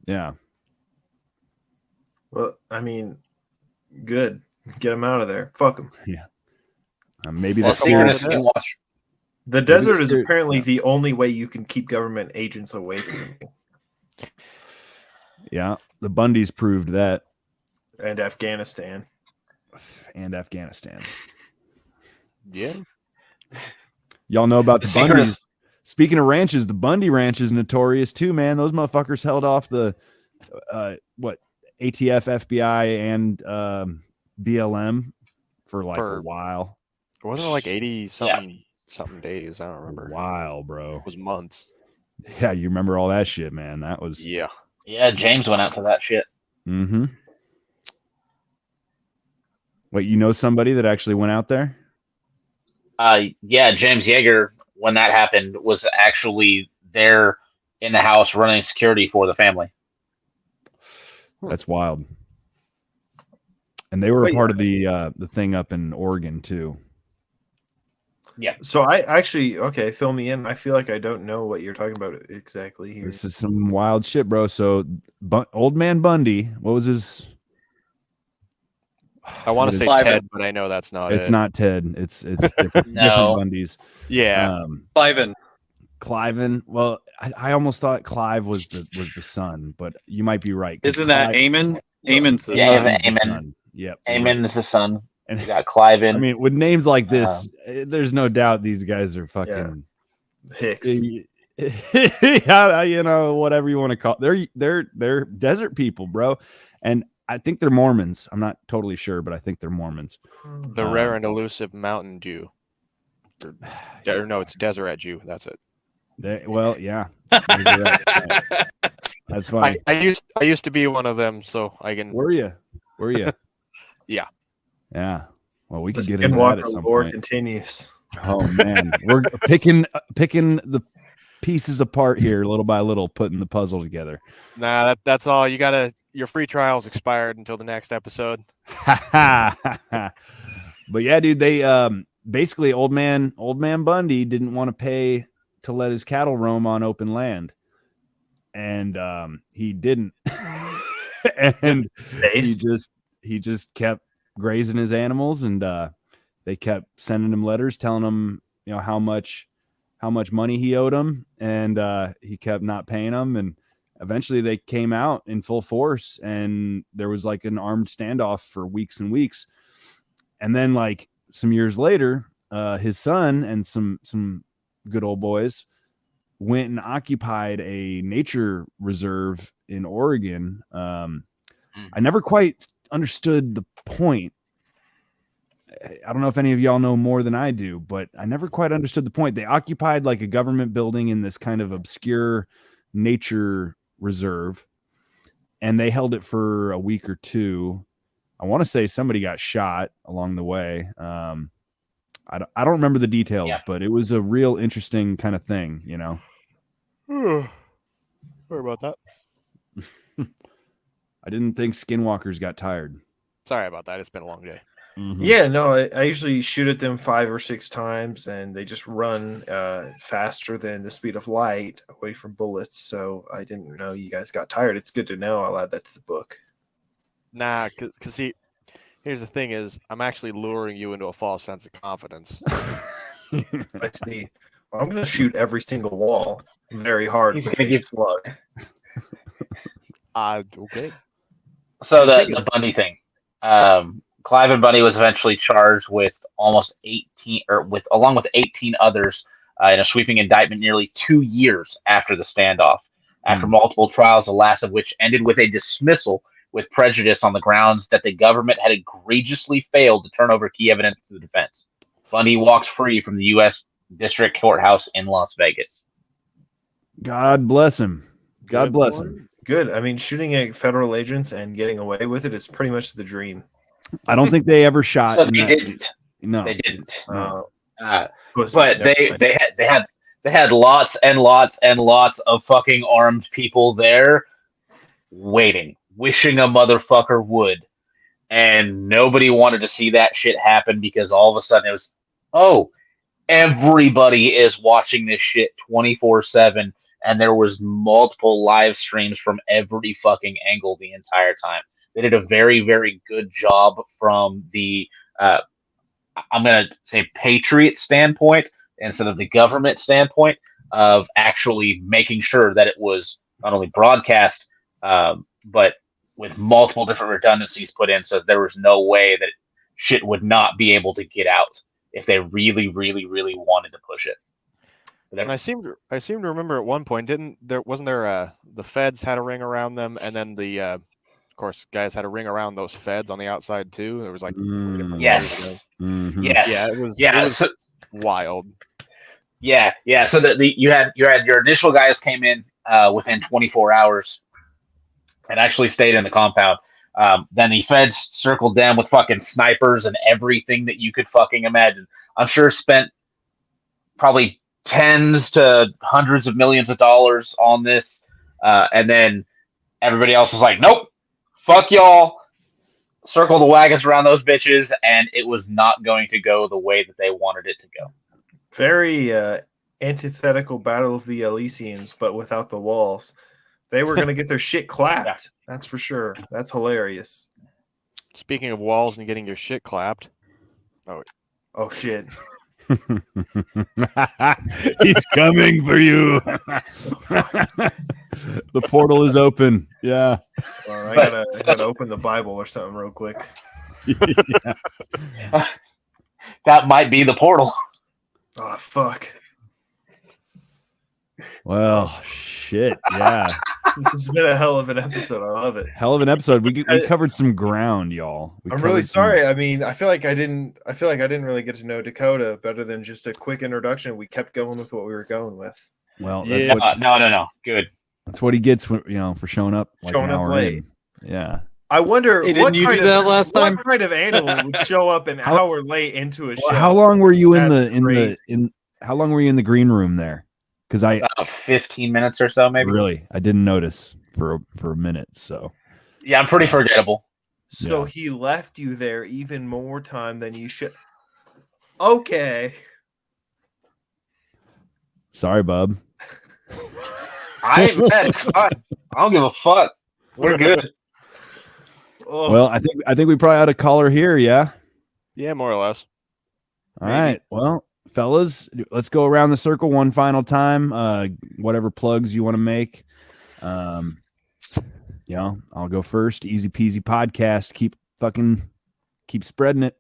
Yeah. Well, I mean, good. Get them out of there. Fuck them. Yeah. Maybe the desert is spirit, apparently the only way you can keep government agents away from you. Yeah, the Bundys proved that. And Afghanistan. Yeah. Y'all know about the Bundys. Speaking of ranches, the Bundy Ranch is notorious too, man. Those motherfuckers held off the ATF, FBI, and BLM for a while. Wasn't it like 80 something days? I don't remember. A while, bro. It was months. Yeah, you remember all that shit, man. That was Yeah, James went out to that shit. Mm-hmm. Wait, you know somebody that actually went out there? Yeah, James Yeager, when that happened, was actually there in the house running security for the family. That's wild. And they were a part of the thing up in Oregon too. Yeah. So I actually, fill me in. I feel like I don't know what you're talking about exactly here. This is some wild shit, bro. So Old Man Bundy, what was his? I want to say Ted, but I know that's not it. It's not Ted. It's different, different Bundys. Yeah. Cliven. Well, I almost thought Clive was the son, but you might be right. Isn't that Eamon? Eamon's the son. Yep. Eamon is the son. And you got Cliven. I mean, with names like this, there's no doubt these guys are fucking Hicks. Yeah, whatever you want to call it. They're desert people, bro. And I think they're Mormons. I'm not totally sure, but I think they're Mormons. The rare and elusive mountain Jew. Or no, it's Deseret Jew. That's it. Well, yeah. That's funny. I used to be one of them, so I can. Were you? Yeah. Yeah. Well, we The could get into that at Skinwalker some lore point. continues. Oh man, we're picking the pieces apart here, little by little, putting the puzzle together. Nah, that's all. Your free trial's expired until the next episode. But yeah, dude, they basically old man Bundy didn't want to pay to let his cattle roam on open land, and he didn't. And he just kept grazing his animals, and they kept sending him letters telling him, you know, how much money he owed him, and he kept not paying them, and eventually they came out in full force, and there was like an armed standoff for weeks and weeks. And then like some years later, his son and some good old boys went and occupied a nature reserve in Oregon. I never quite understood the point. I don't know if any of y'all know more than I do, but I never quite understood the point. They occupied like a government building in this kind of obscure nature reserve, and they held it for a week or two. I want to say somebody got shot along the way. I don't remember the details, but it was a real interesting kind of thing, you know. Sorry about that. I didn't think skinwalkers got tired. Sorry about that. It's been a long day. Mm-hmm. Yeah, no, I usually shoot at them 5 or 6 times, and they just run faster than the speed of light away from bullets. So I didn't know you guys got tired. It's good to know. I'll add that to the book. Nah, because see, here's the thing is, I'm actually luring you into a false sense of confidence. I see. Well, I'm going to shoot every single wall very hard with a slug. Okay. So the Bundy thing. Clive Bundy was eventually charged with almost 18, along with 18 others, in a sweeping indictment nearly 2 years after the standoff. After multiple trials, the last of which ended with a dismissal with prejudice on the grounds that the government had egregiously failed to turn over key evidence to the defense. Bundy walked free from the U.S. District Courthouse in Las Vegas. God bless him. God bless him. Good. I mean, shooting at federal agents and getting away with it is pretty much the dream. I don't think they ever shot. So they didn't. No, they didn't. No. But they had lots and lots and lots of fucking armed people there, waiting, wishing a motherfucker would, and nobody wanted to see that shit happen because all of a sudden it was, oh, everybody is watching this shit 24/7, and there was multiple live streams from every fucking angle the entire time. They did a very, very good job from the, I'm going to say Patriot standpoint instead of the government standpoint of actually making sure that it was not only broadcast, but with multiple different redundancies put in, so there was no way that shit would not be able to get out if they really, really, really wanted to push it. And I seem to remember at one point, wasn't there the feds had a ring around them, and then the of course guys had a ring around those feds on the outside too. There was like 3 different yes, Mm-hmm. yes, yeah, it was wild. Yeah. So you had your initial guys came in within 24 hours and actually stayed in the compound. Then the feds circled them with fucking snipers and everything that you could fucking imagine. I'm sure spent probably tens to hundreds of millions of dollars on this. And then everybody else was like, nope, fuck y'all. Circle the wagons around those bitches. And it was not going to go the way that they wanted it to go. Very antithetical Battle of the Elysians, but without the walls. They were going to get their shit clapped. That's for sure. That's hilarious. Speaking of walls and getting your shit clapped. Oh shit. He's coming for you. The portal is open. Yeah. Well, I gotta open the Bible or something real quick. That might be the portal. Oh fuck. Well, shit. Yeah. This has been a hell of an episode. I love it. Hell of an episode. We covered some ground, y'all. I'm really sorry. I mean, I feel like I didn't really get to know Dakota better than just a quick introduction. We kept going with what we were going with. Well, Yeah, that's what no. Good. that's what he gets when, for showing up like Showing an up hour late. in. Yeah. I wonder Hey, what didn't you kind do of that last time? what kind of animal would show up an hour late into a show. How long were you in That's crazy. how long were you in the green room there? Because About 15 minutes or so, maybe. really I didn't notice for a minute. So Yeah, I'm pretty forgettable. So he left you there even more time than you should. Okay. Sorry, bub. I ain't mad. It's fine. I don't give a fuck. We're good. Well, I think we probably ought to call her here. Yeah. Yeah, more or less. All right. Well, fellas, let's go around the circle one final time. Whatever plugs you want to make. I'll go first. Easy peasy podcast. Keep spreading it.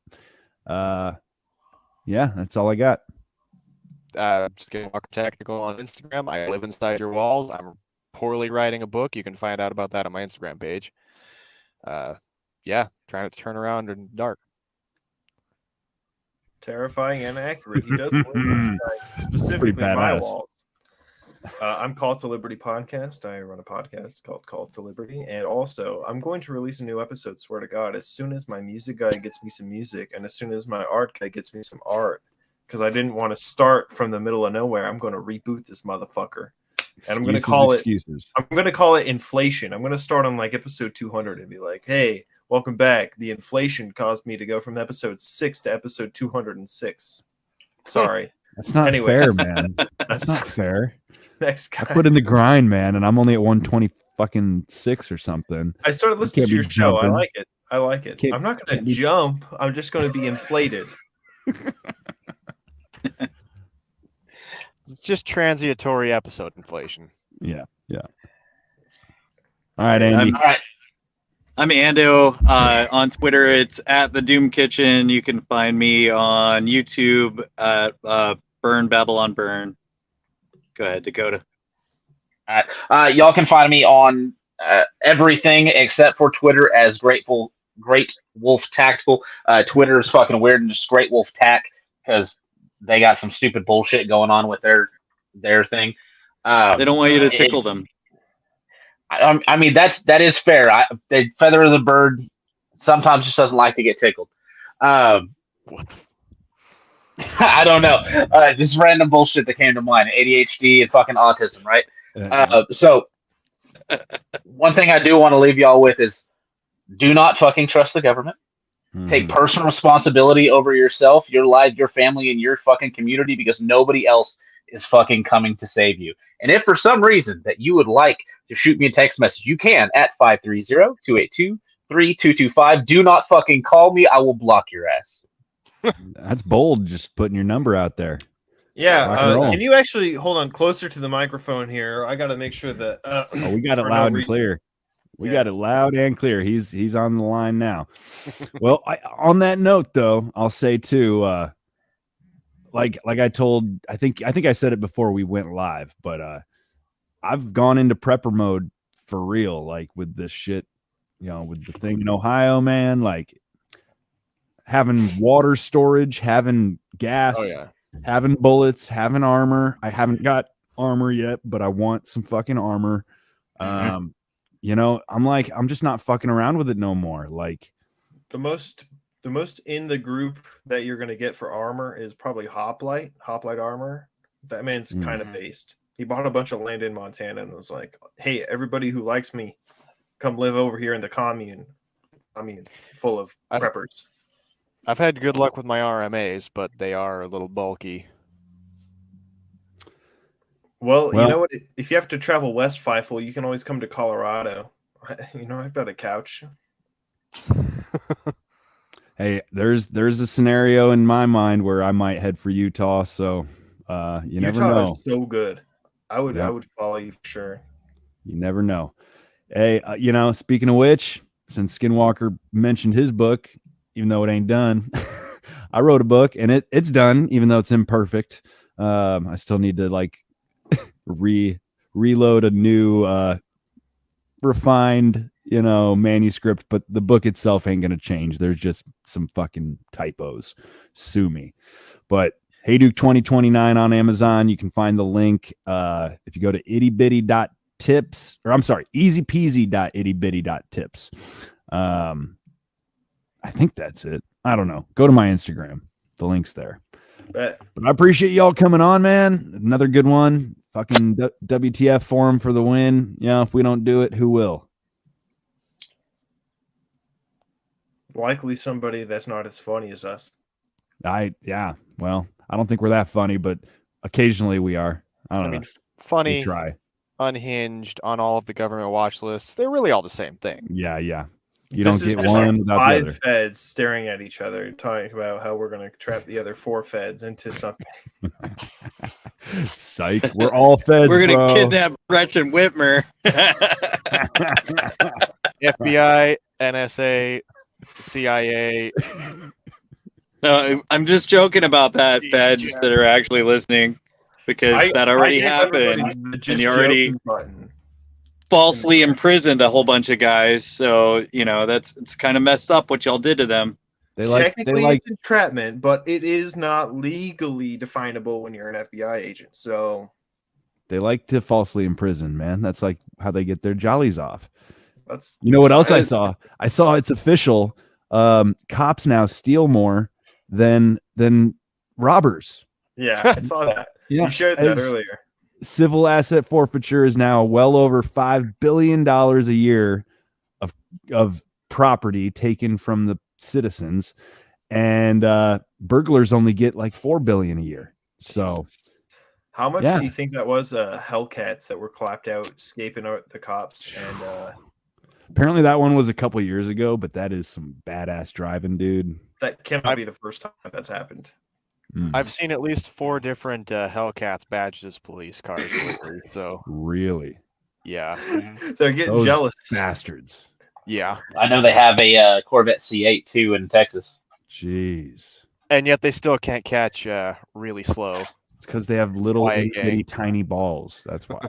Yeah, that's all I got. Skinwalker Technical on Instagram. I live inside your walls. I'm poorly writing a book. You can find out about that on my Instagram page. Trying to turn around in the dark. Terrifying and accurate. He does live inside, specifically my walls. I'm Call to Liberty podcast. I run a podcast called Call to Liberty, and also I'm going to release a new episode. Swear to God, as soon as my music guy gets me some music, and as soon as my art guy gets me some art, because I didn't want to start from the middle of nowhere. I'm going to reboot this motherfucker, and I'm going to call it. I'm going to call it inflation. I'm going to start on like episode 200 and be like, "Hey, welcome back. The inflation caused me to go from episode 6 to episode 206." Sorry, that's not fair, man. That's not fair. Next guy. I put in the grind, man, and I'm only at 120 fucking 6 or something. I started listening to your show. I like it. I'm not going to jump. I'm just going to be inflated. It's just transitory episode inflation. Yeah. All right, Andy. I'm Ando. On Twitter, it's at the Doom Kitchen. You can find me on YouTube at Burn Babylon Burn. Go ahead, Dakota. All right. Y'all can find me on everything except for Twitter as Great Wolf Tactical. Twitter is fucking weird and just Great Wolf Tac because they got some stupid bullshit going on with their thing. They don't want you to tickle them. I mean, that is fair. The feather of the bird sometimes just doesn't like to get tickled. What the? I don't know. Just random bullshit that came to mind. ADHD and fucking autism, right? So one thing I do want to leave y'all with is do not fucking trust the government. Take personal responsibility over yourself, your life, your family, and your fucking community because nobody else is fucking coming to save you. And if for some reason that you would like to shoot me a text message, you can at 530-282-3225. Do not fucking call me. I will block your ass. That's bold, just putting your number out there. Yeah, can you actually hold on closer to the microphone here? I got to make sure that we got it loud and clear. We got it loud and clear. He's on the line now. Well, on that note, though, I'll say too, like I told, I think I said it before we went live, but I've gone into prepper mode for real, like with this shit, with the thing in Ohio, man, like having water storage, having gas, having bullets, having armor. I haven't got armor yet, but I want some fucking armor. I'm just not fucking around with it no more. Like the most in the group that you're going to get for armor is probably Hoplite Armor. That man's kind of based. He bought a bunch of land in Montana and was like, "Hey, everybody who likes me, come live over here in the commune full of preppers." I've had good luck with my RMAs, but they are a little bulky. Well, you know what? If you have to travel west, Feifel, you can always come to Colorado. I've got a couch. Hey, there's a scenario in my mind where I might head for Utah, so you never know. Utah is so good. I would follow you for sure. You never know. Hey, speaking of which, since Skinwalker mentioned his book, even though it ain't done, I wrote a book and it's done, even though it's imperfect. I still need to reload a new refined manuscript, but the book itself ain't gonna change. There's just some fucking typos. Sue me. But Hey Duke 2029 on Amazon. You can find the link if you go to ittybitty.tips, or I'm sorry, easypeasy.ittybitty.tips. I think that's it. I don't know. Go to my Instagram. The link's there. Bet. But I appreciate y'all coming on, man. Another good one. Fucking WTF Forum for the win. If we don't do it, who will? Likely somebody that's not as funny as us. Well, I don't think we're that funny, but occasionally we are. I don't know. Funny, we try. Unhinged, on all of the government watch lists. They're really all the same thing. Yeah. You This don't is get just one without the five other. feds staring at each other, talking about how we're going to trap the other 4 feds into something. Psych. We're all feds, We're bro. gonna kidnap Gretchen Whitmer. FBI, NSA, CIA. No, I'm just joking about that, feds that are actually listening, because that already gave everybody happened, the and just you already joking button. falsely imprisoned a whole bunch of guys. So it's kind of messed up what y'all did to them. Technically, it's entrapment, but it is not legally definable when you're an FBI agent. So They like to falsely imprison, man. That's like how they get their jollies off. that's You know what else I saw? I saw it's official. Cops now steal more than robbers. Yeah, I saw that. Yeah, You shared that earlier. Civil asset forfeiture is now well over $5 billion a year of property taken from the citizens, and burglars only get like $4 billion a year. So how much do you think that was Hellcats that were clapped out, escaping out the cops? And apparently that one was a couple years ago, but that is some badass driving, dude. that cannot be the first time that's happened. I've seen at least 4 different Hellcats badged as police cars lately. So really, yeah, they're getting those jealous, bastards. Yeah, I know they have a Corvette C8 too in Texas. Jeez. And yet they still can't catch really slow. It's because they have little Quiet itty gang. tiny balls. That's why.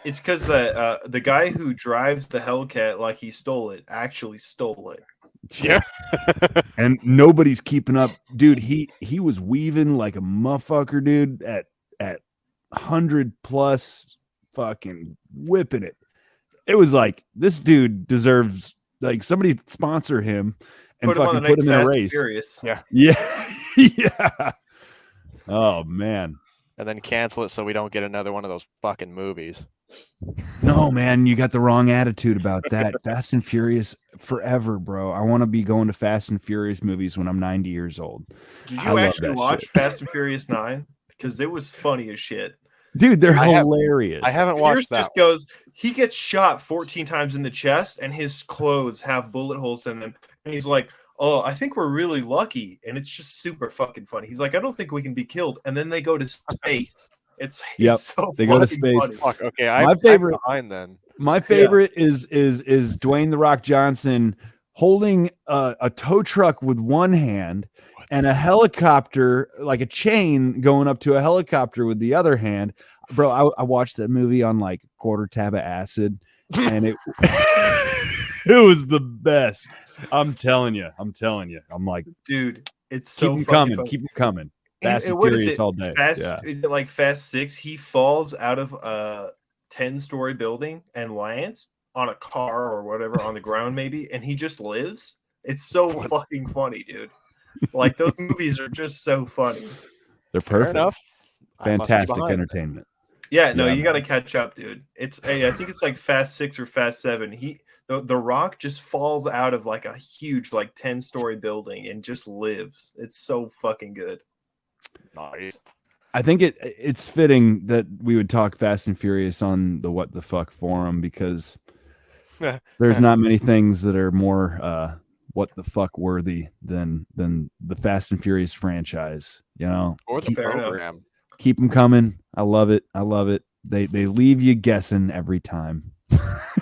It's because the guy who drives the Hellcat like he stole it actually stole it. Yeah. And nobody's keeping up, dude. He was weaving like a motherfucker, dude, at 100 plus, fucking whipping it. It was like, this dude deserves, like, somebody sponsor him and Put him on fucking the put next him in a Fast and race. Furious. Yeah. Yeah. Oh man. And then cancel it so we don't get another one of those fucking movies. No, man, you got the wrong attitude about that. Fast and Furious forever, bro. I want to be going to Fast and Furious movies when I'm 90 years old. Did I you love actually that watch shit. Fast and Furious 9? Because it was funny as shit. Dude, they're I have- hilarious. I haven't Pierce watched that. just goes, he gets shot 14 times in the chest, and his clothes have bullet holes in them. And he's like, oh, I think we're really lucky. And it's just super fucking funny. He's like, I don't think we can be killed. And then they go to space. It's so they go to fucking space. funny. Fuck, okay, My favorite- I'm behind then. My favorite is Dwayne the Rock Johnson holding a tow truck with one hand and a helicopter, like a chain going up to a helicopter with the other hand. Bro, I watched that movie on like quarter tab of acid, and it it was the best. I'm telling you. I'm like, Dude, it's so keep them fucking coming, funny. keep them coming. Fast and what is Furious it? all day. Fast, Yeah. is it like Fast 6? He falls out of a 10-story building and lands on a car or whatever on the ground, maybe, and he just lives. It's so fucking funny, dude. Like, those movies are just so funny. They're Fair perfect. enough. I must be Fantastic behind. entertainment. Yeah, no, Yeah, you got to catch up, dude. I think it's like Fast 6 or Fast 7. The Rock just falls out of like a huge, like 10-story building and just lives. It's so fucking good. Nice. I think it's fitting that we would talk Fast and Furious on the What the Fuck forum, because there's not many things that are more what the fuck worthy than the Fast and Furious franchise. You know, Or the program. keep them coming. I love it. They leave you guessing every time.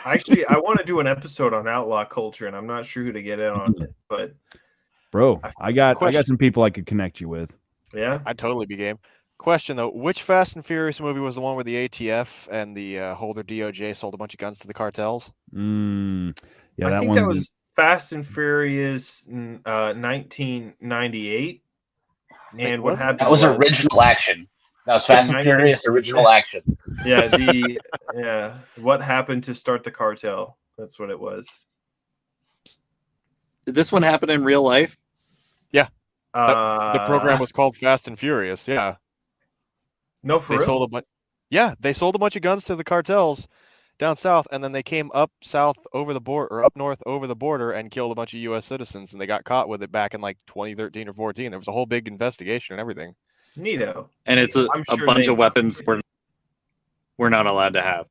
Actually, I want to do an episode on outlaw culture, and I'm not sure who to get in on it, but Bro, I got Question. some people I could connect you with. yeah. I'd totally be game. Question though, which Fast and Furious movie was the one where the ATF and the Holder DOJ sold a bunch of guns to the cartels? Yeah, I that think one that was Fast and Furious 1998. And what happened? That was original action. That was Fast and Furious original action. Yeah, what happened to start the cartel? That's what it was. Did this one happen in real life? Yeah. The program was called Fast and Furious. Yeah. No, for they real? sold a bunch. Yeah, they sold a bunch of guns to the cartels down south, and then they came up south over the border, or up north over the border, and killed a bunch of U.S. citizens. And they got caught with it back in like 2013 or 14. There was a whole big investigation and everything. Neato. And it's a bunch of weapons we're not allowed to have.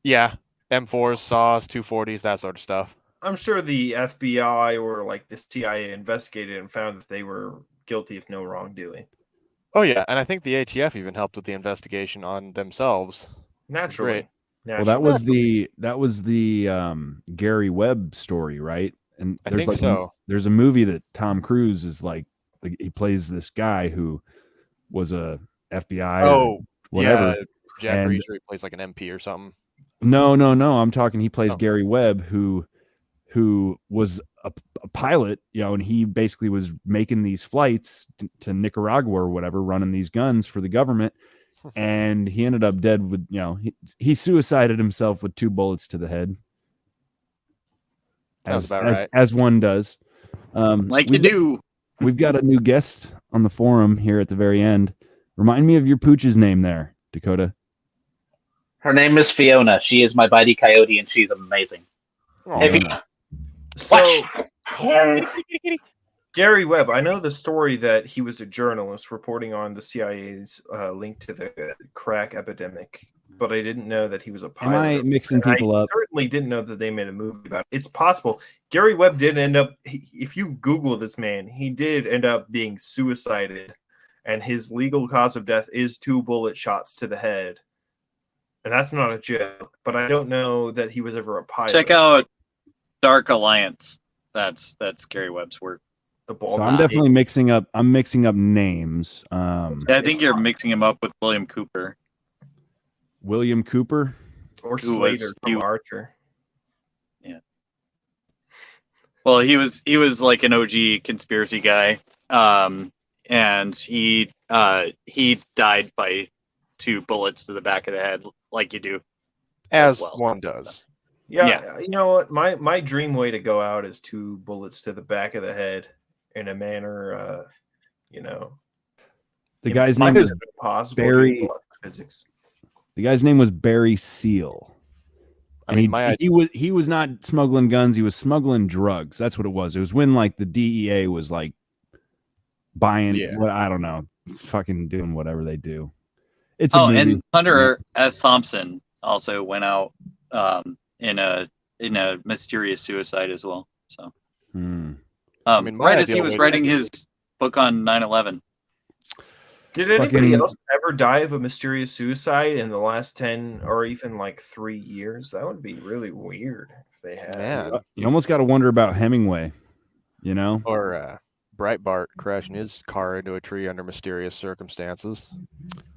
Yeah, M4s, saws, 240s, that sort of stuff. I'm sure the FBI or like the CIA investigated and found that they were guilty of no wrongdoing. Oh yeah, and I think the ATF even helped with the investigation on themselves. Naturally. Great. Well, that was the Gary Webb story, right? And I there's think so. There's a movie that Tom Cruise is like he plays this guy who was a FBI or whatever. Yeah, Jack Reacher plays like an MP or something. No. I'm talking. He plays Gary Webb, who was a pilot, and he basically was making these flights to Nicaragua or whatever, running these guns for the government, and he ended up dead with, he suicided himself with 2 bullets to the head. Sounds about right. As one does. Like you do. We've got a new guest on the forum here at the very end. Remind me of your pooch's name there, Dakota. Her name is Fiona. She is my buddy coyote, and she's amazing. Hey, Fiona. So, Gary Webb, I know the story that he was a journalist reporting on the CIA's link to the crack epidemic, but I didn't know that he was a pilot. Am I mixing people up? I certainly didn't know that they made a movie about it. It's possible. Gary Webb did end up, if you Google this man, he did end up being suicided, and his legal cause of death is 2 bullet shots to the head. And that's not a joke, but I don't know that he was ever a pilot. Check out Dark Alliance. That's Gary Webb's work. So I'm definitely mixing up. I'm mixing up names. I think you're mixing him up with William Cooper. William Cooper, or Slater from Archer. Yeah. Well, he was like an OG conspiracy guy, and he died by 2 bullets to the back of the head, like you do, as one does. Yeah, you know what? My dream way to go out is 2 bullets to the back of the head in a manner, The guy's name was Barry. Physics. The guy's name was Barry Seal. And he was not smuggling guns. He was smuggling drugs. That's what it was. It was when like the DEA was like buying what I don't know, fucking doing whatever they do. It's and Hunter S. Thompson also went out in a mysterious suicide as well. So, right as he was writing his book on 9/11. Did anybody else ever die of a mysterious suicide in the last 10 or even like 3 years? That would be really weird if they had. Yeah. You almost got to wonder about Hemingway, or Breitbart crashing his car into a tree under mysterious circumstances.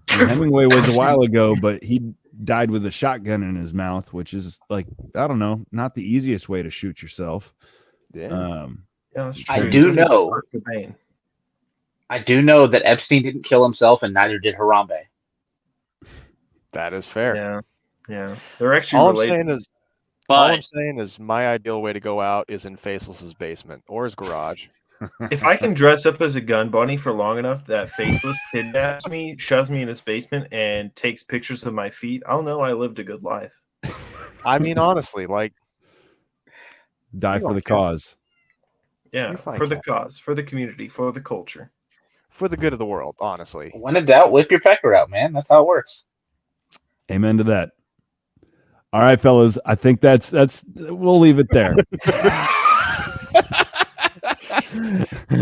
Hemingway was a while ago, but he died with a shotgun in his mouth, which is like, I don't know, not the easiest way to shoot yourself. Yeah, that's true. I do know that Epstein didn't kill himself, and neither did Harambe. That is fair. Yeah. They're actually related. All I'm saying is my ideal way to go out is in Faceless's basement or his garage. If I can dress up as a gun bunny for long enough that Faceless kidnaps me, shoves me in his basement, and takes pictures of my feet, I'll know I lived a good life. I mean, honestly, like, die for the cause. Yeah, for the cause, for the community, for the culture. For the good of the world, honestly. When in doubt, whip your pecker out, man. That's how it works. Amen to that. All right, fellas. I think that's we'll leave it there.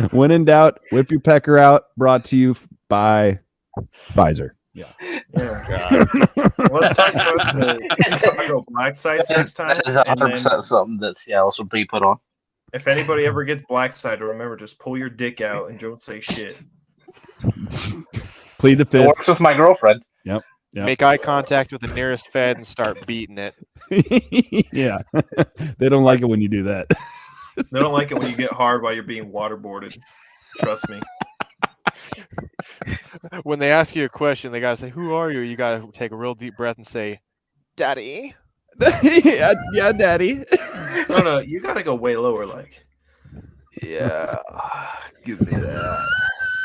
When in doubt, whip your pecker out. Brought to you by Pfizer. Yeah. Let's talk about the Chicago black sites next time. That is 100% something that Seattle should be put on. If anybody ever gets black side, remember, just pull your dick out and don't say shit. Plead the fifth. It works with my girlfriend. Yep. Make eye contact with the nearest Fed and start beating it. Yeah. They don't like it when you do that. They don't like it when you get hard while you're being waterboarded. Trust me. When they ask you a question, they gotta say, "Who are you?" You gotta take a real deep breath and say, "Daddy." yeah, Daddy. No, you gotta go way lower, like. Yeah, give me that.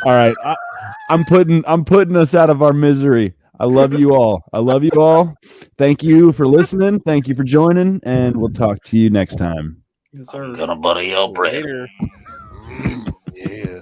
All right, I'm putting us out of our misery. I love you all. I love you all. Thank you for listening. Thank you for joining, and we'll talk to you next time. Yes, sir. I'm gonna butter your bread. Later. Yeah.